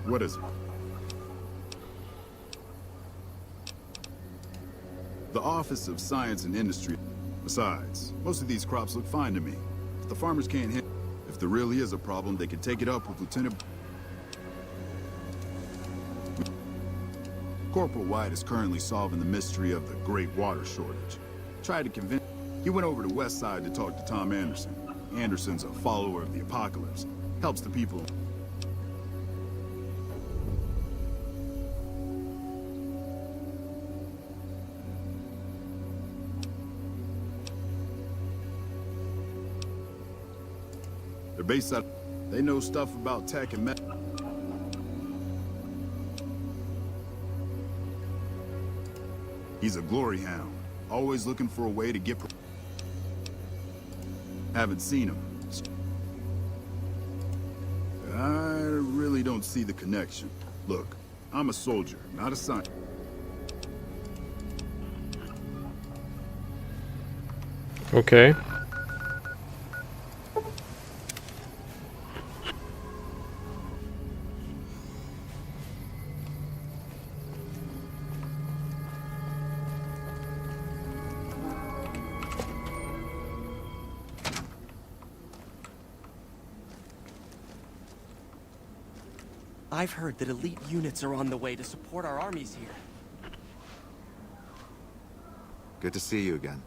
What is it? The Office of Science and Industry. Besides, most of these crops look fine to me. If the farmers can't hit... If there really is a problem, they can take it up with Lieutenant... Corporal White is currently solving the mystery of the Great Water Shortage. Tried to convince... He went over to West Side to talk to Tom Anderson. Anderson's a follower of the apocalypse. Helps the people... They're based out... They know stuff about tech and med... He's a glory hound. Always looking for a way to get... Haven't seen him. I really don't see the connection. Look, I'm a soldier, not a scientist. Okay. I've heard that elite units are on the way to support our armies here. Good to see you again.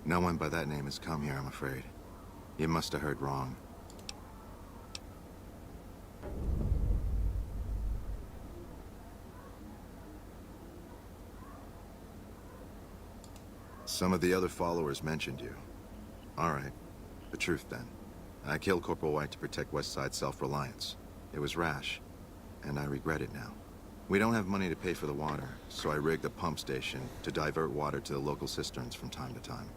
No one by that name has come here, I'm afraid. You must have heard wrong. Some of the other followers mentioned you. All right. The truth, then. I killed Corporal White to protect Westside self-reliance. It was rash, and I regret it now. We don't have money to pay for the water, so I rigged a pump station to divert water to the local cisterns from time to time.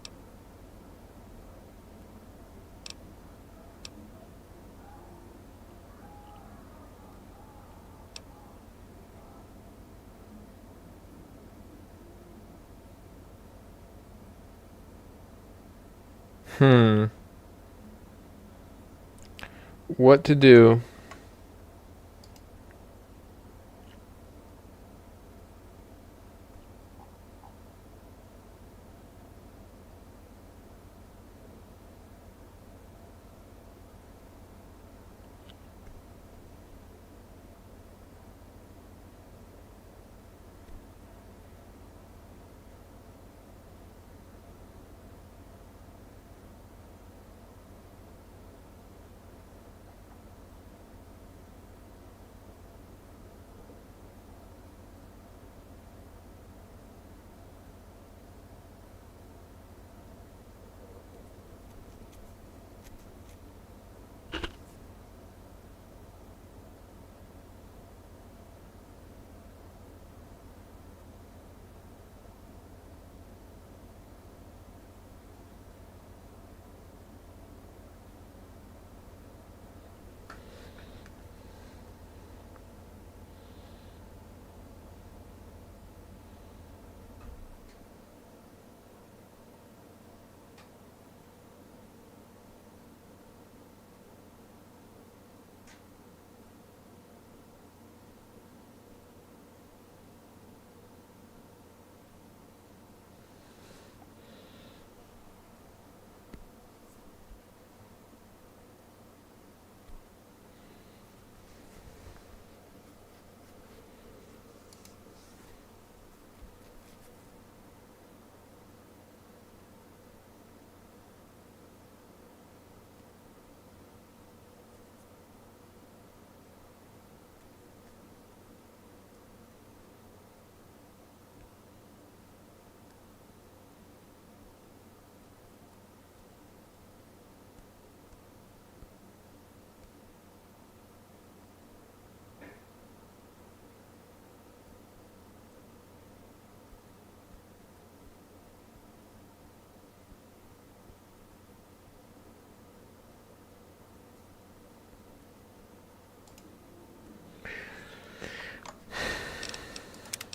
what to do.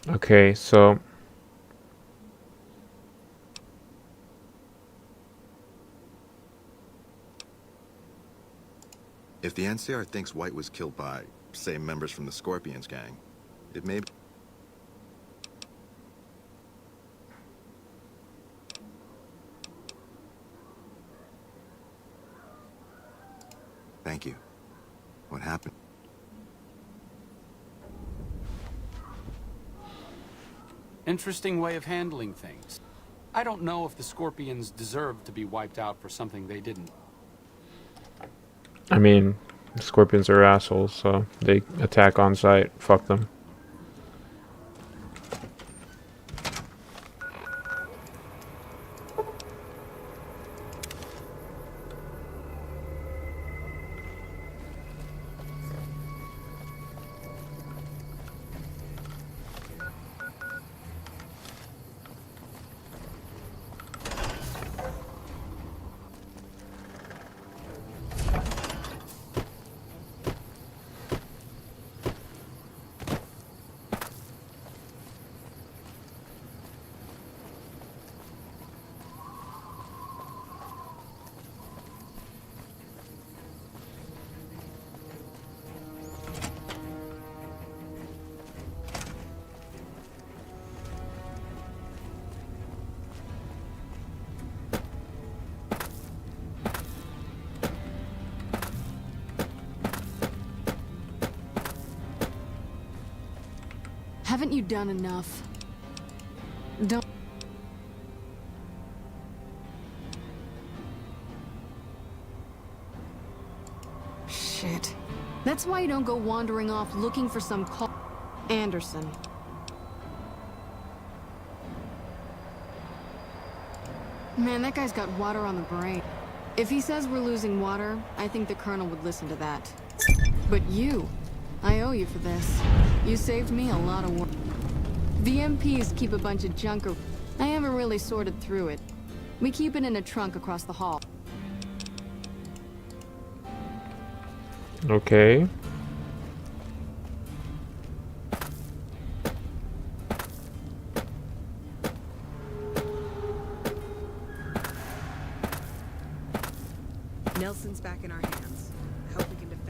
Okay, so if the NCR thinks White was killed by, say, members from the Scorpions gang, it may be... Thank you. What happened? Interesting way of handling things. I don't know if the Scorpions deserve to be wiped out for something they didn't. I mean, Scorpions are assholes, so they attack on sight. Fuck them. Haven't you done enough? Don't... Shit. That's why you don't go wandering off looking for some call... Anderson. Man, that guy's got water on the brain. If he says we're losing water, I think the Colonel would listen to that. But you... I owe you for this. You saved me a lot of work. The MPs keep a bunch of junk. I haven't really sorted through it. We keep it in a trunk across the hall. Okay. Nelson's back in our hands. I hope we can defend.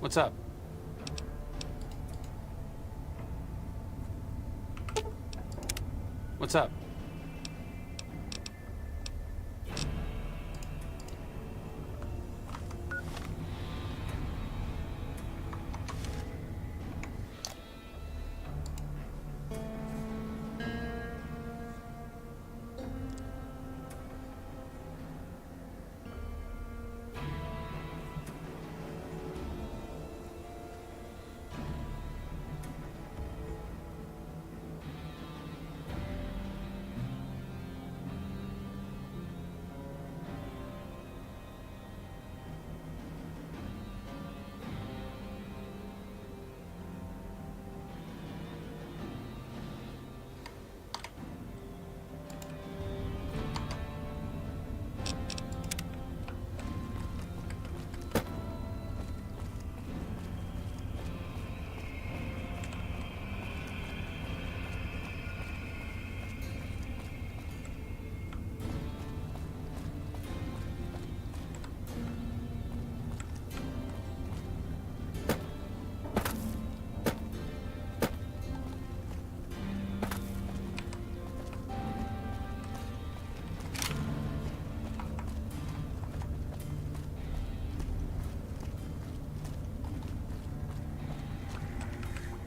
What's up? What's up?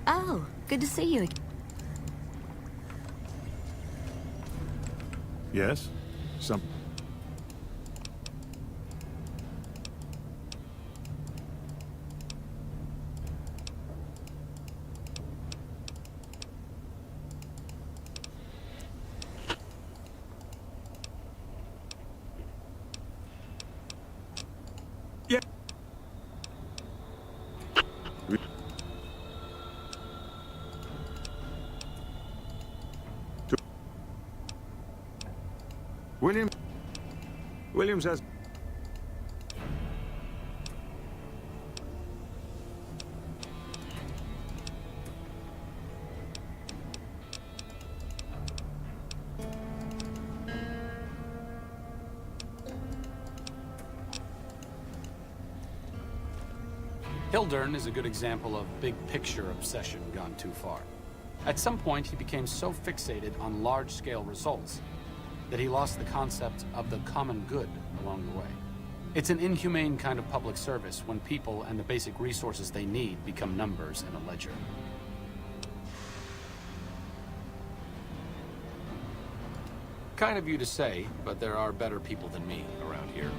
Oh, good to see you again. Yes? Some... Yeah. Williams has... Hildern is a good example of big picture obsession gone too far. At some point, he became so fixated on large-scale results that he lost the concept of the common good along the way. It's an inhumane kind of public service when people and the basic resources they need become numbers in a ledger. Kind of you to say, but there are better people than me around here.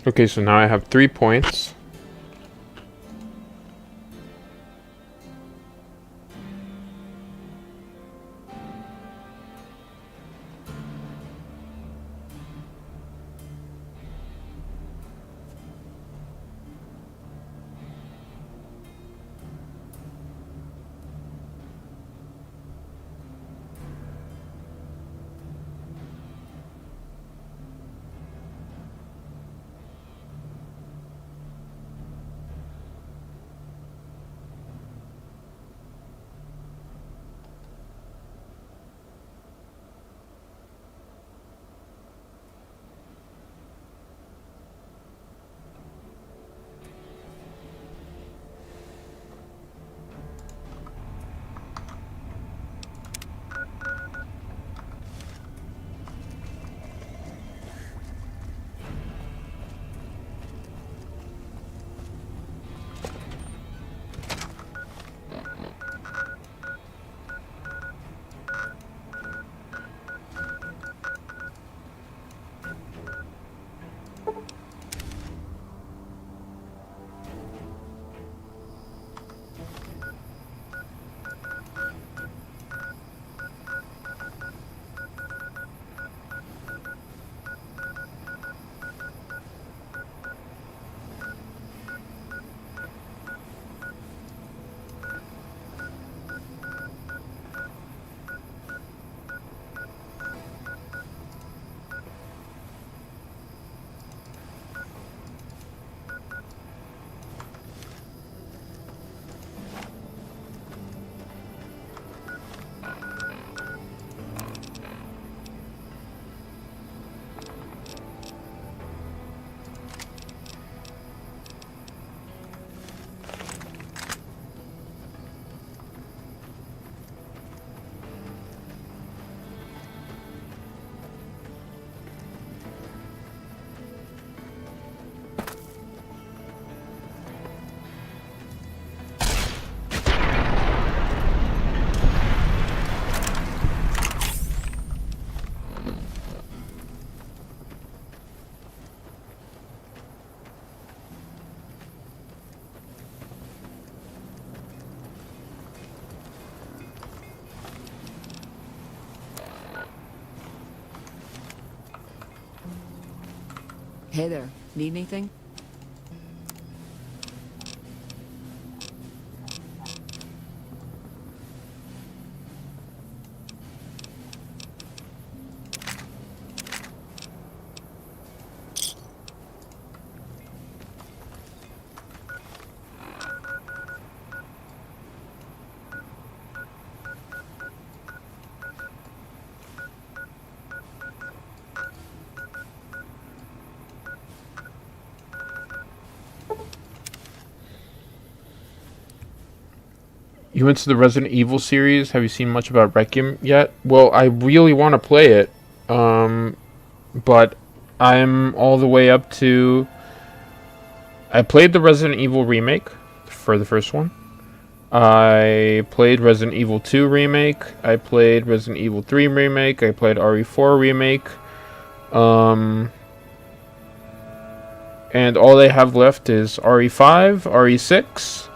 Okay, so now I have 3 points. Hey there, need anything? You went to the Resident Evil series. Have you seen much about Requiem yet? Well, I really want to play it, but I'm all the way up to... I played the Resident Evil remake for the first one. I played Resident Evil 2 remake. I played Resident Evil 3 remake. I played RE4 remake. And all they have left is RE5, RE6...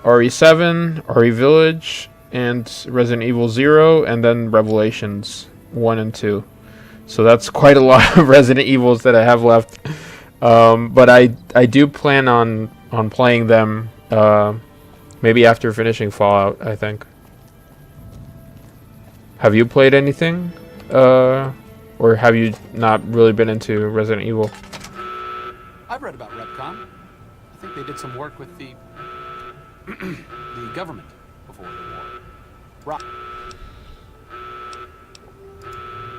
RE7, RE Village, and Resident Evil 0, and then Revelations 1 and 2. So that's quite a lot of Resident Evils that I have left. But I do plan on playing them maybe after finishing Fallout, I think. Have you played anything? Or have you not really been into Resident Evil? I've read about Repcon. I think they did some work with the the government before the war.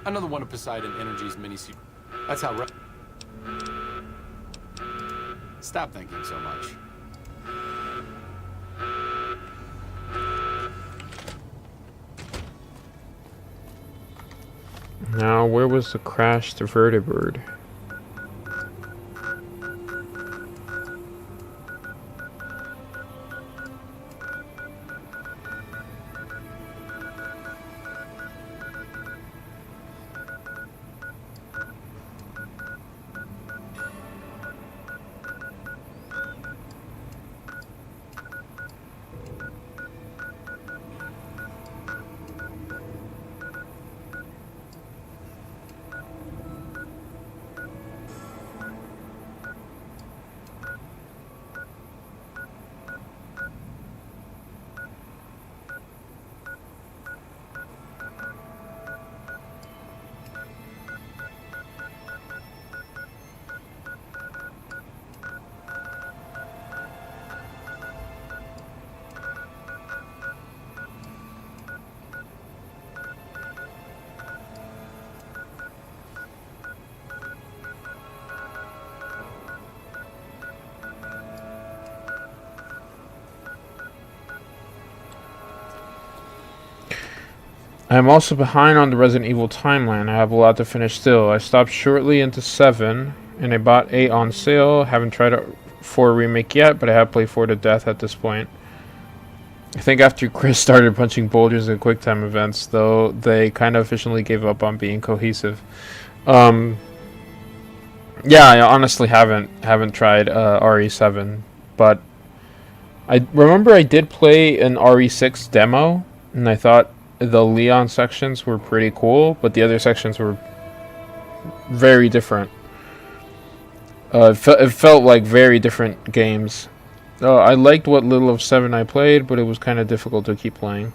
Another one of Poseidon Energy's mini-series. That's how Stop thinking so much. Now, where was the crashed vertibird? I am also behind on the Resident Evil timeline. I have a lot to finish still. I stopped shortly into 7, and I bought 8 on sale. Haven't tried 4 remake yet, but I have played 4 to death at this point. I think after Chris started punching boulders in QuickTime events, though, they kind of officially gave up on being cohesive. Yeah, I honestly haven't tried RE7, but I remember I did play an RE6 demo, and I thought the Leon sections were pretty cool, but the other sections were very different. It felt like very different games. I liked what little of 7 I played, but it was kind of difficult to keep playing.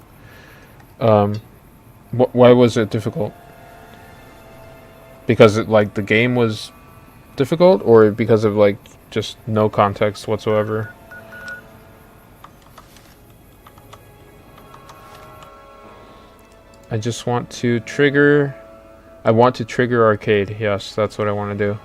Why was it difficult? Because the game was difficult, or because of just no context whatsoever? I just want to trigger... I want to trigger arcade. Yes, that's what I want to do.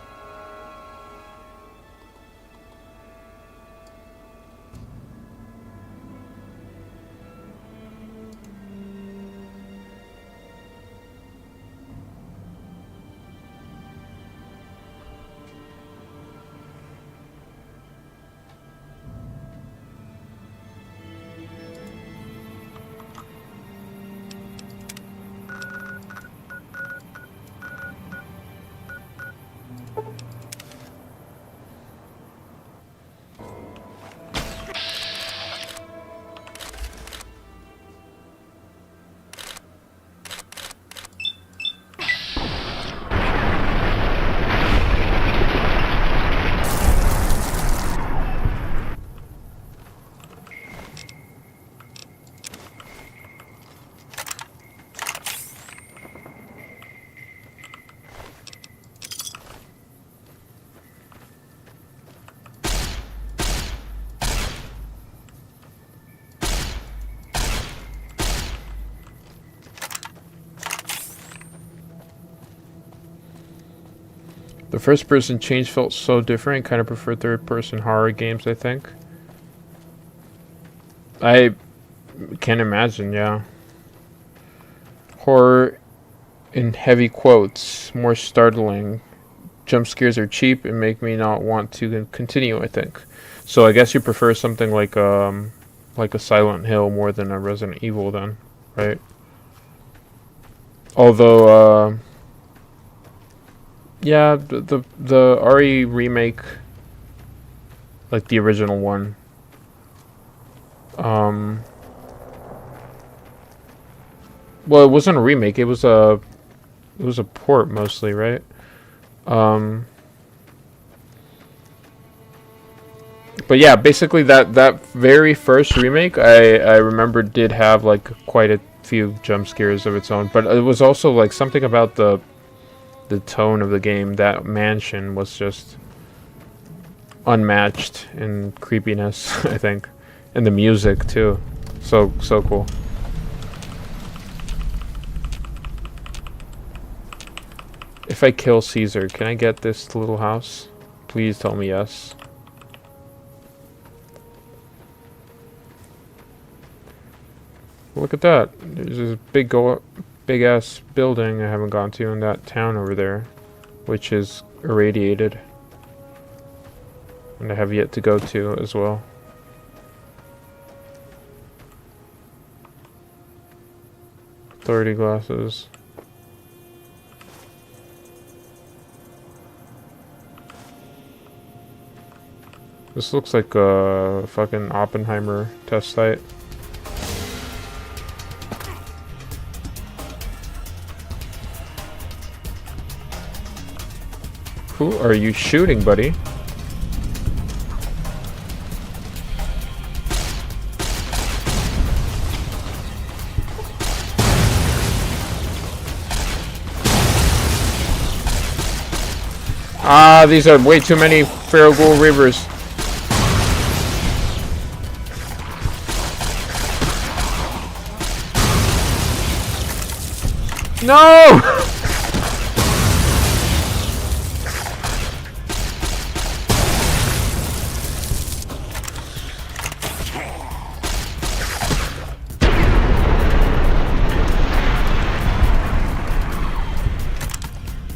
The first person change felt so different. Kind of prefer third person horror games, I think. I can imagine, yeah. Horror in heavy quotes, more startling. Jump scares are cheap and make me not want to continue, I think. So I guess you prefer something like a Silent Hill more than a Resident Evil then, right? Although yeah, the RE remake, like the original one, well, it wasn't a remake, it was a port mostly, right? But yeah, basically that very first remake, I remember did have like quite a few jump scares of its own, but it was also like something about the tone of the game. That mansion was just unmatched in creepiness, I think, and the music too, so cool. If I kill Caesar, can I get this little house? Please tell me yes. Look at that. There's this big ass building I haven't gone to in that town over there, which is irradiated. And I have yet to go to as well. Authority glasses. This looks like a fucking Oppenheimer test site. Who are you shooting, buddy? Ah, these are way too many Feral Ghoul Reavers. No!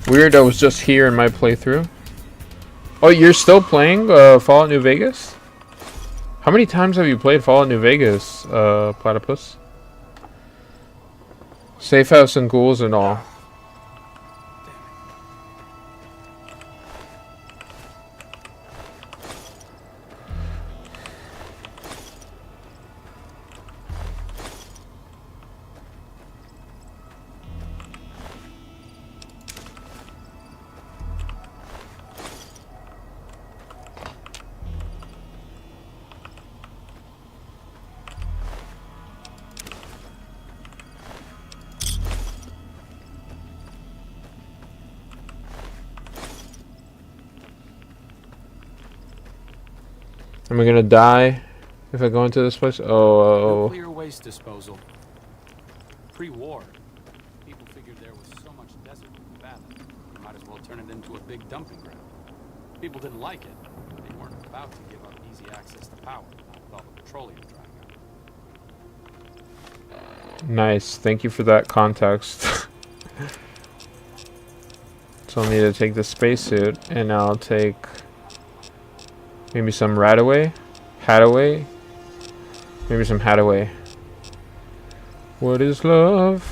Weird, I was just here in my playthrough. Oh, you're still playing Fallout New Vegas? How many times have you played Fallout New Vegas, Platypus? Safe house and ghouls and all. Am I gonna die if I go into this place? Oh. Nuclear waste disposal. Pre-war, people figured there was so much desert in the valley, you might as well turn it into a big dumping ground. People didn't like it. They weren't about to give up easy access to power, not with all the petroleum drying out. Nice. Thank you for that context. So I'll need to take the spacesuit, and I'll take maybe some Hadaway. Maybe some Hadaway. What is love?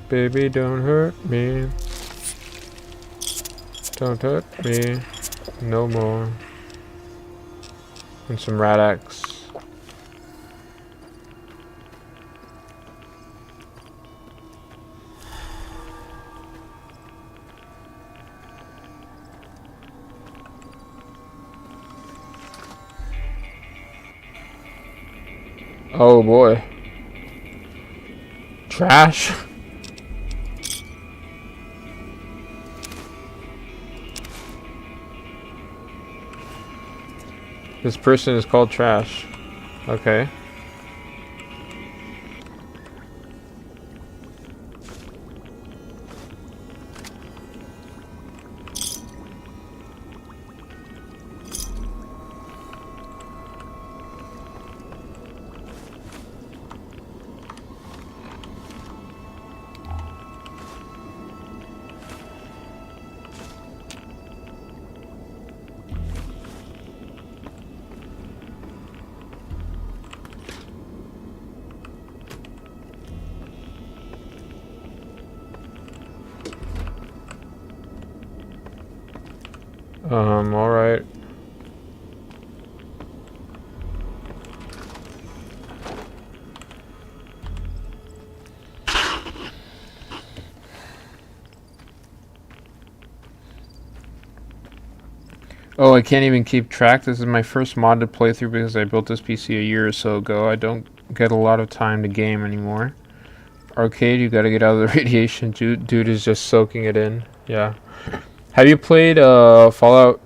Baby, don't hurt me. Don't hurt me no more. And some Rad-X. Oh boy. Trash. This person is called Trash. Okay. Alright. Oh, I can't even keep track. This is my first modded playthrough because I built this PC a year or so ago. I don't get a lot of time to game anymore. Arcade, you gotta get out of the radiation. Dude is just soaking it in. Yeah. Have you played Fallout?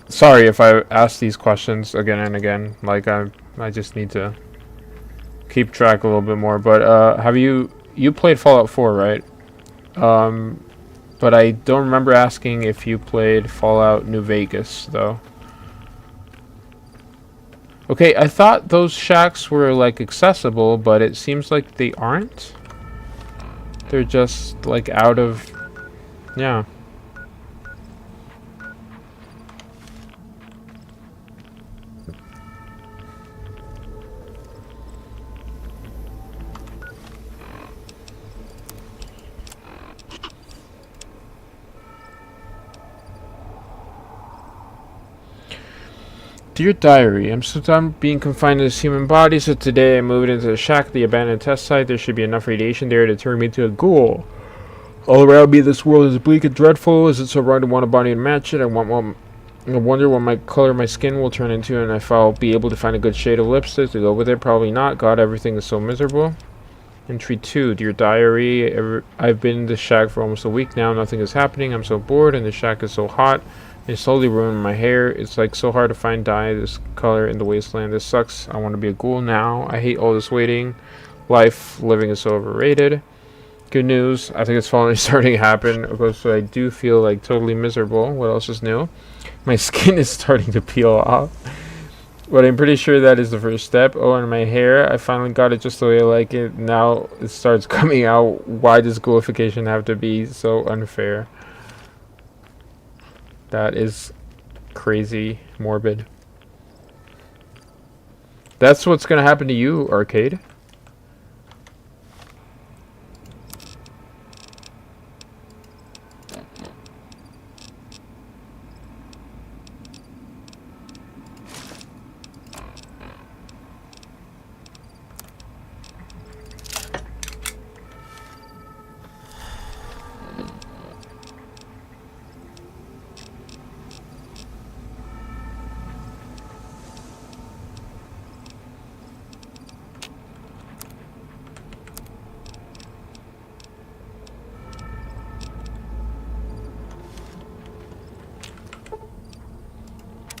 Sorry if I ask these questions again and again. Like I just need to keep track a little bit more. But have you played Fallout 4, right? But I don't remember asking if you played Fallout New Vegas, though. Okay, I thought those shacks were, like, accessible, but it seems like they aren't. They're just, like, out of... Yeah. Dear Diary, I'm so done being confined to this human body, so today I moved into the shack, the abandoned test site. There should be enough radiation there to turn me into a ghoul. All around me, this world is bleak and dreadful. Is it so wrong to want a body and match it? I wonder what my color my skin will turn into, and if I'll be able to find a good shade of lipstick to go with it. Probably not. God, everything is so miserable. Entry 2, Dear Diary, I've been in the shack for almost a week now. Nothing is happening. I'm so bored, and the shack is so hot. It's slowly ruining my hair. It's like so hard to find dye this color in the wasteland. This sucks. I want to be a ghoul now. I hate all this waiting. Life living is so overrated. Good news. I think it's finally starting to happen. So I do feel like totally miserable. What else is new? My skin is starting to peel off. But I'm pretty sure that is the first step. Oh, and my hair. I finally got it just the way I like it. Now it starts coming out. Why does ghoulification have to be so unfair? That is crazy morbid. That's what's gonna happen to you, Arcade.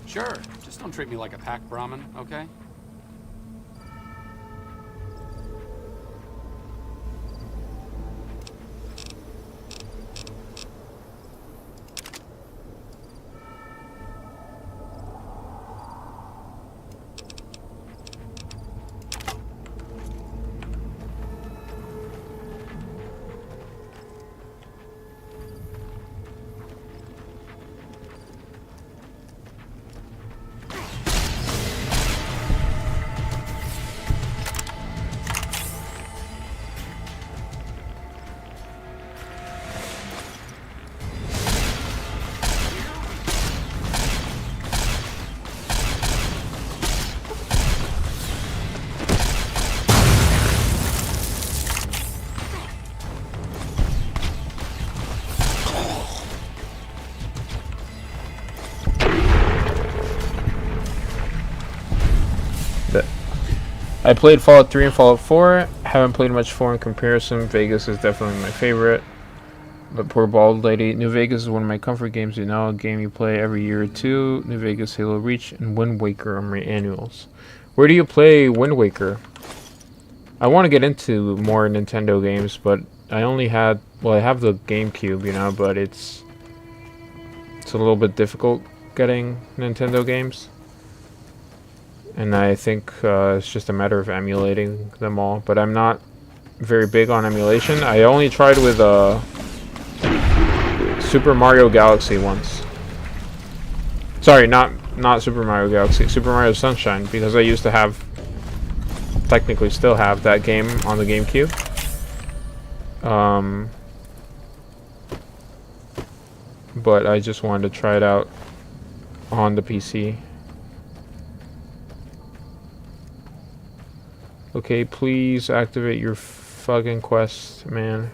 Sure, just don't treat me like a pack Brahmin, okay? I played Fallout 3 and Fallout 4. Haven't played much 4 in comparison. Vegas is definitely my favorite. But poor bald lady. New Vegas is one of my comfort games, you know. A game you play every year or two. New Vegas, Halo Reach, and Wind Waker are my annuals. Where do you play Wind Waker? I want to get into more Nintendo games, but I only had... Well, I have the GameCube, you know, but it's a little bit difficult getting Nintendo games. And I think it's just a matter of emulating them all. But I'm not very big on emulation. I only tried with Super Mario Galaxy once. Sorry, not Super Mario Galaxy. Super Mario Sunshine, because I used to have, technically still have, that game on the GameCube. but I just wanted to try it out on the PC. Okay, please activate your fucking quest, man.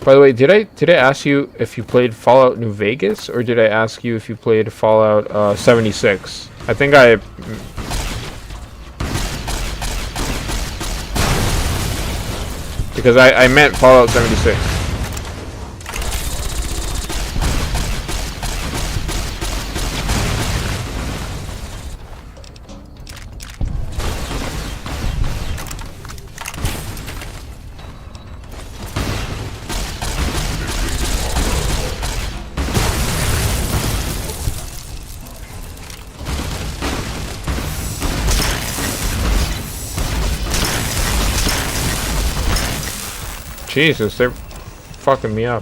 By the way, did I ask you if you played Fallout New Vegas, or did I ask you if you played Fallout 76? I think I... Because I meant Fallout 76. Jesus, they're fucking me up.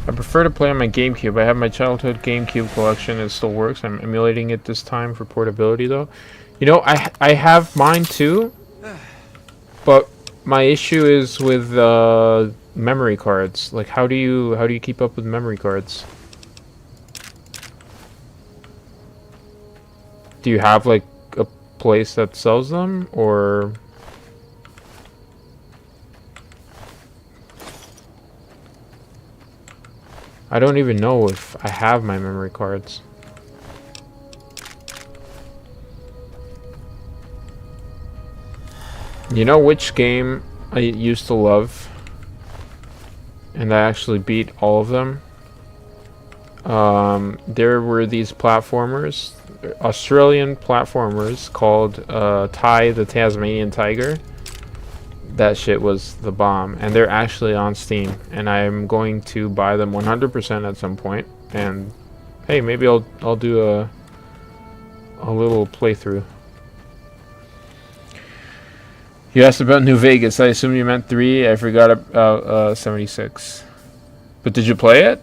I prefer to play on my GameCube. I have my childhood GameCube collection. It still works. I'm emulating it this time for portability, though. You know, I have mine too, but my issue is with memory cards. Like, how do you keep up with memory cards? Do you have like a place that sells them, or? I don't even know if I have my memory cards. You know which game I used to love, and I actually beat all of them? There were these platformers, Australian platformers called Ty the Tasmanian Tiger. That shit was the bomb, and they're actually on Steam, and I'm going to buy them 100% at some point. And hey, maybe I'll do a little playthrough. You asked about New Vegas. I assume you meant 3. I forgot about 76. But did you play it?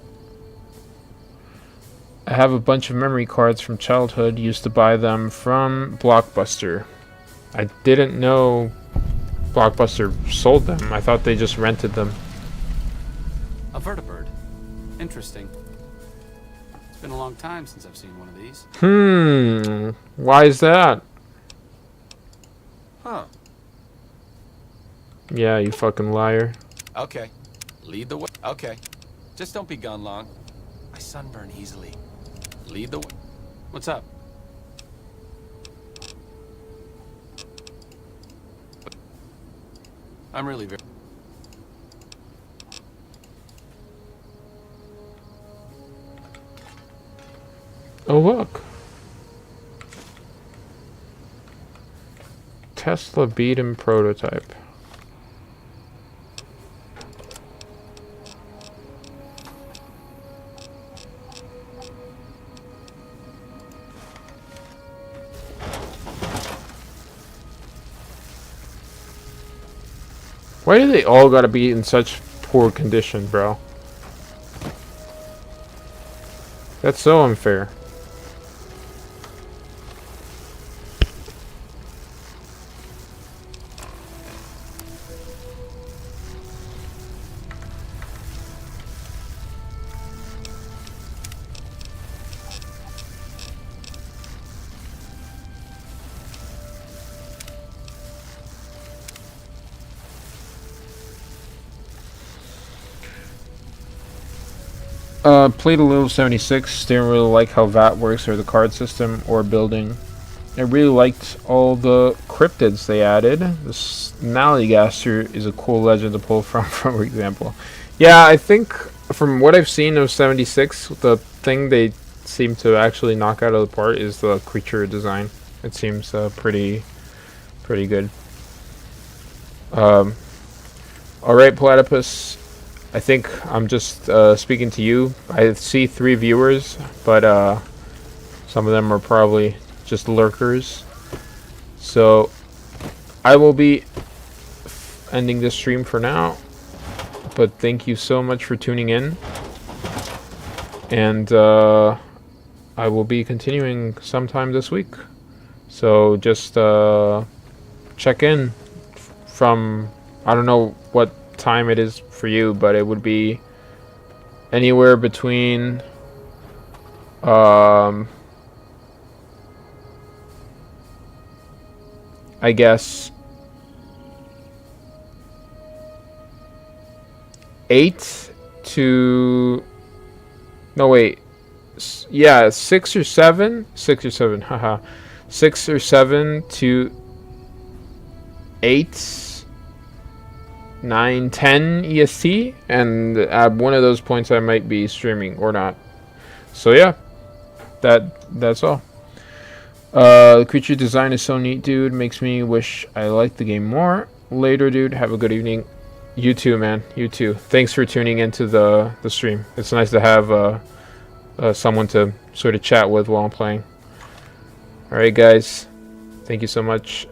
I have a bunch of memory cards from childhood. Used to buy them from Blockbuster. I didn't know Blockbuster sold them. I thought they just rented them. A vertibird. Interesting. It's been a long time since I've seen one of these. Why is that? Huh. Yeah, you fucking liar. Okay. Lead the way. Okay. Just don't be gone long. I sunburn easily. Lead the way. What's up? I'm really very... Oh, look. Tesla beat him prototype. Why do they all gotta be in such poor condition, bro? That's so unfair. Played a little 76, didn't really like how VAT works or the card system or building. I really liked all the cryptids they added. This Snallygaster is a cool legend to pull from, for example. Yeah, I think from what I've seen of 76, the thing they seem to actually knock out of the park is the creature design. It seems pretty good. Alright, Platypus. I think I'm just speaking to you. I see 3 viewers, but Some of them are probably just lurkers. So I will be ending this stream for now. But thank you so much for tuning in. And I will be continuing sometime this week. So just check in from, I don't know what time it is for you, but it would be anywhere between I guess 8 to, no wait, yeah, 6 or 7, haha, 6 or 7 to 8, 9, 10 EST, and at one of those points I might be streaming or not. So yeah, that's all. The creature design is so neat, dude. Makes me wish I liked the game more. Later, dude. Have a good evening. You too, man. You too. Thanks for tuning into the stream. It's nice to have someone to sort of chat with while I'm playing. Alright, guys. Thank you so much.